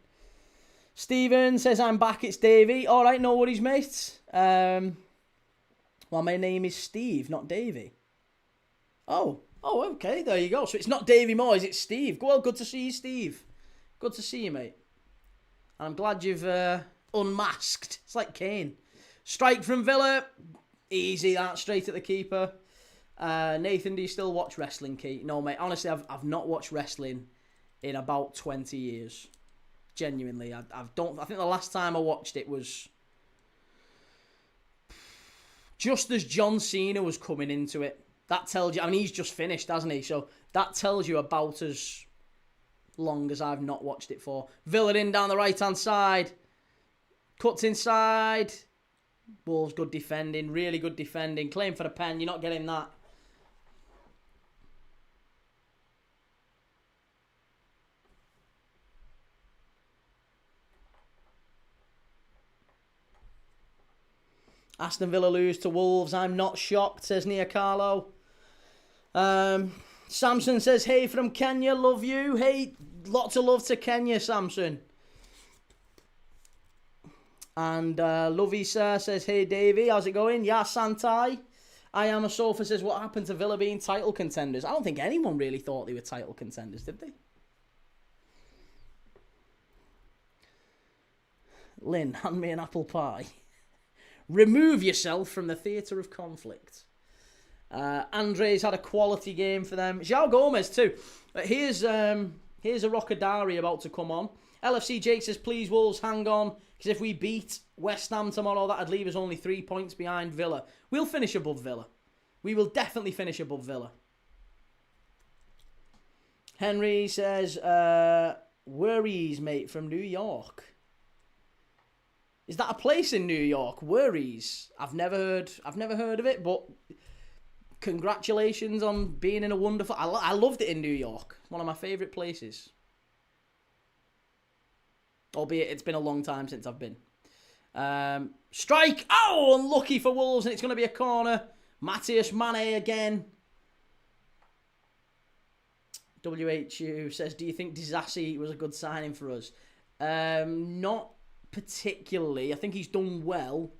Stephen says, I'm back, it's Davey. All right, no worries, mate. Well, my name is Steve, not Davey. Oh, okay, there you go. So it's not Davey Moyes, it's Steve. Well, good to see you, Steve. Good to see you, mate. And I'm glad you've unmasked. It's like Kane. Strike from Villa. Easy, that, straight at the keeper. Nathan, do you still watch wrestling, Keith? No, mate. Honestly, I've not watched wrestling in about 20 years. Genuinely, I think the last time I watched it was just as John Cena was coming into it. That tells you. I mean, he's just finished, hasn't he? So that tells you about as long as I've not watched it for. Villa in down the right-hand side. Cuts inside. Wolves good defending. Really good defending. Claim for the pen. You're not getting that. Aston Villa lose to Wolves. I'm not shocked, says Nia Carlo. Samson says, hey from Kenya, love you. Hey, lots of love to Kenya, Samson. And Lovey Sir says, hey Davey, how's it going? Yeah, Santai. I am a sofa says, what happened to Villa being title contenders? I don't think anyone really thought they were title contenders, did they? Lynn, hand me an apple pie. Remove yourself from the theatre of conflict. Andre's had a quality game for them. João Gomez too. Here's a Rockadari about to come on. LFC Jake says, please Wolves, hang on. Because if we beat West Ham tomorrow, that'd leave us only 3 points behind Villa. We'll finish above Villa. We will definitely finish above Villa. Henry says, Worries, mate, from New York. Is that a place in New York? Worries. I've never heard of it, but congratulations on being in a wonderful... I loved it in New York. One of my favourite places. Albeit it's been a long time since I've been. Strike! Oh, unlucky for Wolves, and it's going to be a corner. Matthias Mane again. WHU says, do you think Disasi was a good signing for us? Not particularly. I think he's done well,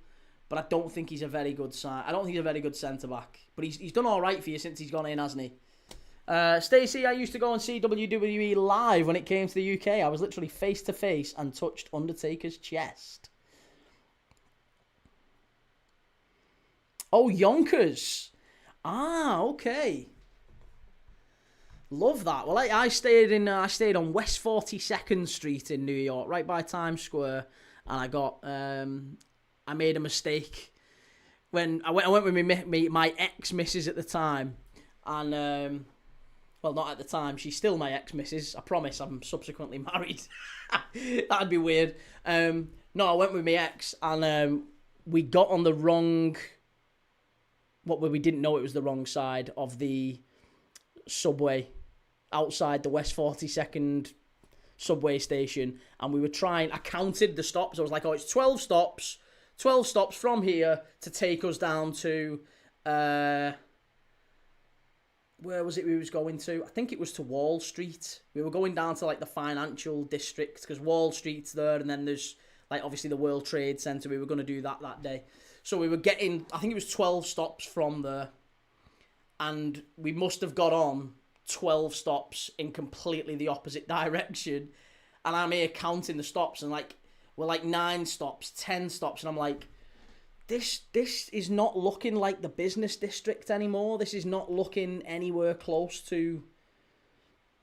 but I don't think he's a very good sign. I don't think he's a very good centre-back. But he's done all right for you since he's gone in, hasn't he? Stacey, I used to go and see WWE live when it came to the UK. I was literally face-to-face and touched Undertaker's chest. Oh, Yonkers. Ah, okay. Love that. Well, I stayed on West 42nd Street in New York, right by Times Square, and I got I made a mistake when I went with my ex-missus at the time, and well, not at the time. She's still my ex-missus. I promise. I'm subsequently married. That'd be weird. No, I went with my ex, and we got on the wrong. We didn't know it was the wrong side of the subway outside the West 42nd subway station, and we were trying. I counted the stops. I was like, "Oh, it's 12 stops. 12 stops from here to take us down to." Where was it we was going to? I think it was to Wall Street. We were going down to like the financial district because Wall Street's there, and then there's like obviously the World Trade Center. We were going to do that day. So we were getting, I think it was 12 stops from there, and we must have got on 12 stops in completely the opposite direction. And I'm here counting the stops, and like we're like 9 stops, 10 stops, and I'm like, This is not looking like the business district anymore. This is not looking anywhere close to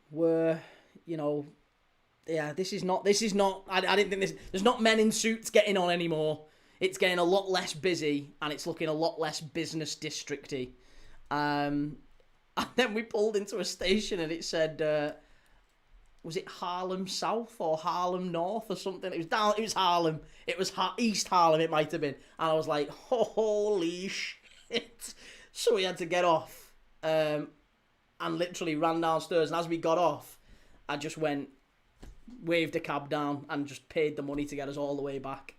where, this is not, I didn't think there's not men in suits getting on anymore. It's getting a lot less busy, and it's looking a lot less business districty. And then we pulled into a station, and it said, was it Harlem South or Harlem North or something? It was Harlem. It was East Harlem, it might have been. And I was like, holy shit. So we had to get off and literally ran downstairs. And as we got off, I just waved a cab down and just paid the money to get us all the way back.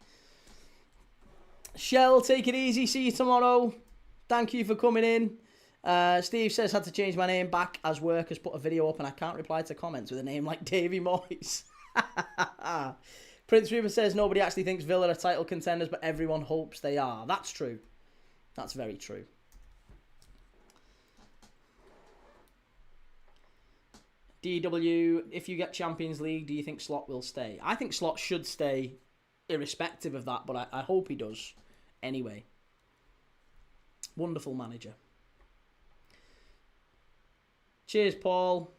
Shell, take it easy. See you tomorrow. Thank you for coming in. Steve says, had to change my name back as work has put a video up and I can't reply to comments with a name like Davy Moyes. Prince Ruben says, nobody actually thinks Villa are title contenders, but everyone hopes they are. That's true. That's very true. DW, if you get Champions League, do you think Slot will stay? I think Slot should stay irrespective of that, but I hope he does anyway. Wonderful manager. Cheers, Paul.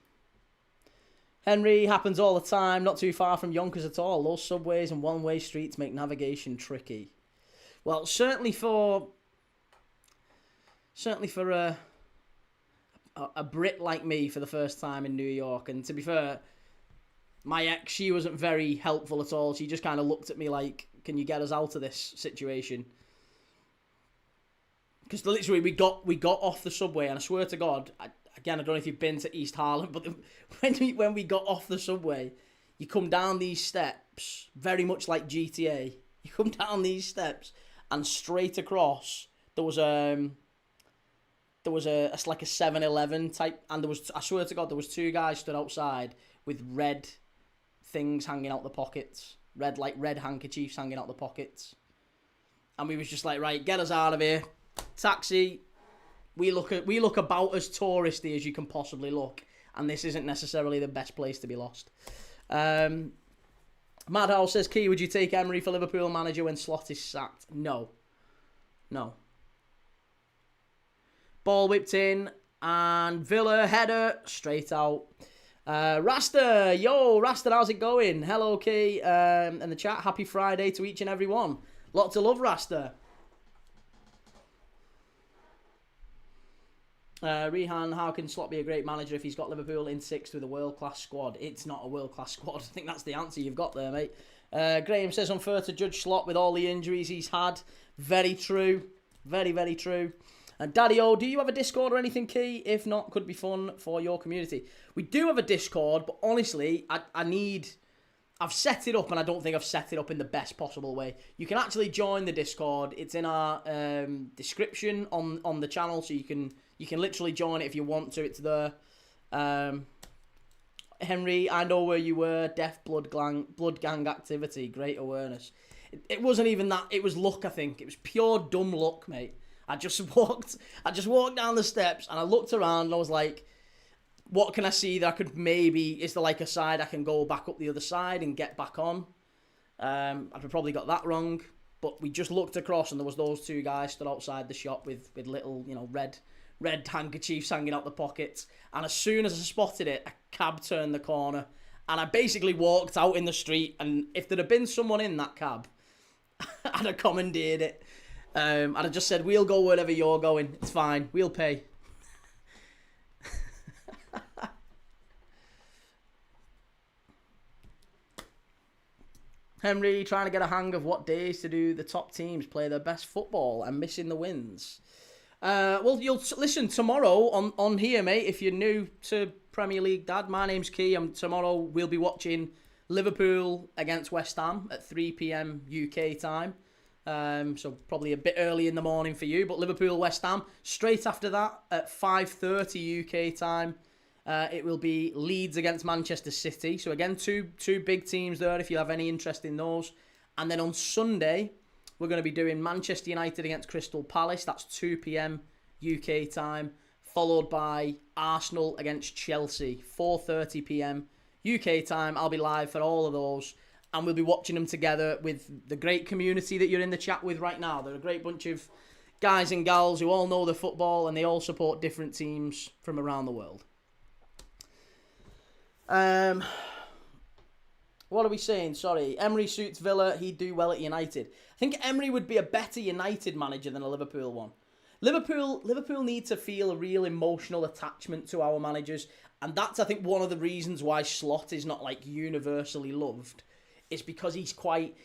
Henry, happens all the time. Not too far from Yonkers at all. Those subways and one-way streets make navigation tricky. Well, certainly for a Brit like me for the first time in New York. And to be fair, my ex, she wasn't very helpful at all. She just kind of looked at me like, can you get us out of this situation? Because literally we got off the subway, and I swear to God, again, I don't know if you've been to East Harlem, but when we got off the subway, you come down these steps, very much like GTA. You come down these steps, and straight across there was like a 7-Eleven type, and I swear to God, there was 2 guys stood outside with red things hanging out the pockets, red handkerchiefs hanging out the pockets, and we was just like, right, get us out of here, taxi. We look about as touristy as you can possibly look, and this isn't necessarily the best place to be lost. Madhouse says, Key, would you take Emery for Liverpool manager when Slot is sacked? No. Ball whipped in, and Villa header straight out. Rasta, how's it going? Hello, Key, in the chat. Happy Friday to each and every one. Lots of love, Rasta. Rehan, how can Slot be a great manager if he's got Liverpool in 6th with a world-class squad? It's not a world-class squad. I think that's the answer you've got there, mate. Graham says, unfair to judge Slot with all the injuries he's had. Very true. Very, very true. And Daddy-O, do you have a Discord or anything, Key? If not, could be fun for your community. We do have a Discord, but honestly, I've set it up, and I don't think I've set it up in the best possible way. You can actually join the Discord. It's in our description on the channel, so you can literally join it if you want to. It's there. Henry, I know where you were. Deaf blood gang activity. Great awareness. It wasn't even that. It was luck, I think. It was pure dumb luck, mate. I just walked down the steps, and I looked around, and I was like, what can I see that I could maybe... Is there like a side I can go back up the other side and get back on? I've probably got that wrong. But we just looked across, and there was those 2 guys stood outside the shop with little, red handkerchiefs hanging out the pockets. And as soon as I spotted it, a cab turned the corner. And I basically walked out in the street. And if there had been someone in that cab, I'd have commandeered it. I'd have just said, we'll go wherever you're going. It's fine. We'll pay. Henry trying to get a hang of what days to do the top teams play their best football and missing the wins. Well, you'll listen tomorrow on here, mate. If you're new to Premier League, Dad, my name's Key. Tomorrow we'll be watching Liverpool against West Ham at 3 p.m. UK time. So probably a bit early in the morning for you, but Liverpool West Ham straight after that at 5:30 UK time. It will be Leeds against Manchester City. So again, two big teams there if you have any interest in those. And then on Sunday, we're going to be doing Manchester United against Crystal Palace. That's 2 p.m. UK time. Followed by Arsenal against Chelsea, 4:30 p.m. UK time. I'll be live for all of those. And we'll be watching them together with the great community that you're in the chat with right now. They're a great bunch of guys and gals who all know the football and they all support different teams from around the world. What are we saying? Sorry. Emery suits Villa. He'd do well at United. I think Emery would be a better United manager than a Liverpool one. Liverpool need to feel a real emotional attachment to our managers. And that's, I think, one of the reasons why Slot is not, like, universally loved. It's because he's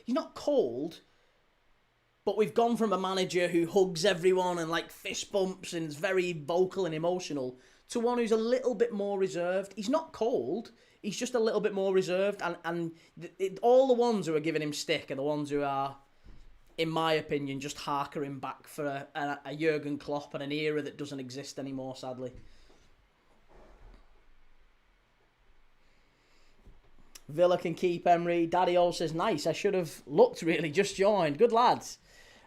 not cold, but we've gone from a manager who hugs everyone and, like, fist bumps and is very vocal and emotional to one who's a little bit more reserved. He's not cold. He's just a little bit more reserved. And all the ones who are giving him stick are the ones who are, in my opinion, just harkering back for a Jurgen Klopp and an era that doesn't exist anymore, sadly. Villa can keep Emery. Daddy O says, nice. I should have looked, really. Just joined. Good lads.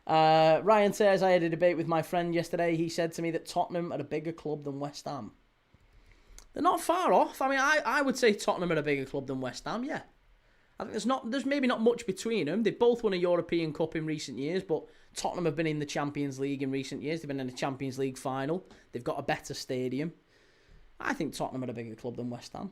Ryan says, I had a debate with my friend yesterday. He said to me that Tottenham are a bigger club than West Ham. They're not far off. I mean, I would say Tottenham are a bigger club than West Ham, yeah. I think there's maybe not much between them. They've both won a European Cup in recent years, but Tottenham have been in the Champions League in recent years. They've been in a Champions League final. They've got a better stadium. I think Tottenham are a bigger club than West Ham.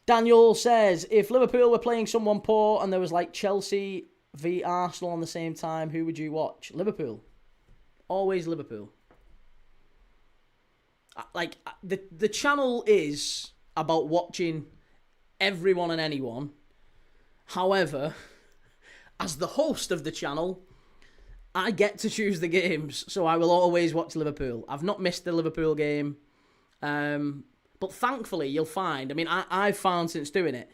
Daniel says, if Liverpool were playing someone poor and there was like Chelsea v Arsenal on the same time, who would you watch? Liverpool. Always Liverpool. Like, the channel is about watching everyone and anyone. However, as the host of the channel, I get to choose the games, so I will always watch Liverpool. I've not missed the Liverpool game. But thankfully, you'll find, I mean, I've found since doing it,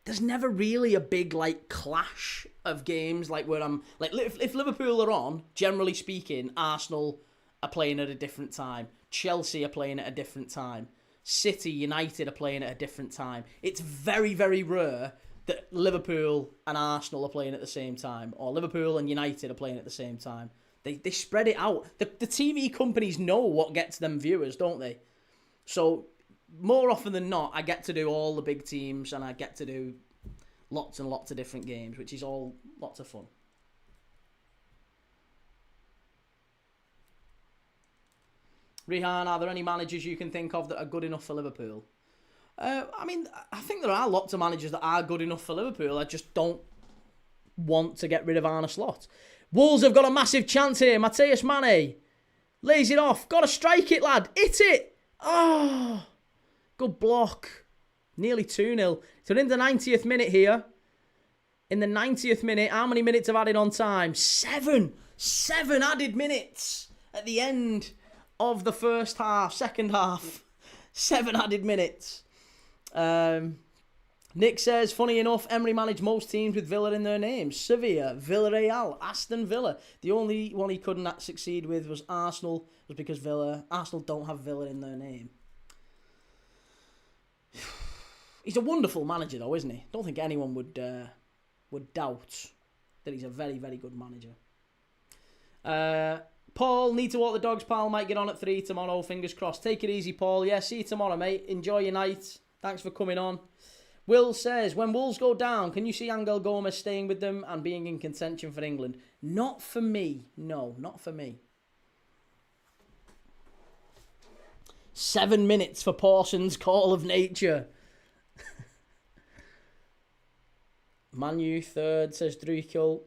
there's never really a big, like, clash of games, like, where I'm, like, if Liverpool are on, generally speaking, Arsenal are playing at a different time. Chelsea are playing at a different time. City, United are playing at a different time. It's very, very rare that Liverpool and Arsenal are playing at the same time, or Liverpool and United are playing at the same time. They spread it out. The TV companies know what gets them viewers, don't they? So, more often than not, I get to do all the big teams and I get to do lots and lots of different games, which is all lots of fun. Rihan, are there any managers you can think of that are good enough for Liverpool? I mean, I think there are lots of managers that are good enough for Liverpool. I just don't want to get rid of Arne Slot. Wolves have got a massive chance here. Mateus Mane lays it off. Got to strike it, lad. Hit it. Oh, good block. Nearly 2-0. So in the 90th minute here. In the 90th minute, how many minutes have added on time? 7. 7 added minutes at the end of the first half, second half. 7 added minutes. Nick says, funny enough, Emery managed most teams with Villa in their names. Sevilla, Villarreal, Aston Villa. The only one he couldn't succeed with was Arsenal, was because Arsenal don't have Villa in their name. He's a wonderful manager though, isn't he? Don't think anyone would doubt that he's a very, very good manager. Paul, need to walk the dogs, pal. Might get on at 3 tomorrow. Fingers crossed. Take it easy, Paul. Yeah, see you tomorrow, mate. Enjoy your night. Thanks for coming on. Will says, when Wolves go down, can you see Angel Gomez staying with them and being in contention for England? Not for me. No, not for me. 7 minutes for Pawson's Call of Nature. Man U third, says Drukel.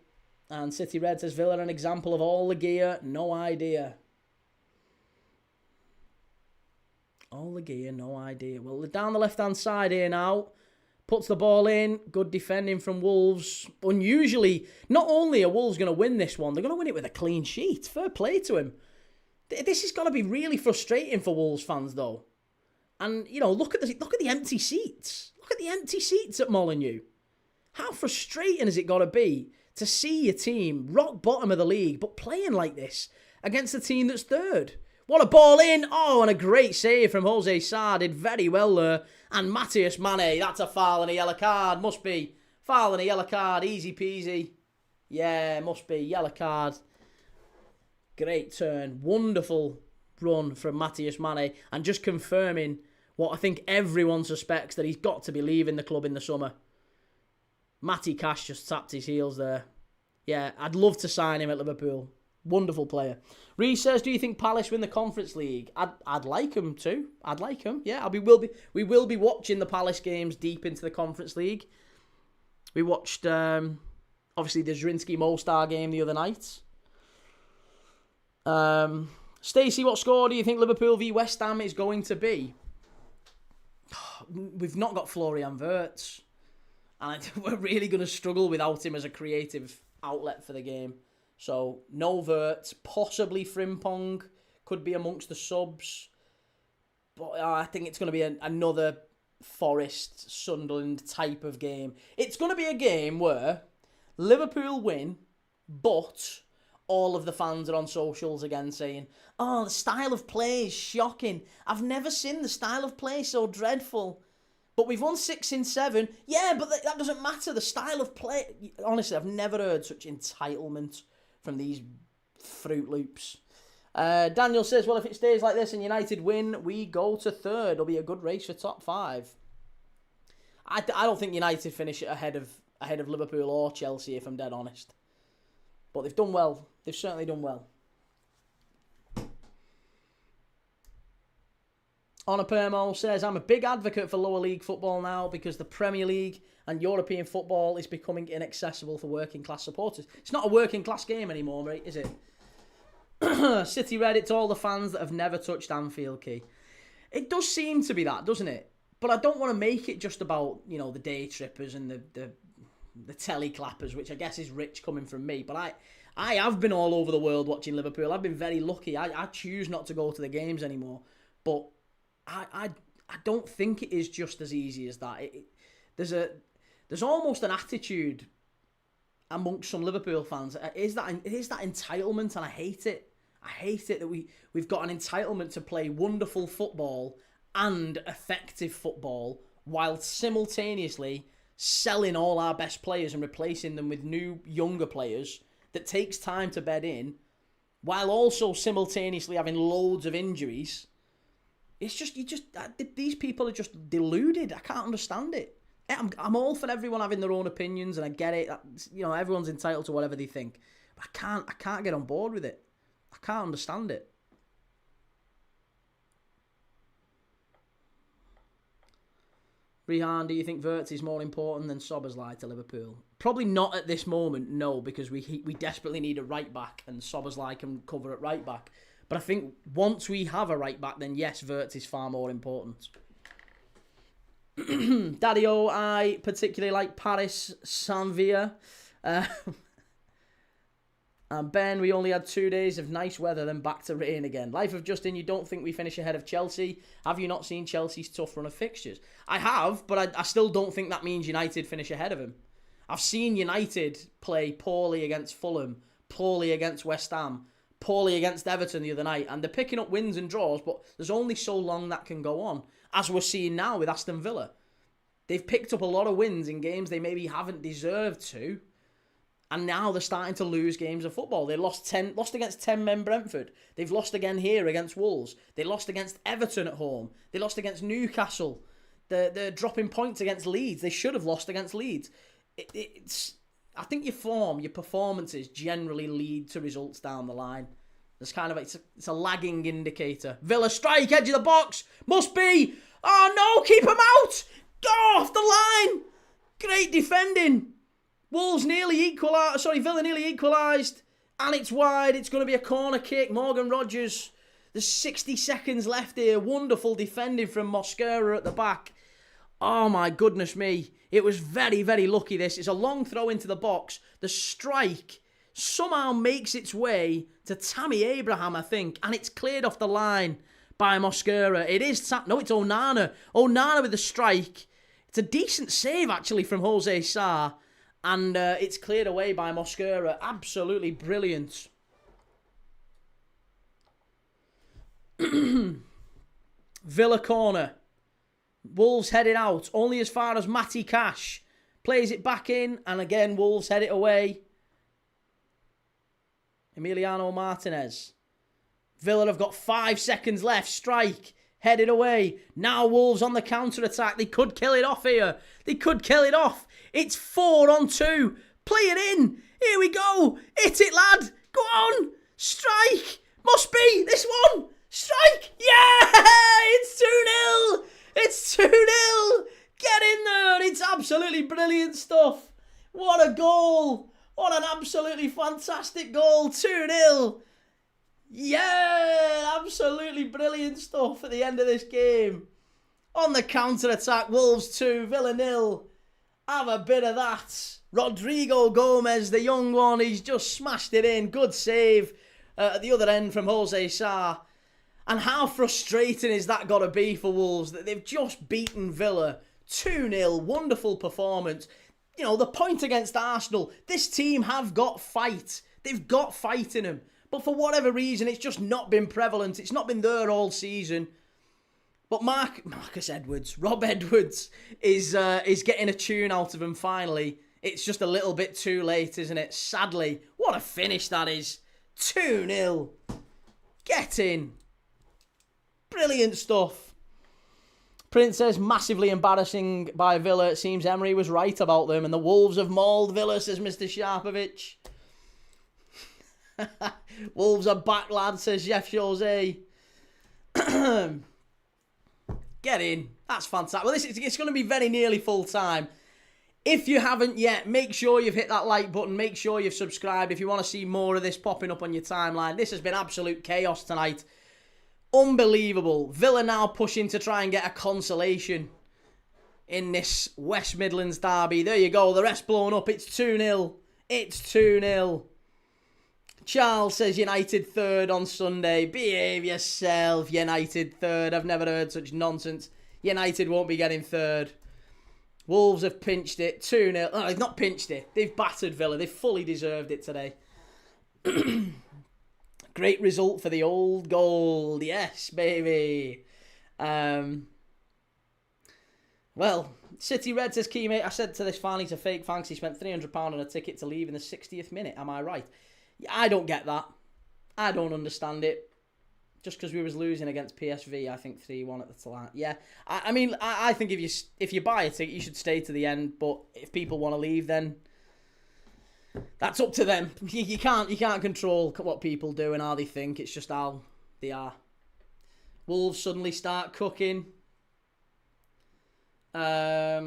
And City Red says Villa an example of all the gear, no idea. All the gear, no idea. Well, they're down the left-hand side here now. Puts the ball in. Good defending from Wolves. Unusually, not only are Wolves going to win this one, they're going to win it with a clean sheet. Fair play to him. This is going to be really frustrating for Wolves fans, though. And, you know, look at the empty seats. Look at the empty seats at Molineux. How frustrating has it got to be to see your team rock bottom of the league, but playing like this against a team that's third? What a ball in. Oh, and a great save from Jose Sarr. Did very well there. And Matthias Mane, that's a foul and a yellow card. Must be. Foul and a yellow card. Easy peasy. Yeah, must be. Yellow card. Great turn. Wonderful run from Matthias Mane. And just confirming what I think everyone suspects, that he's got to be leaving the club in the summer. Matty Cash just tapped his heels there. Yeah, I'd love to sign him at Liverpool. Wonderful player. Reece says, do you think Palace win the Conference League? I'd like him to. I'd like him. Yeah, we will be watching the Palace games deep into the Conference League. We watched, obviously, the Zrinski-Mostar game the other night. Stacey, what score do you think Liverpool v West Ham is going to be? We've not got Florian Wirtz. And we're really going to struggle without him as a creative outlet for the game. So, no Wirtz, possibly Frimpong, could be amongst the subs. But I think it's going to be another Forest, Sunderland type of game. It's going to be a game where Liverpool win, but all of the fans are on socials again saying, oh, the style of play is shocking. I've never seen the style of play so dreadful. But we've won 6 in 7. Yeah, but that doesn't matter. The style of play... Honestly, I've never heard such entitlement from these Fruit Loops. Daniel says, well, if it stays like this and United win, we go to third. It'll be a good race for top 5. I don't think United finish it ahead of Liverpool or Chelsea, if I'm dead honest. But they've done well. They've certainly done well. Honor Permo says, I'm a big advocate for lower league football now because the Premier League and European football is becoming inaccessible for working class supporters. It's not a working class game anymore, mate, is it? City Reddit to all the fans that have never touched Anfield Key. It does seem to be that, doesn't it? But I don't want to make it just about, you know, the day trippers and the telly clappers, which I guess is rich coming from me. But I have been all over the world watching Liverpool. I've been very lucky. I choose not to go to the games anymore. But I don't think it is just as easy as that. There's almost an attitude amongst some Liverpool fans. It is that entitlement, and I hate it. I hate it that we've got an entitlement to play wonderful football and effective football while simultaneously selling all our best players and replacing them with new, younger players that takes time to bed in, while also simultaneously having loads of injuries. It's just, these people are just deluded. I can't understand it. I'm all for everyone having their own opinions, and I get it. You know, everyone's entitled to whatever they think. But I can't get on board with it. I can't understand it. Rihan, do you think Wirtz is more important than Szoboszlai to Liverpool? Probably not at this moment, no, because we desperately need a right back, and Szoboszlai can cover at right back. But I think once we have a right back, then yes, Wirtz is far more important. Daddy-O, I particularly like Paris Saint-Via. And Ben, we only had 2 days of nice weather, then back to rain again. Life of Justin, you don't think we finish ahead of Chelsea? Have you not seen Chelsea's tough run of fixtures? I have, but I still don't think that means United finish ahead of him. I've seen United play poorly against Fulham, poorly against West Ham, poorly against Everton the other night, and they're picking up wins and draws, but there's only so long that can go on, as we're seeing now with Aston Villa. They've picked up a lot of wins in games they maybe haven't deserved to, and now they're starting to lose games of football. They lost against 10-men Brentford. They've lost again here against Wolves. They lost against Everton at home. They lost against Newcastle. They're dropping points against Leeds. They should have lost against Leeds. I think your performances generally lead to results down the line. It's a lagging indicator. Villa strike, edge of the box. Must be. Oh no, keep him out. Go off the line. Great defending. Wolves nearly equalised. Sorry, Villa nearly equalised. And it's wide. It's going to be a corner kick. Morgan Rogers. There's 60 seconds left here. Wonderful defending from Mosquera at the back. Oh my goodness me. It was very, very lucky this. It's a long throw into the box. The strike somehow makes its way to Tammy Abraham, I think. And it's cleared off the line by Mosquera. It is... No, it's Onana. Onana with the strike. It's a decent save, actually, from Jose Sarr. And it's cleared away by Mosquera. Absolutely brilliant. Villa corner. Wolves head it out. Only as far as Matty Cash. Plays it back in. And again, Wolves head it away. Emiliano Martinez. Villa have got 5 seconds left. Strike. Headed away. Now Wolves on the counter-attack. They could kill it off here. They could kill it off. It's 4-on-2. Play it in. Here we go. Hit it, lad. Go on. Strike. Must be this one. Strike. Yeah. It's 2-0. It's 2-0. Get in there. It's absolutely brilliant stuff. What a goal. What an absolutely fantastic goal. 2-0. Yeah, absolutely brilliant stuff at the end of this game. On the counter-attack, Wolves 2, Villa 0. Have a bit of that. Rodrigo Gomez, the young one, he's just smashed it in. Good save at the other end from Jose Sarr. And how frustrating is that got to be for Wolves that they've just beaten Villa 2-0. Wonderful performance. You know, the point against Arsenal, this team have got fight. They've got fight in them. But for whatever reason, it's just not been prevalent. It's not been there all season. But Rob Edwards is getting a tune out of him finally. It's just a little bit too late, isn't it? Sadly, what a finish that is. 2-0. Get in. Brilliant stuff. Prince says, massively embarrassing by Villa. It seems Emery was right about them. And the Wolves have mauled Villa, says Mr. Sharpovich. Wolves are back, lad, says Jeff Jose. Get in. That's fantastic. Well, it's going to be very nearly full time. If you haven't yet, make sure you've hit that like button. Make sure you've subscribed if you want to see more of this popping up on your timeline. This has been absolute chaos tonight. Unbelievable. Villa now pushing to try and get a consolation in this West Midlands derby. There you go. The rest blown up. It's 2-0. It's 2-0. Charles says United third on Sunday. Behave yourself, United third. I've never heard such nonsense. United won't be getting third. Wolves have pinched it. 2-0. Oh, they've not pinched it. They've battered Villa. They've fully deserved it today. Great result for the old gold. Yes, baby. Well, City Red says, key mate, I said to this fan he's a fake fan 'cause he spent £300 on a ticket to leave in the 60th minute. Am I right? I don't get that. I don't understand it. Just because we was losing against PSV, I think 3-1 at the time. Yeah, I mean, I think if you buy a ticket, you should stay to the end. But if people want to leave, then that's up to them. You can't control what people do and how they think. It's just how they are. Wolves suddenly start cooking. At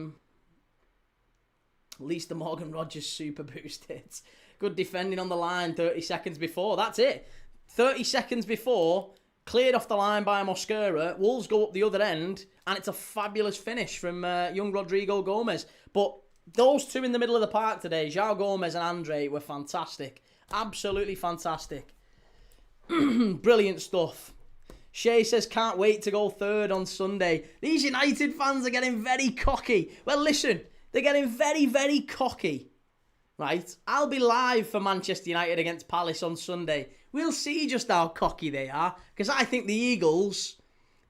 least the Morgan Rogers super boost hits. Good defending on the line 30 seconds before. That's it. 30 seconds before, cleared off the line by Mosquera. Wolves go up the other end, and it's a fabulous finish from young Rodrigo Gomez. But those two in the middle of the park today, João Gomez and Andre, were fantastic. Absolutely fantastic. Brilliant stuff. Shay says, can't wait to go third on Sunday. These United fans are getting very cocky. Well, listen, they're getting very, very cocky. Right? I'll be live for Manchester United against Palace on Sunday. We'll see just how cocky they are. Because I think the Eagles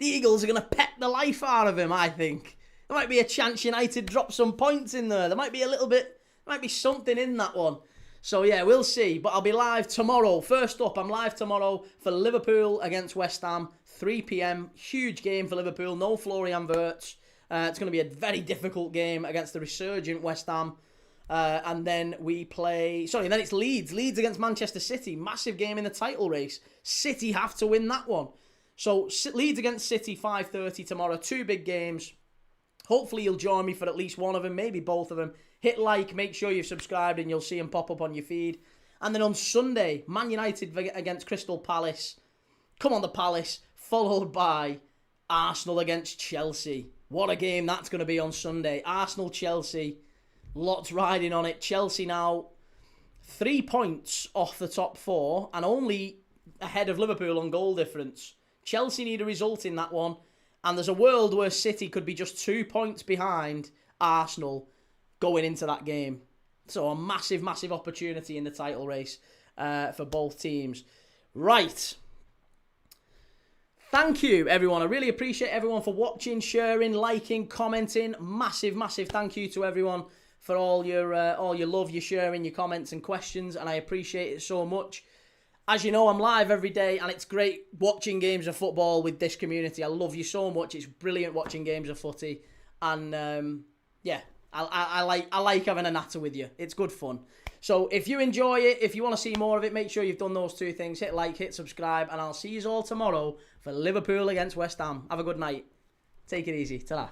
are going to pet the life out of him, I think. There might be a chance United drop some points in there. There might be something in that one. So yeah, we'll see. But I'll be live tomorrow. First up, I'm live tomorrow for Liverpool against West Ham. 3 p.m. Huge game for Liverpool. No Florian Wirtz. It's going to be a very difficult game against the resurgent West Ham. And then then it's Leeds. Leeds against Manchester City. Massive game in the title race. City have to win that one. So Leeds against City, 5:30 tomorrow. 2 big games. Hopefully you'll join me for at least one of them, maybe both of them. Hit like, make sure you've subscribed, and you'll see them pop up on your feed. And then on Sunday, Man United against Crystal Palace. Come on, the Palace. Followed by Arsenal against Chelsea. What a game that's going to be on Sunday. Arsenal-Chelsea. Lots riding on it. Chelsea now 3 points off the top 4 and only ahead of Liverpool on goal difference. Chelsea need a result in that one. And there's a world where City could be just 2 points behind Arsenal going into that game. So a massive, massive opportunity in the title race for both teams. Right. Thank you, everyone. I really appreciate everyone for watching, sharing, liking, commenting. Massive, massive thank you to everyone for all your love, your sharing, your comments and questions, and I appreciate it so much. As you know, I'm live every day, and it's great watching games of football with this community. I love you so much. It's brilliant watching games of footy, and yeah, I like having a natter with you. It's good fun. So if you enjoy it, if you want to see more of it, make sure you've done those 2 things. Hit like, hit subscribe, and I'll see you all tomorrow for Liverpool against West Ham. Have a good night. Take it easy. Ta-ra.